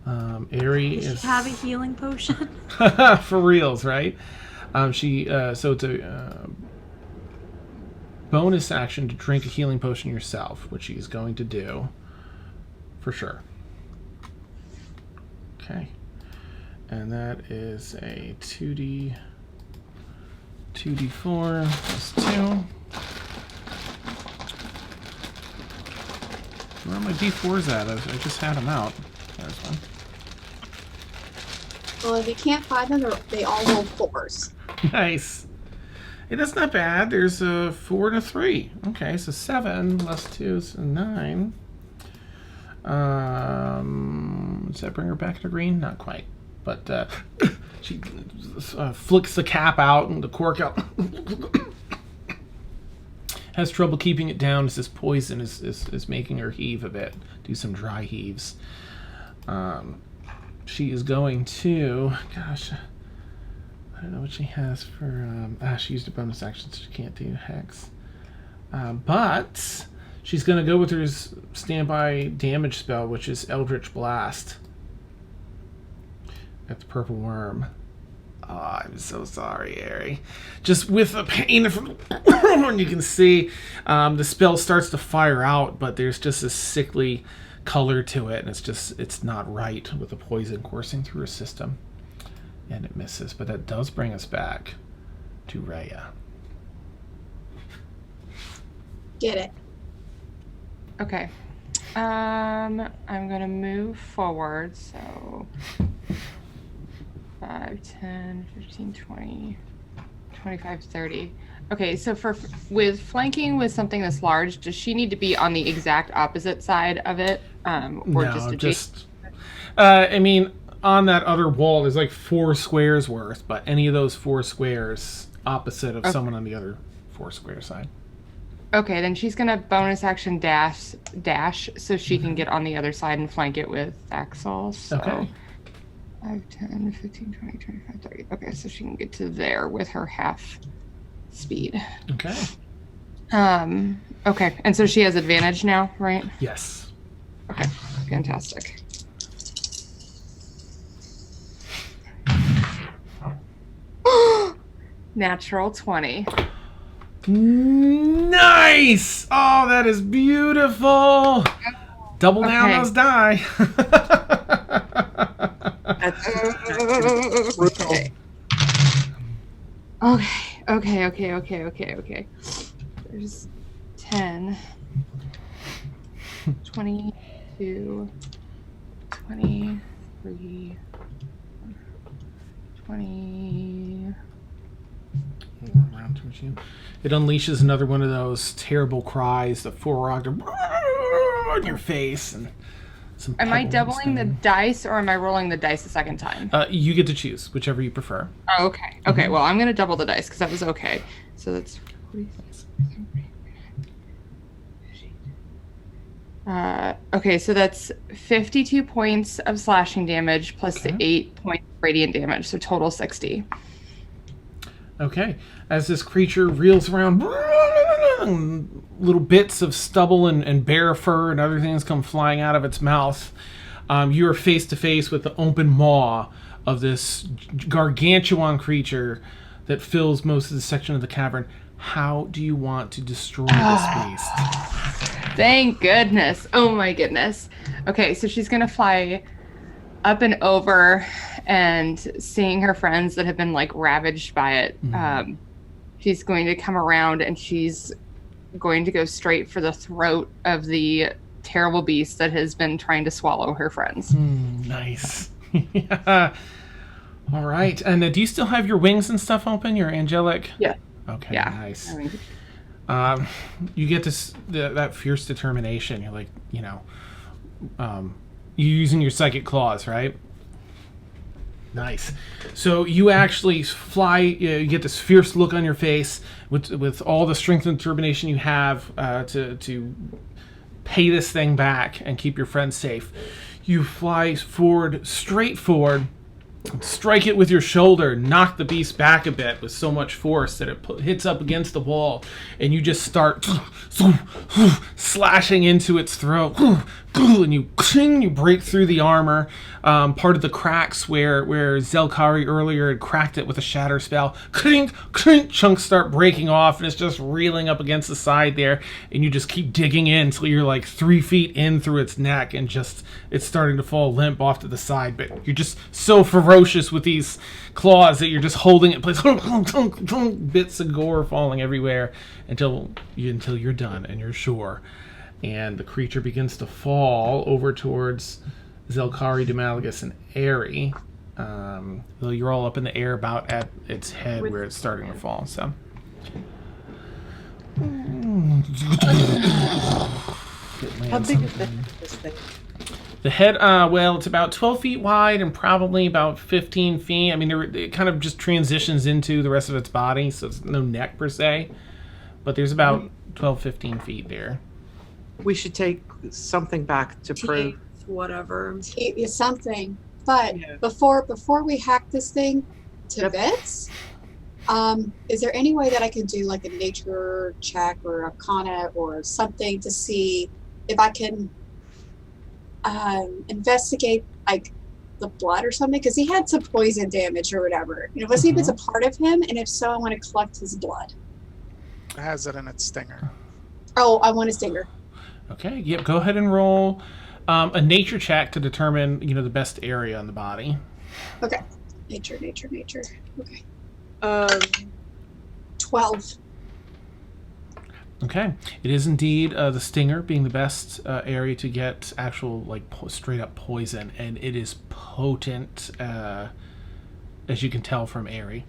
Airy Does is she have a healing potion? for reals, right? So it's a bonus action to drink a healing potion yourself, which she's going to do for sure. Okay, and that is a 2d4 plus 2. Where are my d4s at? I just had them out. There's one. Well, if you can't find them, they all roll 4s. Nice. Hey, that's not bad. There's a 4 and a 3. Okay, so 7 plus 2 is 9. Does that bring her back to green? Not quite. But she flicks the cap out and the cork out. Has trouble keeping it down as this poison is making her heave a bit. Do some dry heaves. She is going to... Gosh... I don't know what she has for... she used a bonus action, so she can't do Hex. But She's going to go with her standby damage spell, which is Eldritch Blast. At the purple worm. Oh, I'm so sorry, Ari. Just with the pain from you can see the spell starts to fire out, but there's just a sickly color to it, and it's not right with the poison coursing through her system. And it misses, but that does bring us back to Rhea. Get it. Okay. I'm gonna move forward, so 5, 10, 15, 20, 25, 30. Okay, so with flanking with something this large, does she need to be on the exact opposite side of it? Or No, just adjacent? I mean, on that other wall, there's like 4 squares worth, but any of those 4 squares opposite of someone on the other 4 square side. Okay, then she's gonna bonus action dash so she can get on the other side and flank it with Axel. So Okay. 5, 10, 15, 20, 25, 30. Okay, so she can get to there with her half speed. Okay. Okay, and so she has advantage now, right? Yes. Okay, fantastic. Natural 20. Nice! Oh, that is beautiful! Double down Okay. those die. That's Okay. There's 10, 22, 23, 20. It unleashes another one of those terrible cries, the Forog in your face, and some. Am I pebbles doubling the and- dice or am I rolling the dice a second time? You get to choose whichever you prefer. Oh, okay. Okay, well, I'm going to double the dice because that was okay. So that's 46. Okay, so that's 52 points of slashing damage plus the 8 points of radiant damage, so total 60. Okay, as this creature reels around, little bits of stubble and bear fur and other things come flying out of its mouth. You are face to face with the open maw of this gargantuan creature that fills most of the section of the cavern. How do you want to destroy this beast? Thank goodness. Oh my goodness. Okay, so she's going to fly up and over and seeing her friends that have been like ravaged by it. She's going to come around and she's going to go straight for the throat of the terrible beast that has been trying to swallow her friends. Nice. Yeah. All right. And do you still have your wings and stuff open? Your angelic? Yeah. Okay. Yeah. Nice. I mean, You get this that fierce determination. You're like, you're using your psychic claws, right? Nice. So you actually fly. You get this fierce look on your face with all the strength and determination you have to pay this thing back and keep your friends safe. You fly forward, straight forward. Strike it with your shoulder, knock the beast back a bit with so much force that it hits up against the wall, and you just start slashing into its throat, and you break through the armor, part of the cracks where Zelkari earlier had cracked it with a shatter spell. Clink, chunks start breaking off, and it's just reeling up against the side there, and you just keep digging in until you're like 3 feet in through its neck, and just it's starting to fall limp off to the side, but you're just so ferocious with these claws that you're just holding it in place. Bits of gore falling everywhere until you're done and you're sure. And the creature begins to fall over towards Zelkari, Demalagus, and Aerie. Though you're all up in the air about at its head where it's starting to fall. So. How big is this thing? The head, well, it's about 12 feet wide and probably about 15 feet. I mean, it kind of just transitions into the rest of its body, so it's no neck per se. But there's about 12, 15 feet there. We should take something back to prove. Whatever. Something. But Yeah. before we hack this thing to bits, Is there any way that I can do like a nature check or arcana or something to see if I can investigate like the blood or something? Because he had some poison damage or whatever. Let's see if it's a part of him, and if so, I want to collect his blood. It has it in its stinger. Oh, I want a stinger. Okay, yep, go ahead and roll a nature check to determine, the best area on the body. Okay. Nature. Okay. 12. Okay, it is indeed the stinger being the best area to get actual, like, straight up poison, and it is potent, as you can tell from Airy.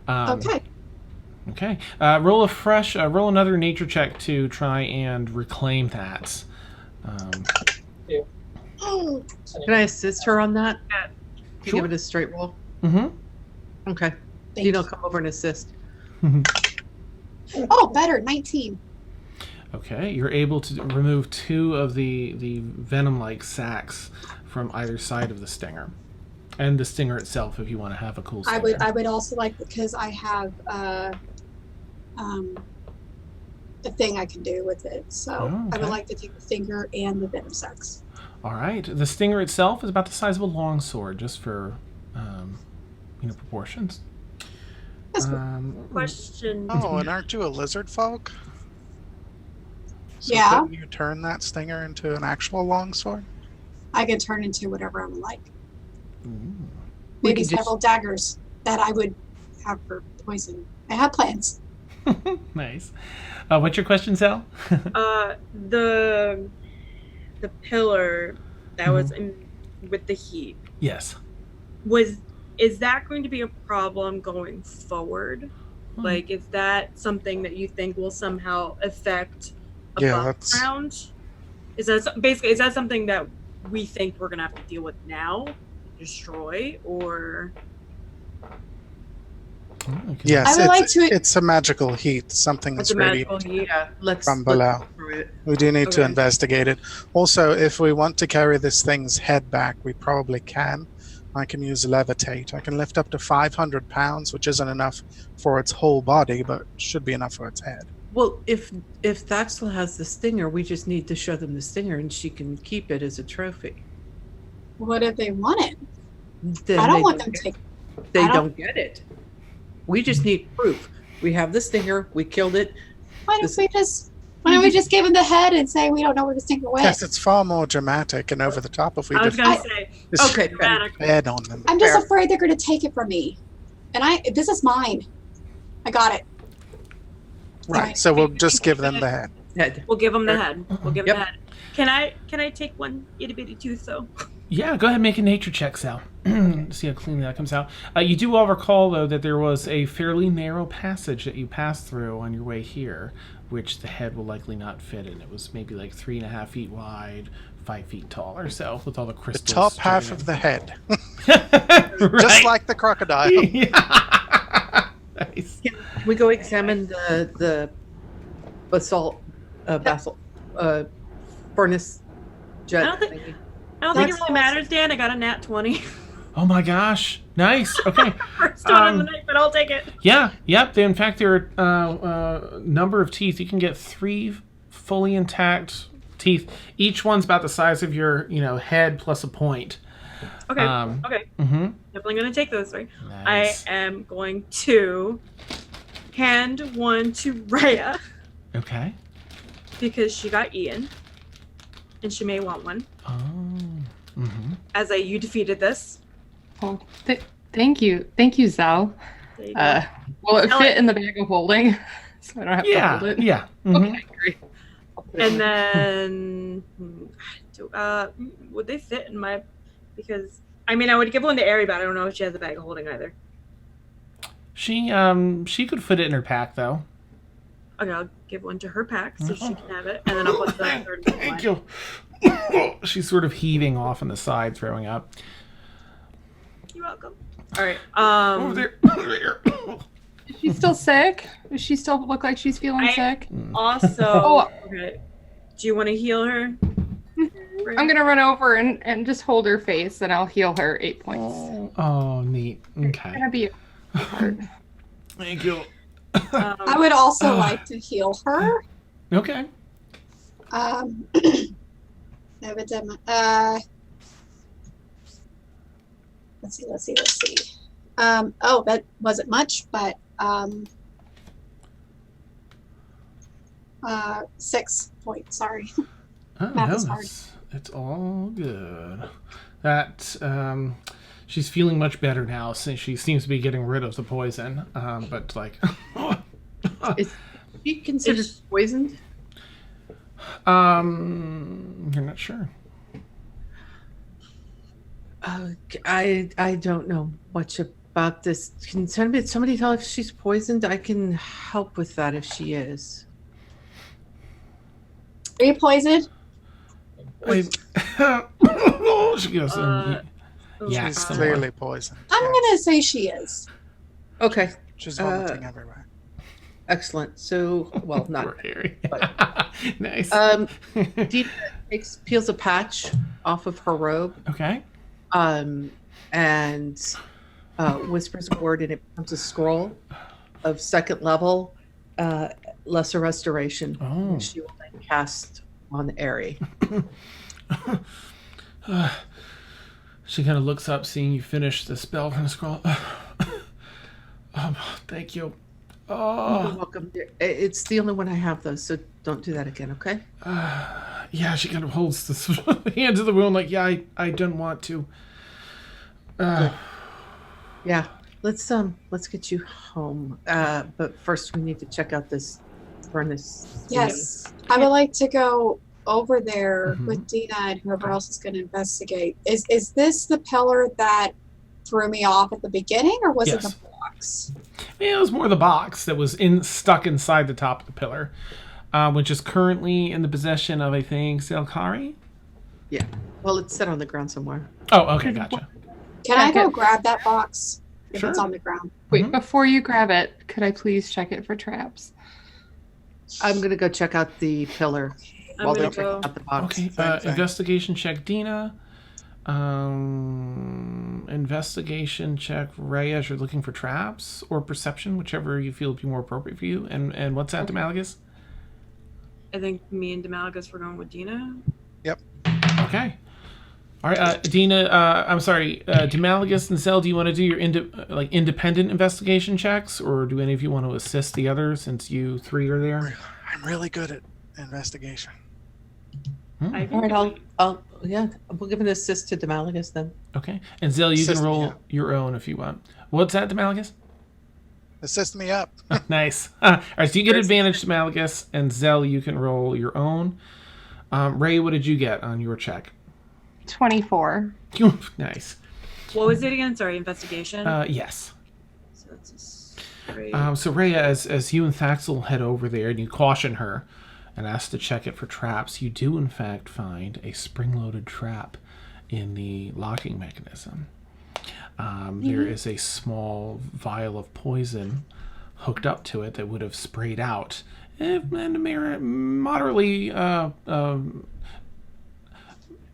Okay. Okay, roll another nature check to try and reclaim that. Oh, Can I assist her on that? Yeah. To Sure. give it a straight roll? Mm-hmm. Okay. thank You don't come over and assist. Oh, better. 19. Okay, you're able to remove 2 of the venom-like sacs from either side of the stinger, and the stinger itself, if you want to have a cool stinger. I would also like, because I have a thing I can do with it. So Oh, I would okay. like to take the stinger and the venom sacs. All right, the stinger itself is about the size of a longsword, just for proportions. That's cool. Question. Oh, and aren't you a lizard folk? So Yeah. couldn't you turn that stinger into an actual longsword? I can turn into whatever I would like. Ooh. We Maybe could just- several daggers that I would have for poison. I have plans. Nice. What's your question, Sal? The pillar that was in with the heat, Yes. is that going to be a problem going forward? Like, is that something that you think will somehow affect Yeah, above that's- ground? Is that something that we think we're gonna have to deal with now, destroy, or Yes, I would like to- it's a magical heat. Something it's that's a magical radiating heat? Yeah, let's from look below. through it. We do need to Okay. investigate it. Also, if we want to carry this thing's head back, we probably can. I can use levitate. I can lift up to 500 pounds, which isn't enough for its whole body, but should be enough for its head. Well, if Thaxel has the stinger, we just need to show them the stinger, and she can keep it as a trophy. What if they want it? Then I don't they want them to take. They I don't- don't get it. We just need proof. We have the stinger. We killed it. Why don't we just give him the head and say we don't know where the stinger went? Yes, it's far more dramatic and over the top if we I was just gonna say just Okay, dramatic. head on them. I'm just Fair. afraid they're going to take it from me. And this is mine. I got it. Right, so we'll just give them the head. Head. We'll give them the head. We'll give them Yep. the head. Can I take one itty bitty tooth though? Yeah, go ahead and make a nature check, Sal. See how cleanly that comes out. You do all recall, though, that there was a fairly narrow passage that you passed through on your way here, which the head will likely not fit in. It was maybe like 3.5 feet wide, 5 feet tall or so, with all the The crystals. top half joining. of the head, Right. just like the crocodile. Yeah. Nice. Can we go examine the basalt furnace jet? I don't think- thingy? I don't think it That's really matters, Dan. I got a nat 20. Oh my gosh. Nice. Okay. First one of the night, but I'll take it. Yeah. Yep. In fact, there are number of teeth. You can get 3 fully intact teeth. Each one's about the size of your, head plus a point. Okay. Okay. Mm-hmm. Definitely gonna take those 3. Nice. I am going to hand one to Rhea Okay. because she got Ian, and she may want one. Oh. Mm-hmm. As you defeated this. Oh, thank you, Zal. There you go. Will it Oh, fit in the bag of holding, so I don't have to Yeah. hold it? Yeah. Mhm. Okay, great. I'll put it in And there. then, would they fit in my? Because I would give one to Ari, but I don't know if she has a bag of holding either. She could fit it in her pack though. Okay, I'll give one to her pack so she can have it, and then I'll put the third one. Thank you. She's sort of heaving off on the side, throwing up. You're welcome. All right. Over there. Over there. Is she still sick? Does she still look like she's feeling sick? Also, Oh. okay. Do you want to heal her? I'm gonna run over and just hold her face, and I'll heal her 8 points. Oh, neat. Okay. Gonna be Heart. Thank you. I would also like to heal her. Okay. Let's see. Oh, that wasn't much, but 6 points. Sorry. Oh, Math no, is hard. it's all good. That she's feeling much better now since she seems to be getting rid of the poison. But like, Is she considered poisoned? you're not sure. I don't know much about this. Can somebody tell if she's poisoned? I can help with that if she is. Are you poisoned? She goes. Yeah, She's somewhat. clearly poisoned. I'm gonna say she is. Okay, She's vomiting everywhere. excellent. So, well, not. Poor Harry. but- Nice. Dina peels a patch off of her robe, Okay. and whispers a word, and it becomes a scroll of second level, lesser restoration. Oh. Which she will then cast on Airy. She kind of looks up, seeing you finish the spell from the scroll. Thank you. You're Oh, welcome. It's the only one I have, though, so don't do that again, okay? yeah. She kind of holds the hand to the wound, like, yeah, I don't want to. Yeah. Let's get you home. But first we need to check out this furnace. Yes. I would like to go over there Mhm. with Dina and whoever else is going to investigate. Is this the pillar that threw me off at the beginning, or was it Yes. the box? Yeah, it was more the box that was stuck inside the top of the pillar, which is currently in the possession of, I think, Zelkari. Yeah. Well, it's set on the ground somewhere. Oh, okay, gotcha. Can I Check go it. grab that box if Sure. it's on the ground? Wait, Mhm. before you grab it, could I please check it for traps? I'm gonna go check out the pillar I'm while gonna they're checking go. out the box. Okay, Same thing. investigation check Dina. Investigation check Ray as you're looking for traps, or perception, whichever you feel would be more appropriate for you. And what's that, Demalagus? I think me and Demalagus were going with Dina. Okay. All right, Dina. I'm sorry, Demalagus and Zell. Do you want to do your independent investigation checks, or do any of you want to assist the others since you three are there? I'm really good at investigation. I All right, we'll give an assist to Demalagus then. Okay, and Zell, you Assist can me, roll yeah. your own if you want. What's that, Demalagus? Assist me up. Nice. All right, so you get advantage to Malagus, and Zell, you can roll your own. Ray, what did you get on your check? 24. Nice. What was it again? Sorry, investigation. Yes. So that's a straight. So Ray, as you and Thaxel head over there, and you caution her and ask to check it for traps, you do in fact find a spring-loaded trap in the locking mechanism. There is a small vial of poison hooked up to it that would have sprayed out, and a moderately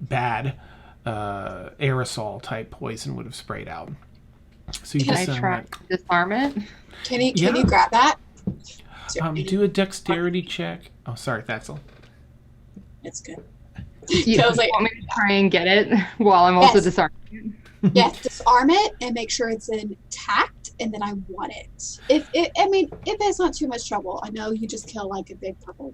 bad aerosol type poison would have sprayed out. So you Can I just try to disarm it? Can you Yeah. grab that? do a dexterity check. Oh, sorry, Thaxel. It's good. You So I was like, want me to try and get it while I'm also Yes. disarming yeah, disarm it and make sure it's intact, and then I want it. If it's not too much trouble. I know you just kill like a big purple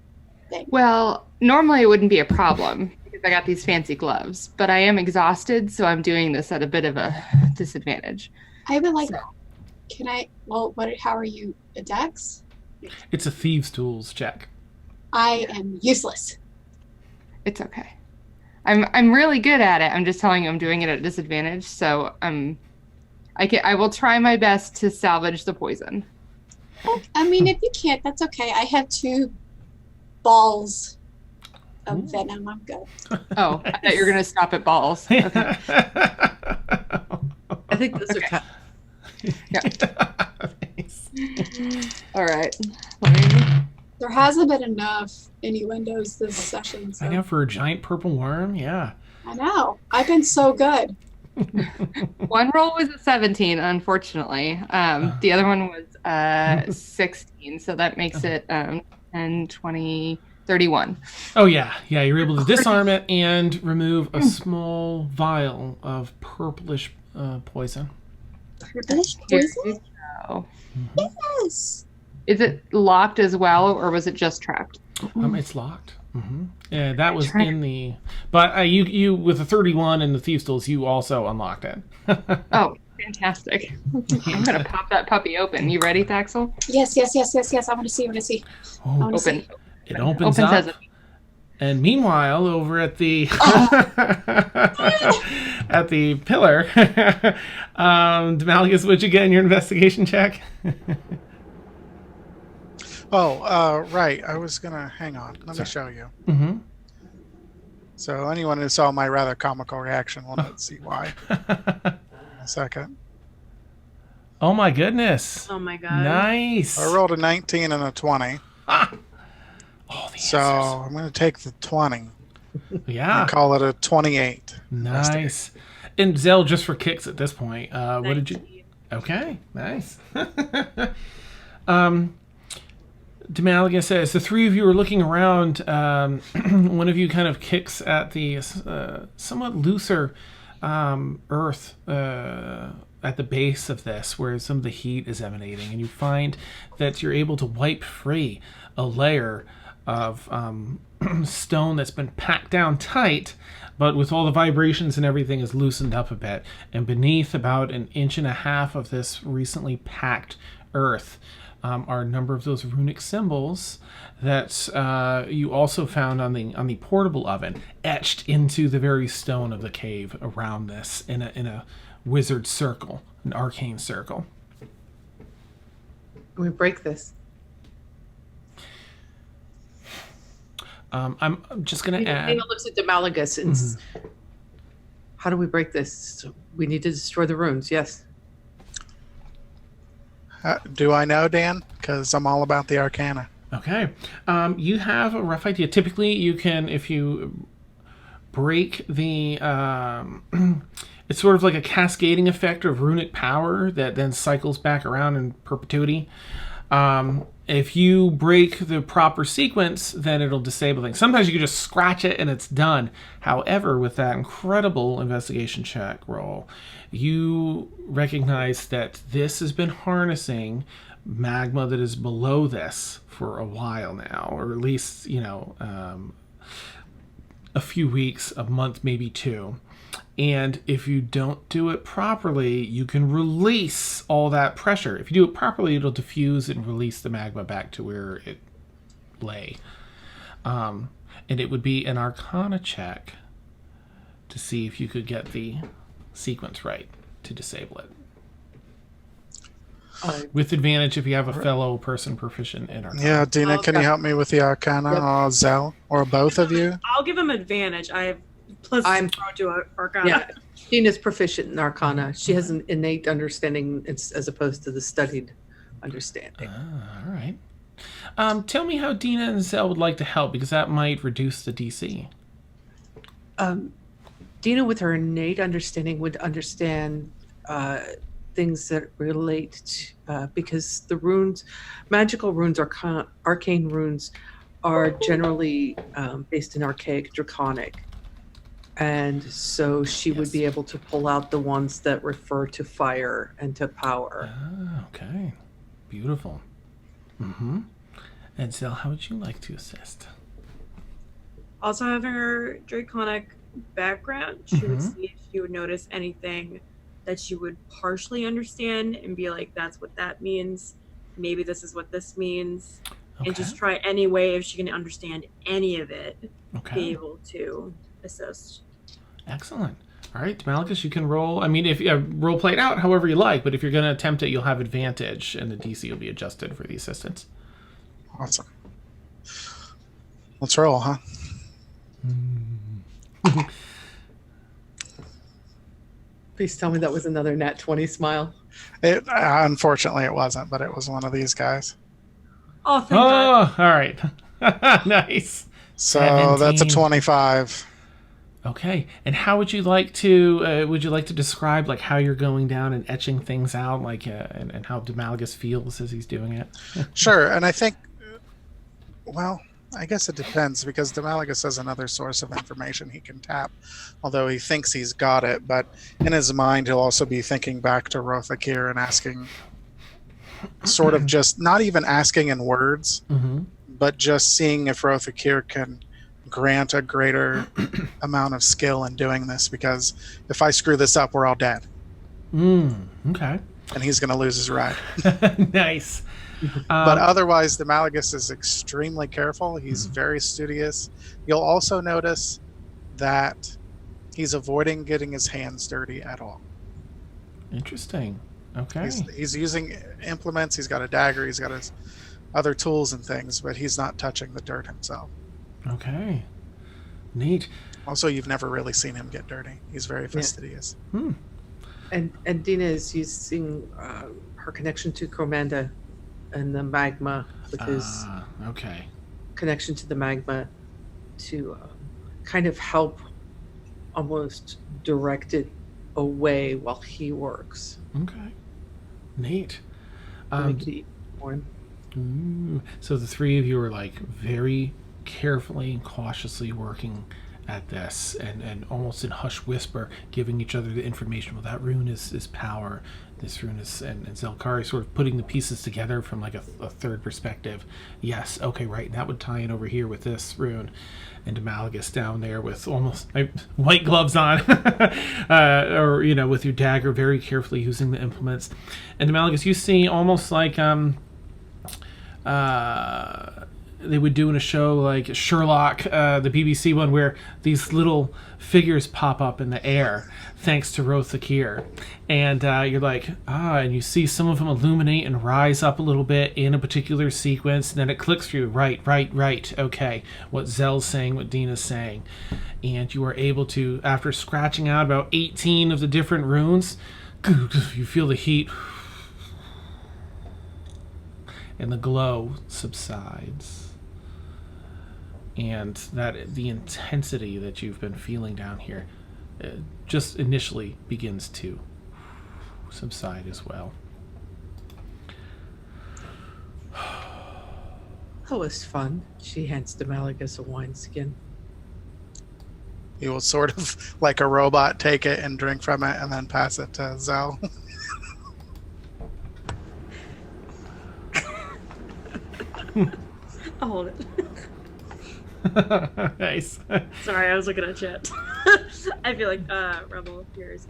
thing. Well, normally it wouldn't be a problem because I got these fancy gloves, but I am exhausted, so I'm doing this at a bit of a disadvantage. I would like. So- Can I? Well, what? How are you? A dex? It's a thieves' tools check. I am useless. It's okay. I'm really good at it. I'm just telling you I'm doing it at a disadvantage, so I will try my best to salvage the poison. I mean, if you can't, that's okay. I have 2 balls of Ooh. venom. I'm good. Oh, I thought you were gonna stop at balls. Okay. I think those are Nice. All right. There hasn't been enough innuendos this session. So. I know, for a giant purple worm, yeah. I know. I've been so good. One roll was a 17, unfortunately. The other one was 16, so that makes it 10, 20, 31. Oh, yeah. Yeah, you're able to disarm it and remove a small vial of purplish poison. Purplish Here poison? you go. Yes. Is it locked as well, or was it just trapped? It's locked. Yeah, that was in the... But you with the 31 and the Thieves' Tools, you also unlocked it. Oh, fantastic. I'm going to pop that puppy open. You ready, Thaxel? Yes. I want to see. I want to see. It opens up. Sesame. And meanwhile, over at the at the pillar, Demalius, would you get in your investigation check? Right. I was gonna hang on. Let me show you. Mm-hmm. So anyone who saw my rather comical reaction will not see why. A second. Oh my goodness! Oh my god. Nice. I rolled a 19 and a 20. Oh, the So answers. I'm gonna take the 20 Yeah. and call it a 28. Nice. And Zell, just for kicks at this point, what did you? Okay, nice. Demalius says, the three of you are looking around. One of you kind of kicks at the somewhat looser earth at the base of this, where some of the heat is emanating, and you find that you're able to wipe free a layer of stone that's been packed down tight, but with all the vibrations and everything is loosened up a bit. And beneath about 1.5 inches of this recently packed earth are a number of those runic symbols that you also found on the portable oven, etched into the very stone of the cave around this in a wizard circle, an arcane circle. Can we break this? I'm just going to add... Dana looks at Demaligus and how do we break this? So we need to destroy the runes, yes. Do I know, Dan? Because I'm all about the Arcana. Okay. You have a rough idea. Typically, you can, if you break the... it's sort of like a cascading effect of runic power that then cycles back around in perpetuity. If you break the proper sequence, then it'll disable things. Sometimes you can just scratch it and it's done. However, with that incredible investigation check roll, you recognize that this has been harnessing magma that is below this for a while now, or at least, a few weeks, a month, maybe two. And if you don't do it properly, you can release all that pressure. If you do it properly, it'll diffuse and release the magma back to where it lay. And it would be an Arcana check to see if you could get the sequence right to disable it. With advantage if you have a fellow person proficient in Arcana. Yeah, Dina, Oh, can you okay. help me with the Arcana, or Zell, or both of you? I'll give him advantage. I have plus I'm- zero to Arcana. Yeah. Dina's proficient in Arcana. She has an innate understanding as opposed to the studied understanding. All right. Tell me how Dina and Zell would like to help, because that might reduce the DC. Dina, with her innate understanding, would understand things that relate to, because the runes, magical runes, arcane runes, are generally based in archaic draconic. And so she would be able to pull out the ones that refer to fire and to power. Ah, okay. Beautiful. Mm-hmm. And Zell, how would you like to assist? Also having her draconic background, she would Mhm. see if she would notice anything that she would partially understand and be like, that's what that means. Maybe this is what this means. Okay. And just try any way if she can understand any of it, be Okay. able to assist. Excellent. All right, Demalius, you can roll. I mean, if role play it out however you like, but if you're going to attempt it, you'll have advantage, and the DC will be adjusted for the assistance. Awesome. Let's roll, huh? Please tell me that was another nat 20 smile. It unfortunately it wasn't, but it was one of these guys. Oh, thank God. Oh, all right. Nice. So that's a 17. 25. Okay, and how would you like to describe like how you're going down and etching things out, like and how Demalagus feels as he's doing it? Sure, and I think, well, I guess it depends because Demalagus has another source of information he can tap, although he thinks he's got it. But in his mind, he'll also be thinking back to Rothakir and asking, sort of just not even asking in words, but just seeing if Rothakir can grant a greater amount of skill in doing this. Because if I screw this up, we're all dead. Okay. And he's going to lose his ride. Nice. But otherwise, the Malagus is extremely careful. He's very studious. You'll also notice that he's avoiding getting his hands dirty at all. Interesting. Okay. He's using implements. He's got a dagger. He's got his other tools and things, but he's not touching the dirt himself. Okay. Neat. Also, you've never really seen him get dirty. He's very fastidious. And Dina is using her connection to Cormanda and the magma with his Okay. connection to the magma to kind of help almost direct it away while he works. Okay. Neat. Make it more. So the three of you are like very carefully and cautiously working at this, and almost in hush whisper giving each other the information. Well, that rune is power, this rune is, and Zelkari sort of putting the pieces together from like a third perspective. Yes, okay, right, and that would tie in over here with this rune, and Demalagus down there with almost white gloves on, or with your dagger, very carefully using the implements. And Demalagus, you see almost like they would do in a show like Sherlock, the BBC one, where these little figures pop up in the air thanks to Rothakir. And you're like, and you see some of them illuminate and rise up a little bit in a particular sequence, and then it clicks through, right, okay, what Zell's saying, what Dina's saying. And you are able to, after scratching out about 18 of the different runes, you feel the heat, and the glow subsides. And that the intensity that you've been feeling down here just initially begins to subside as well. That was fun. She hands Demalagus a wineskin. He will sort of, like a robot, take it and drink from it and then pass it to Zell. I'll hold it. Nice. Sorry, I was looking at chat. I feel like Rebel here's.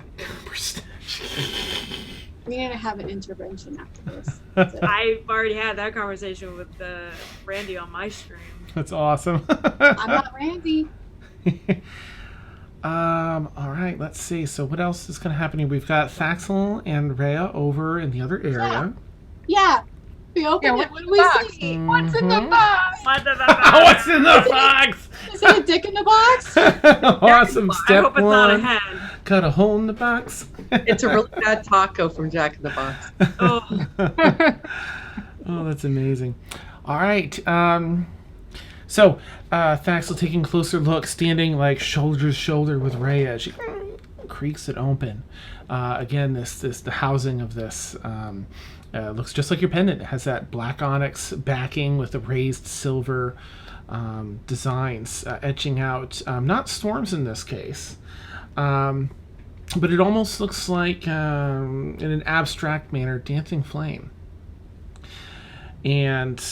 We need to have an intervention after this. I've already had that conversation with Randy on my stream. That's awesome. I'm not Randy. All right, let's see. So what else is going to happen here? We've got Thaxel and Rhea over in the other area. Yeah. We open it. What do we see? What's in the box? What's in the box? What's in the box? Is it a dick in the box? Awesome. I Step hope it's not a one. hen. Cut a hole in the box. It's a really bad taco from Jack in the Box. Oh. Oh, that's amazing. All right. So Thaxel taking a closer look, standing like shoulder to shoulder with Rhea. She creaks it open. Again, the housing of this looks just like your pendant. It has that black onyx backing with the raised silver designs etching out, not storms in this case, but it almost looks like, in an abstract manner, dancing flame. And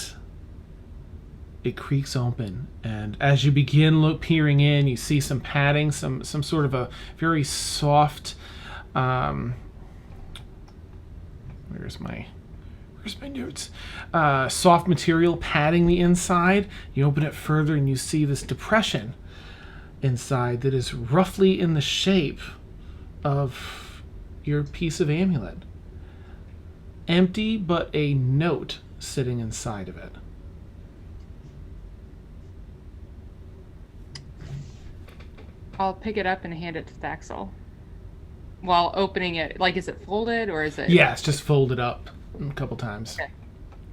it creaks open, and as you begin peering in, you see some padding, some sort of a very soft, where's my notes? Soft material padding the inside. You open it further and you see this depression inside that is roughly in the shape of your piece of amulet. Empty, but a note sitting inside of it. I'll pick it up and hand it to Thaxel. While opening it, like, is it folded or is it? Yeah, it's just folded up a couple times. Okay.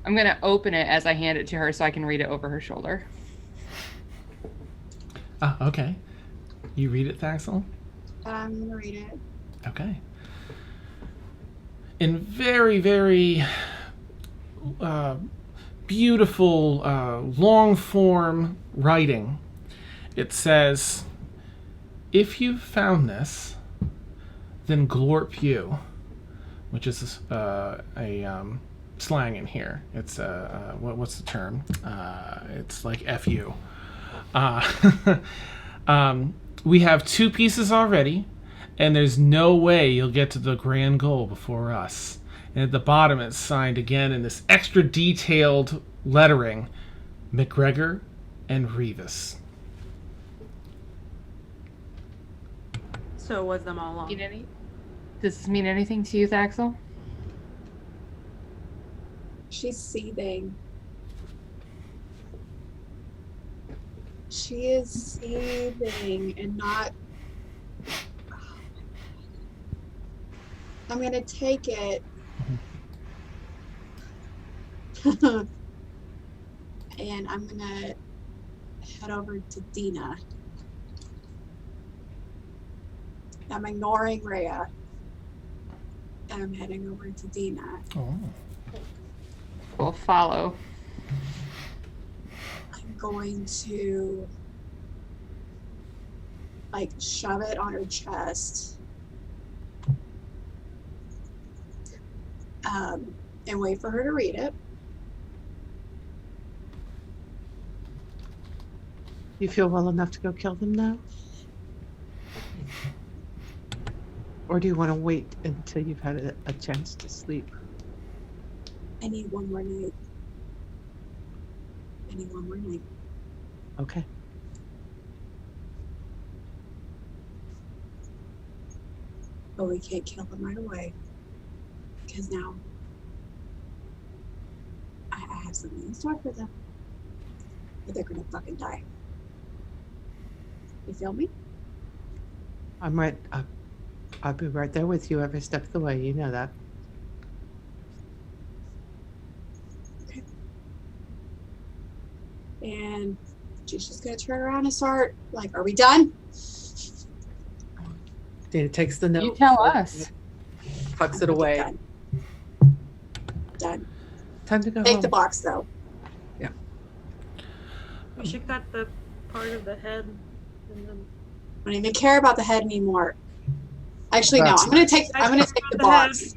I'm gonna open it as I hand it to her so I can read it over her shoulder. Okay. You read it, Thaxel? I'm gonna read it. Okay. In very, very beautiful long form writing, it says, if you've found this, then glorp you, which is a slang in here. It's what's the term? It's like F you. We have 2 pieces already, and there's no way you'll get to the grand goal before us. And at the bottom, it's signed again in this extra detailed lettering, McGregor and Revis. So it was them all along. Does this mean anything to you, Thaxel? She's seething. She is seething and not. I'm gonna take it. And I'm gonna head over to Dina. I'm ignoring Rhea. And I'm heading over to Dina. Oh. We'll follow. I'm going to like shove it on her chest. And wait for her to read it. You feel well enough to go kill them now? Or do you want to wait until you've had a chance to sleep? I need one more night. I need one more night. Okay. But we can't kill them right away. Because now I have something in store for them. But they're gonna fucking die. You feel me? I'm right. I'll be right there with you every step of the way. You know that. Okay. And she's just gonna turn around and start like, are we done? Dana takes the note. You tell us. Tucks it away. Done. Done. Time to go Take home. the box though. We should cut the part of the head and then I don't even care about the head anymore. Actually, no. That's I'm gonna take the box.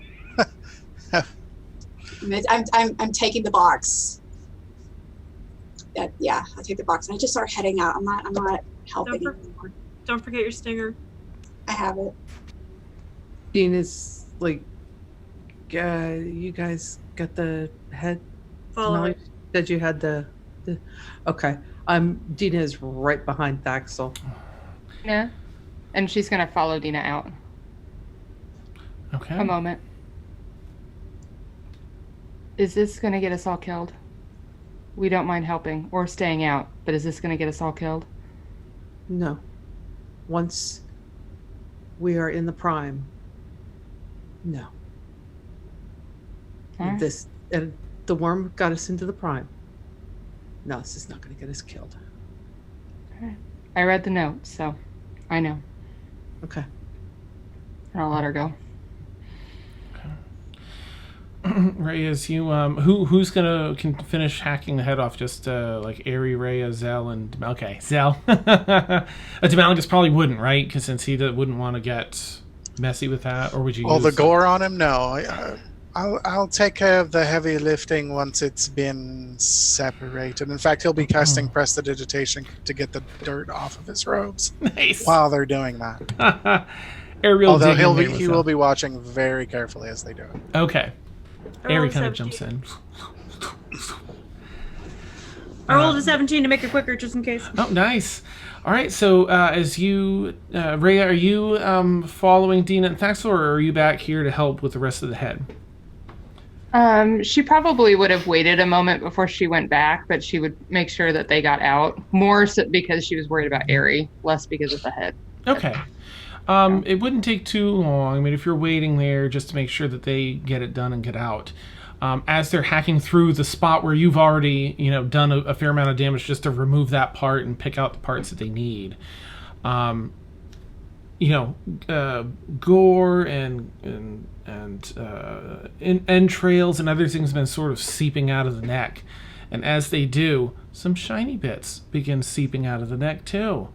I'm taking the box. Yeah, I'll take the box, and I just start heading out. I'm not helping anymore. Don't forget your stinger. I have it. Dina's like, you guys got the head? Follow it. Said you had the. Okay. Dina is right behind Thaxel. Yeah. And she's gonna follow Dina out. Okay. A moment. Is this gonna get us all killed? We don't mind helping or staying out, but is this gonna get us all killed? No. Once we are in the prime, no. All right. This and the worm got us into the prime. No, this is not going to get us killed. I read the note, so I know. Okay. And I'll let her go. Reyes, you who's gonna finish hacking the head off? Just like Ari, Rhea, Zell, and okay, Zell. Demaligus probably wouldn't, right? Because since he wouldn't want to get messy with that, or would you? Well, use the gore on him, no. I'll take care of the heavy lifting once it's been separated. In fact, he'll be casting prestidigitation to get the dirt off of his robes Nice. while they're doing that. Ariel, Although digging there he with will them. be watching very carefully as they do it. Okay. I Ari rolled a kind of 17. jumps in. I rolled a 17 to make it quicker, just in case. Oh, nice. All right. So, as you, Rhea, are you following Dina and Thaxel, or are you back here to help with the rest of the head? She probably would have waited a moment before she went back, but she would make sure that they got out. More so because she was worried about Ari, less because of the head. Okay. It wouldn't take too long. I mean, if you're waiting there just to make sure that they get it done and get out. As they're hacking through the spot where you've already, done a fair amount of damage just to remove that part and pick out the parts that they need. gore and entrails and other things have been sort of seeping out of the neck. And as they do, some shiny bits begin seeping out of the neck too.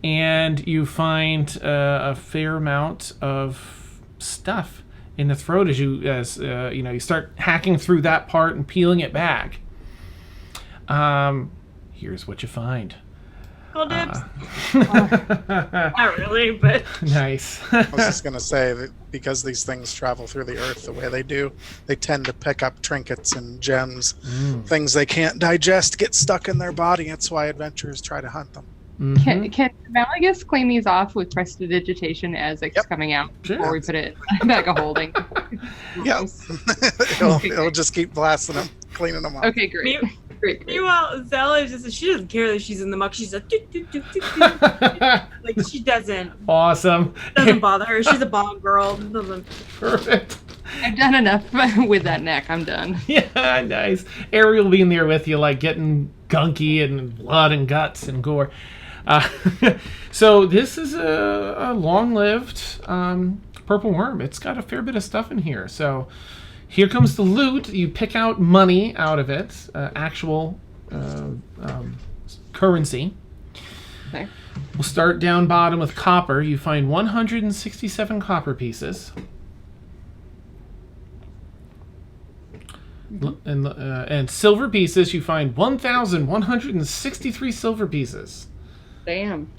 And you find a fair amount of stuff in the throat as you start hacking through that part and peeling it back. Here's what you find. Gold dibs. Not really, but Nice. I was just going to say that because these things travel through the earth the way they do, they tend to pick up trinkets and gems. Things they can't digest get stuck in their body. That's why adventurers try to hunt them. Mhm. Can Malagus clean these off with prestidigitation as it's Yep. coming out Sure. before we put it back a holding? Yep. it'll just keep blasting them, cleaning them off. Okay, great. Great. meanwhile, Zella is just, she doesn't care that she's in the muck. She's like, doot, doot, doot, doot, doot. Like, she doesn't Awesome. bother her. She's a bog girl. Doesn't. Perfect. I've done enough with that neck. I'm done. Yeah, nice. Ariel being there with you, like getting gunky and blood and guts and gore. So this is a long-lived purple worm. It's got a fair bit of stuff in here. So here comes the loot. You pick out money out of it, actual currency. Okay. We'll start down bottom with copper. You find 167 copper pieces. And silver pieces, you find 1,163 silver pieces. Damn.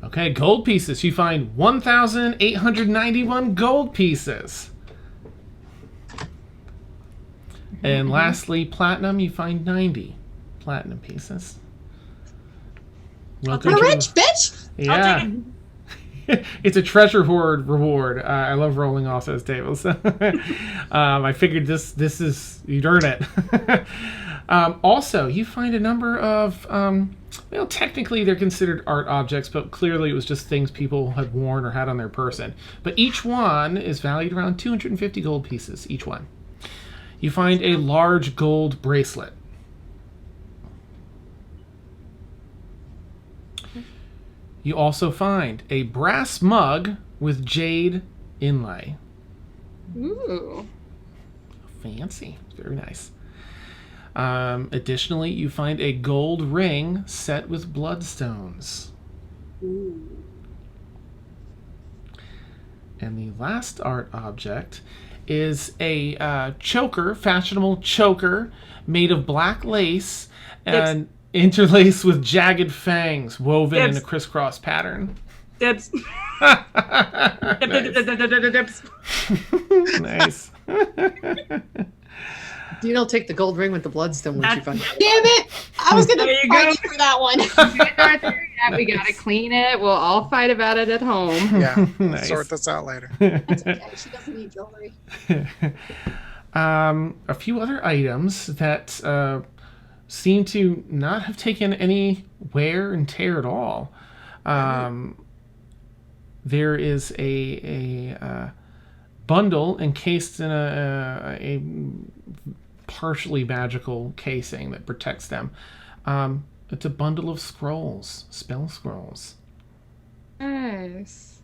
Okay, gold pieces, you find 1,891 gold pieces. And lastly, platinum, you find 90 platinum pieces. Welcome We're to- rich, bitch. Yeah. I'll take It's a treasure hoard reward. I love rolling off those tables. I figured this is, you'd earn it. Also, you find a number of, technically they're considered art objects, but clearly it was just things people had worn or had on their person. But each one is valued around 250 gold pieces, each one. You find a large gold bracelet. You also find a brass mug with jade inlay. Ooh. Fancy. Very nice. Additionally, you find a gold ring set with bloodstones. And the last art object is a choker, fashionable choker, made of black lace and interlaced with jagged fangs woven in a crisscross pattern. Dibs. Dibs. Nice. Dino take the gold ring with the bloodstone when she finds it. Damn it! I was gonna There you fight go. you for that one. Yeah, we gotta clean it. We'll all fight about it at home. Yeah, Nice. sort this out later. That's okay. She doesn't need jewelry. A few other items that seem to not have taken any wear and tear at all. There is a bundle encased in a partially magical casing that protects them. It's a bundle of scrolls, spell scrolls. Nice.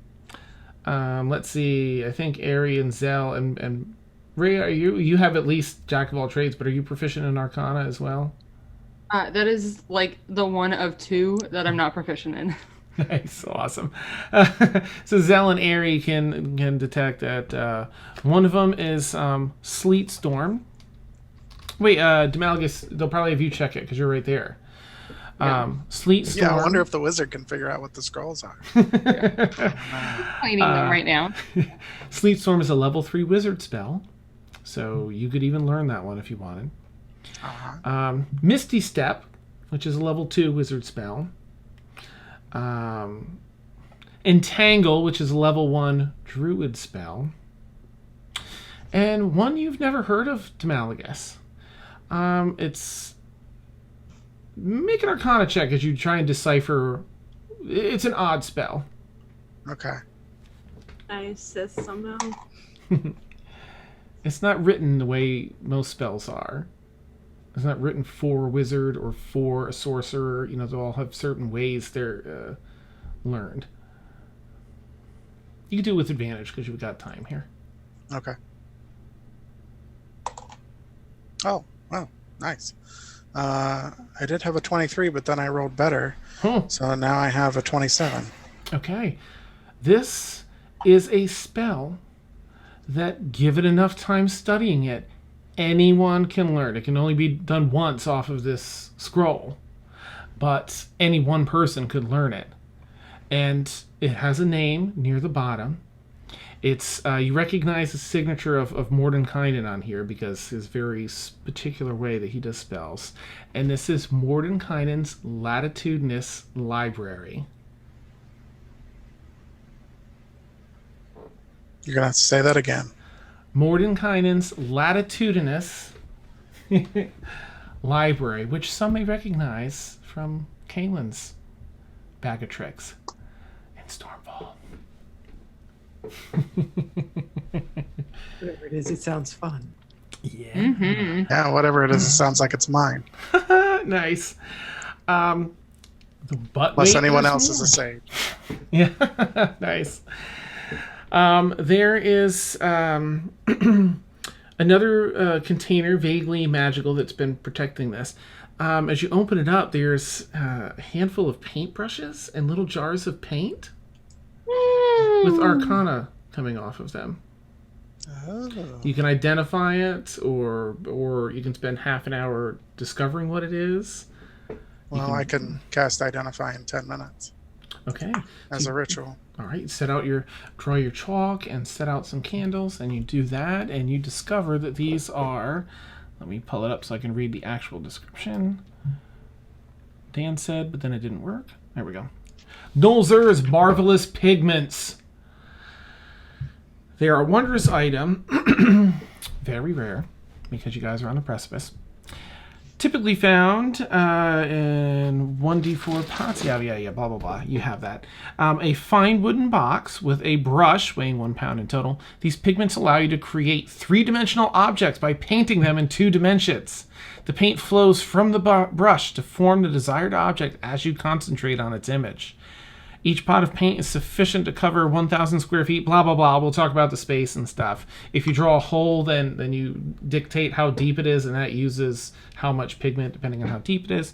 Let's see. I think Ari and Zell and Ray, you have at least Jack of all trades, but are you proficient in Arcana as well? That is like the one of two that I'm not proficient in. Nice, awesome. So Zell and Ari can detect that one of them is Sleet Storm. Wait, Demalagus, they'll probably have you check it because you're right there. Sleet Storm. Yeah, I wonder if the wizard can figure out what the scrolls are. Cleaning them right now. Sleet Storm is a level 3 wizard spell, so you could even learn that one if you wanted. Misty Step, which is a level 2 wizard spell. Entangle, which is a level 1 druid spell. And one you've never heard of, Demalagus. It's... Make an Arcana check as you try and decipher... It's an odd spell. Okay. I assist somehow. It's not written the way most spells are. It's not written for a wizard or for a sorcerer. You know, they all have certain ways they're learned. You can do it with advantage because you've got time here. Okay. Oh, wow, nice. I did have a 23, but then I rolled better. So now I have a 27. Okay. This is a spell that, given enough time studying it, anyone can learn. It can only be done once off of this scroll, but any one person could learn it. And it has a name near the bottom. It's you recognize the signature of Mordenkainen on here because his very particular way that he does spells. And this is Mordenkainen's Latitudinous Library. You're going to have to say that again. Mordenkainen's Latitudinous Library, which some may recognize from Kaelin's Bag of Tricks in Stormfall. Whatever it is, it sounds fun. Yeah. Mm-hmm. Yeah, whatever it is, it sounds like it's mine. Nice. But Unless wait, anyone there's else more. is a sage. Yeah, nice. There is another container, vaguely magical, that's been protecting this. As you open it up, there's a handful of paintbrushes and little jars of paint with arcana coming off of them. Oh. You can identify it, or you can spend half an hour discovering what it is. Well, I can cast Identify in 10 minutes Okay. as a ritual. All right. Draw your chalk and set out some candles, and you do that, and you discover that these are. Let me pull it up so I can read the actual description. Dan said, but then it didn't work. There we go. Nolzur's marvelous pigments. They are a wondrous item, very rare, because you guys are on the precipice. Typically found in 1d4 pots. Yeah, blah, blah, blah. You have that. A fine wooden box with a brush weighing 1 pound in total. These pigments allow you to create three-dimensional objects by painting them in 2 dimensions. The paint flows from the brush to form the desired object as you concentrate on its image. Each pot of paint is sufficient to cover 1,000 square feet, blah, blah, blah. We'll talk about the space and stuff. If you draw a hole, then you dictate how deep it is, and that uses how much pigment, depending on how deep it is.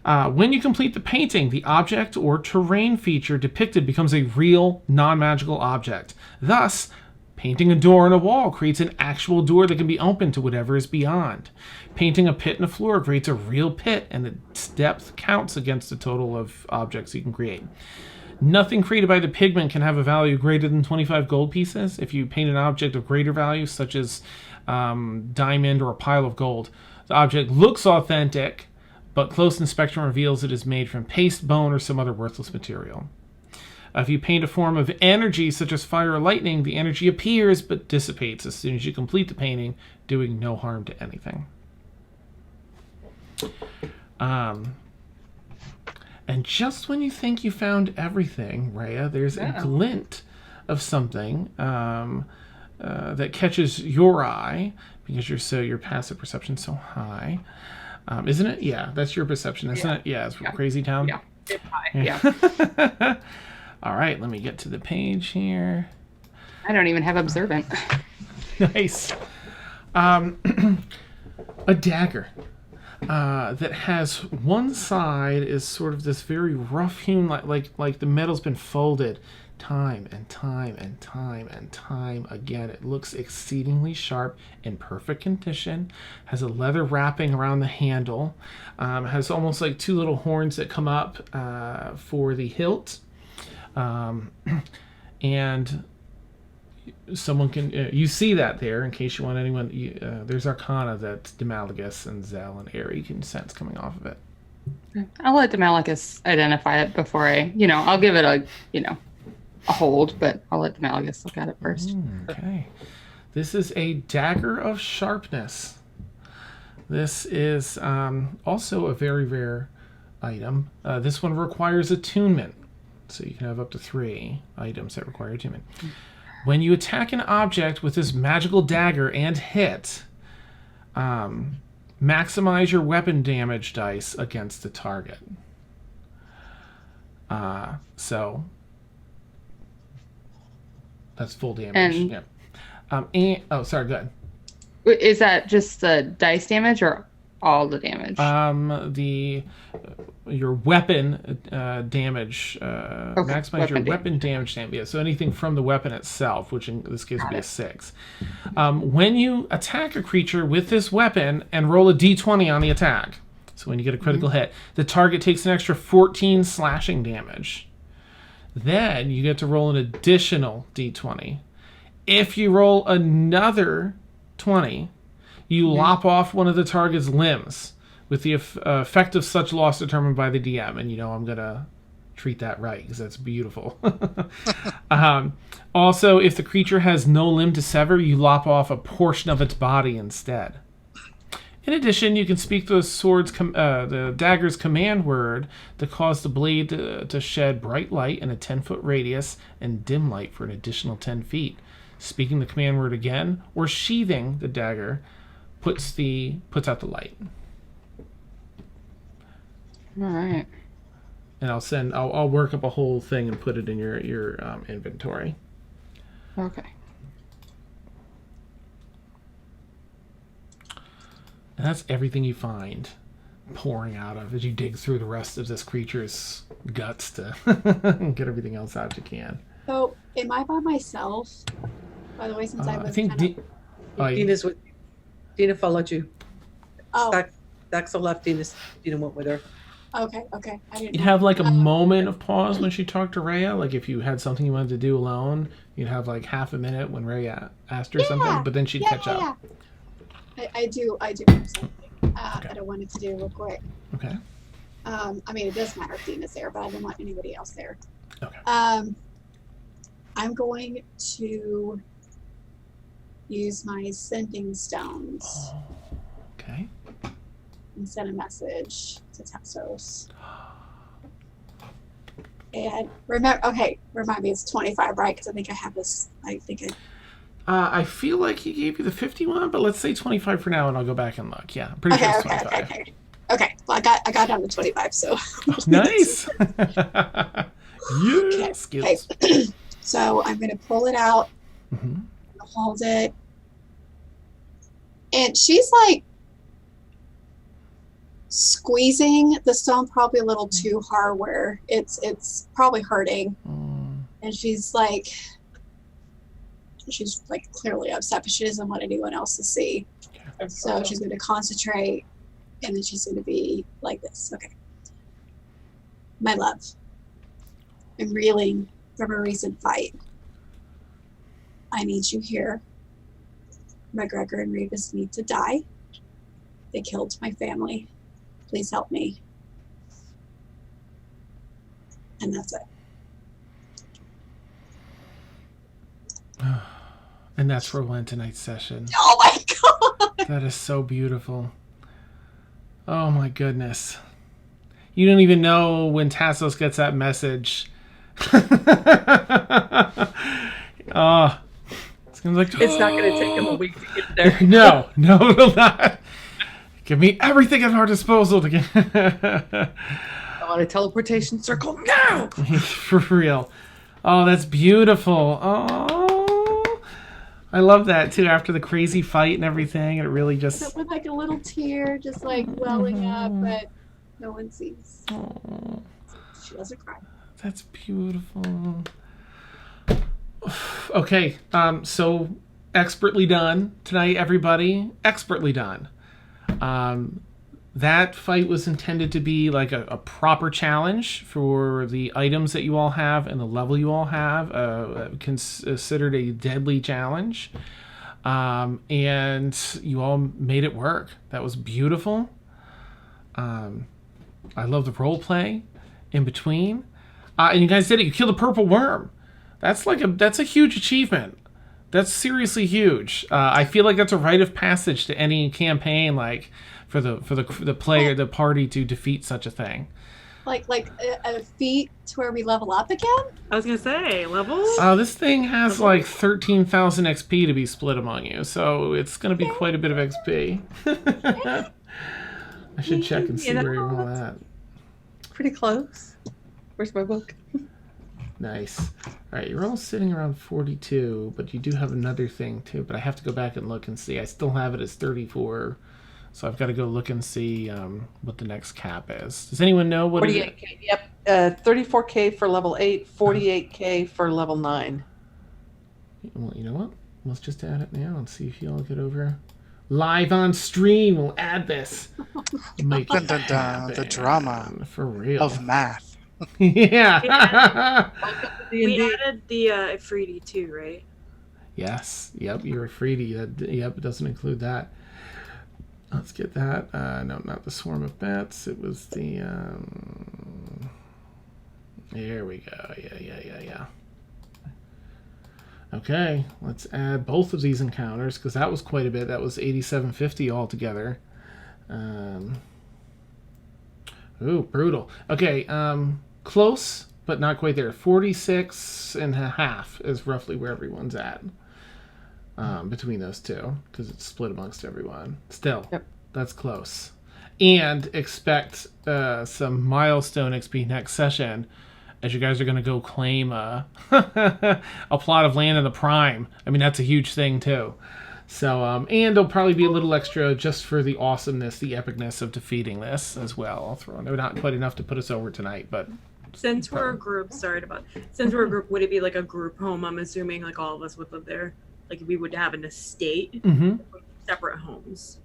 When you complete the painting, the object or terrain feature depicted becomes a real, non-magical object. Thus, painting a door on a wall creates an actual door that can be opened to whatever is beyond. Painting a pit in a floor creates a real pit, and its depth counts against the total of objects you can create. Nothing created by the pigment can have a value greater than 25 gold pieces. If you paint an object of greater value, such as diamond or a pile of gold, the object looks authentic, but close inspection reveals it is made from paste, bone, or some other worthless material. If you paint a form of energy, such as fire or lightning, the energy appears but dissipates as soon as you complete the painting, doing no harm to anything. And just when you think you found everything, Rhea, there's a glint of something that catches your eye because your passive perception's so high. Isn't it? Yeah, that's your perception, isn't it? Yeah, it's Crazy Town. Yeah, it's high. Yeah. All right, let me get to the page here. I don't even have observant. Nice. A dagger. That has one side is sort of this very rough-hewn, like the metal's been folded time and time and time and time again. It looks exceedingly sharp, in perfect condition, has a leather wrapping around the handle, has almost like 2 little horns that come up for the hilt, and someone can you see that there in case you want anyone there's arcana that Demalagus and Zell and Aerie can sense coming off of it. I'll let Demalagus identify it before I'll give it a hold, but I'll let Demalagus look at it first. Okay. This is a dagger of sharpness. This is also a very rare item. This one requires attunement, so you can have up to 3 items that require attunement. When you attack an object with this magical dagger and hit, maximize your weapon damage dice against the target. So that's full damage. And- yeah. And oh, sorry, go ahead. Is that just the dice damage or all the damage? Your weapon damage, maximize your weapon weapon damage. Yeah, so anything from the weapon itself, which in this case would be a 6. When you attack a creature with this weapon and roll a d20 on the attack, so when you get a critical hit, the target takes an extra 14 slashing damage. Then you get to roll an additional d20. If you roll another 20, you lop off one of the target's limbs with the effect of such loss determined by the DM. And I'm going to treat that right because that's beautiful. Also, if the creature has no limb to sever, you lop off a portion of its body instead. In addition, you can speak the dagger's command word to cause the blade to shed bright light in a 10-foot radius and dim light for an additional 10 feet. Speaking the command word again or sheathing the dagger puts out the light. All right. And I'll work up a whole thing and put it in your inventory. Okay. And that's everything you find pouring out of as you dig through the rest of this creature's guts to get everything else out you can. So, am I by myself? By the way, since I was I think Dina's with you. Dina followed you. Oh, Daxa left. Dina went with her. okay. I didn't you'd know. have like a moment of pause when she talked to Rhea. Like if you had something you wanted to do alone, you'd have like half a minute when Rhea asked her something, but then she'd catch up. Yeah. I do have something that I wanted to do real quick. Okay. I mean, it does matter if Dina's there, but I don't want anybody else there. Okay. I'm going to use my sending stones Oh, okay. and send a message to Tessos. And remind me, it's 25, right? Because I think I have this. I feel like he gave you the 51, but let's say 25 for now, and I'll go back and look. Yeah, I'm pretty sure it's 25. Okay. Well, I got down to 25, so. Nice. Yeah, skills. Okay. So I'm going to pull it out, Mm-hmm. hold it, and she's like squeezing the stone probably a little too hard, where it's probably hurting, and she's like clearly upset, but she doesn't want anyone else to see. Okay. So she's going to concentrate, and then she's going to be like this. Okay. My love, I'm reeling from a recent fight. I need you here. McGregor and Revis need to die. They killed my family. Please help me. And that's it. And that's for Lent tonight's session. Oh my god! That is so beautiful. Oh my goodness. You don't even know when Tassos gets that message. It's It's not going to take him a week to get there. No, it will not. Give me everything at our disposal to get. I want a teleportation circle now. For real. Oh, that's beautiful. Oh, I love that too. After the crazy fight and everything, it really just. With like a little tear just like welling up, but no one sees. Oh, She doesn't cry. that's beautiful. Okay, so expertly done tonight, everybody. Expertly done. That fight was intended to be like a proper challenge for the items that you all have and the level you all have. Considered a deadly challenge. And you all made it work. That was beautiful. I love the role play in between. And you guys did it. You killed a purple worm. That's a huge achievement. That's seriously huge. I feel like that's a rite of passage to any campaign, like for the player, the party to defeat such a thing. Like a feat to where we level up again? I was gonna say levels. This thing has like 13,000 XP to be split among you, so it's gonna be quite a bit of XP. I should check and see where you're all at. Pretty close. Where's my book? Nice. All right, you're all sitting around 42, but you do have another thing too. But I have to go back and look and see. I still have it as 34, so I've got to go look and see what the next cap is. Does anyone know what? 48K. Yep. 34K for level 8. 48K for level 9. Well, you know what? Let's just add it now and see if you all get over. Live on stream, we'll add this. Make Dun, dun, dun, the drama for real of math. Yeah. We added the Ifriti too, right? Yes. Yep. You're a freebie. Yep. It doesn't include that. Let's get that. No, not the swarm of bats. It was the. There we go. Yeah. Okay. Let's add both of these encounters because that was quite a bit. That was 8750 altogether. Ooh, brutal. Okay. Close, but not quite there. 46 and a half is roughly where everyone's at between those two because it's split amongst everyone. Still, Yep. That's close. And expect some milestone XP next session as you guys are going to go claim a plot of land in the Prime. I mean, that's a huge thing too. So, and there'll probably be a little extra just for the awesomeness, the epicness of defeating this as well. I'll throw in. Not quite enough to put us over tonight, but Since we're a group, since we're a group, would it be like a group home? I'm assuming like all of us would live there. Like we would have an estate, separate homes.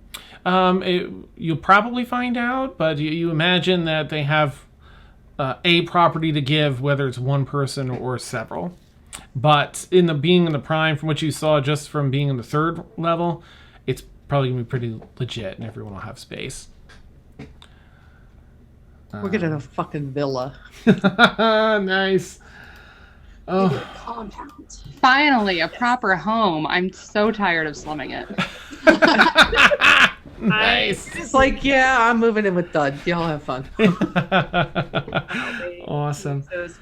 You'll probably find out, but you imagine that they have a property to give, whether it's one person or several. But being in the Prime, from what you saw just from being in the 3rd level, it's probably going to be pretty legit and everyone will have space. We're getting a fucking villa. Nice. Oh, Compound. Finally, a proper home. I'm so tired of slumming it. nice. It's like, yeah, I'm moving in with Dud. Y'all have fun. Awesome. Those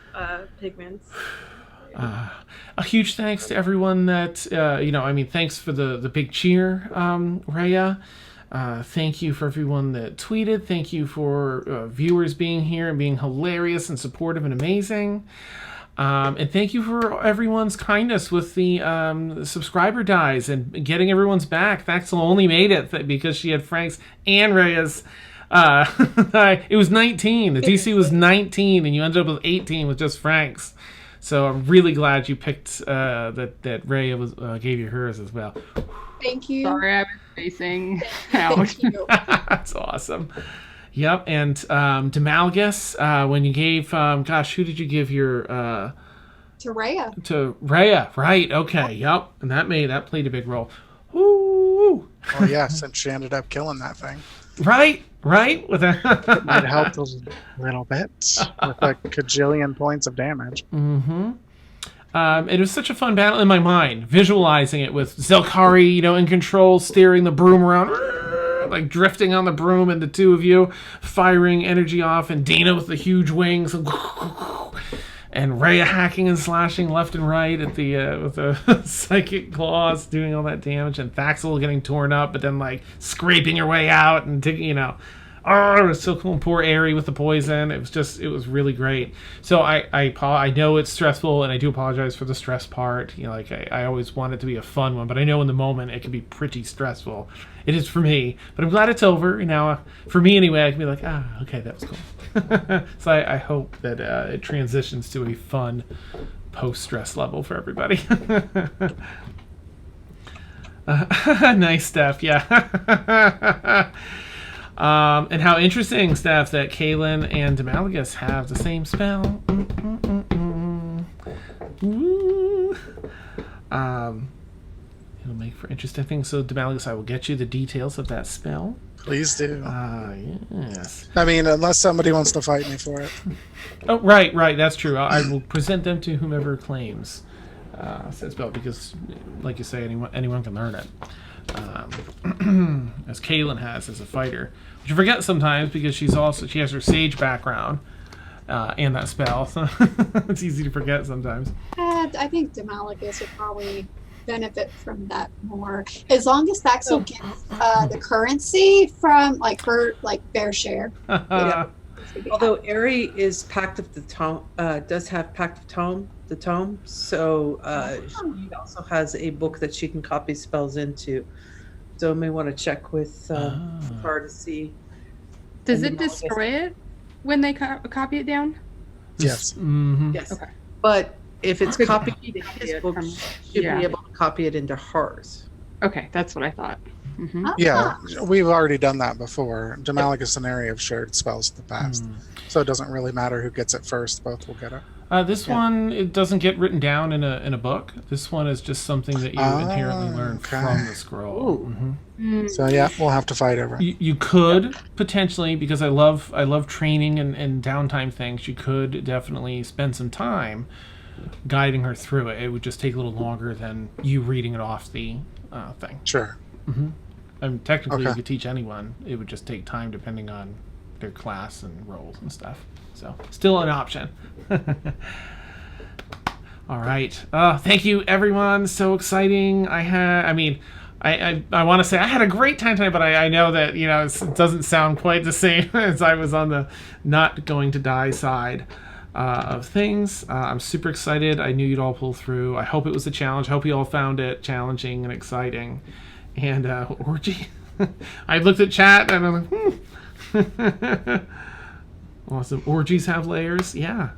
pigments. A huge thanks to everyone that, thanks for the big cheer, Rhea. Thank you for everyone that tweeted. Thank you for viewers being here and being hilarious and supportive and amazing. And thank you for everyone's kindness with the subscriber dies and getting everyone's back. Thaxel only made it because she had Frank's and Rhea's. It was 19. The DC was 19, and you ended up with 18 with just Frank's. So I'm really glad you picked that Rhea gave you hers as well. Thank you. Sorry, I was spacing out. Thank you. That's awesome. Yep, and Demalgus, when you gave, who did you give your... To Rhea. To Rhea, right, okay, yep. And that played a big role. Ooh. Well, yeah, since she ended up killing that thing. Right? With It might help a little bit with a cajillion points of damage. Mm-hmm. It was such a fun battle in my mind, visualizing it with Zelkari, in control, steering the broom around, like drifting on the broom, and the two of you firing energy off, and Dina with the huge wings, and Rhea hacking and slashing left and right at the with the psychic claws, doing all that damage, and Thaxel getting torn up, but then like scraping her way out and taking, Oh, it was so cool. And poor Aerie with the poison. It was really great. So I know it's stressful, and I do apologize for the stress part. I always want it to be a fun one, but I know in the moment it can be pretty stressful. It is for me, but I'm glad it's over. Now, for me anyway, I can be like, okay, that was cool. So I hope that it transitions to a fun post-stress level for everybody. Nice stuff, yeah. And how interesting, Steph, that Kaylin and Demalgus have the same spell. It'll make for interesting things. So, Demalgus, I will get you the details of that spell. Please do. Yes. I mean, unless somebody wants to fight me for it. Oh, right. That's true. I will present them to whomever claims said spell because, like you say, anyone can learn it. As Kaylin has as a fighter, which you forget sometimes because she has her sage background and that spell, so it's easy to forget sometimes. I think Demalgus would probably benefit from that more. As long as Thaxel gets the currency from like her like fair share. Yeah. She'd be Although happy. Ari is Pact of the Tome, does have Pact of Tome, the Tome. So she also has a book that she can copy spells into. So I may want to check with her to see. Does And it the destroy it when they copy it down? Yes. Mm-hmm. Yes. Okay. But if it's Could copied copy into his it book, from- she'll yeah. be able to copy it into hers. Okay, that's what I thought. Hmm. Yeah, we've already done that before. Jamaligus and Ari have shared spells in the past. So it doesn't really matter who gets it first, both will get it. This one, it doesn't get written down in a book. This one is just something that you inherently learn okay. from the scroll. Ooh. Mhm. So yeah, we'll have to fight over it. You could potentially, because I love training and downtime things. You could definitely spend some time guiding her through it. It would just take a little longer than you reading it off the thing. Sure. And technically, you Okay. could teach anyone. It would just take time depending on their class and roles and stuff. So, still an option. All right. Thank you, everyone. So exciting. I want to say I had a great time tonight, but I know that, it doesn't sound quite the same as I was on the not going to die side of things. I'm super excited. I knew you'd all pull through. I hope it was a challenge. I hope you all found it challenging and exciting. And orgy. I looked at chat and I'm like, Awesome. Orgies have layers. Yeah.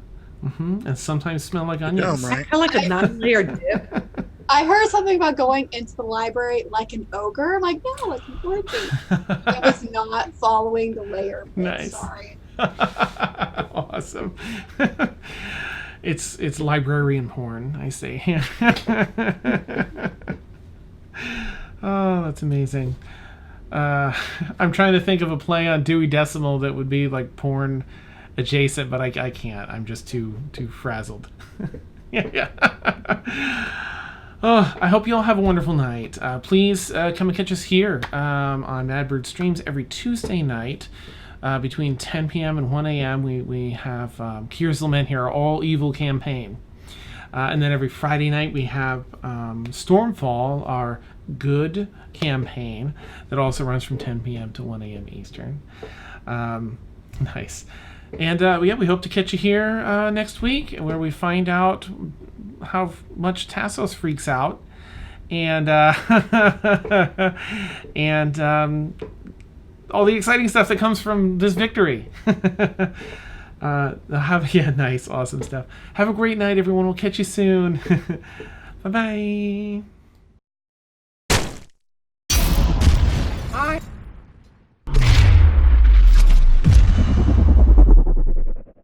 And sometimes smell like onions. Right. Kind of like a 9-layer dip. I heard something about going into the library like an ogre. I'm like, no, like an orgy. I was not following the layer. Bit, Nice. Sorry. Awesome. It's librarian porn, I say. Oh, that's amazing. I'm trying to think of a play on Dewey Decimal that would be like porn adjacent, but I can't. I'm just too frazzled. Yeah. Oh, I hope you all have a wonderful night. Please come and catch us here on Madbird Streams every Tuesday night between 10 p.m. and 1 a.m. We have Kier's Lament here, our all evil campaign. And then every Friday night we have Stormfall, our good campaign that also runs from 10 p.m. to 1 a.m. Eastern. Nice. And we hope to catch you here next week where we find out how much Tassos freaks out and all the exciting stuff that comes from this victory. Nice, awesome stuff. Have a great night, everyone. We'll catch you soon. Bye-bye. Bye.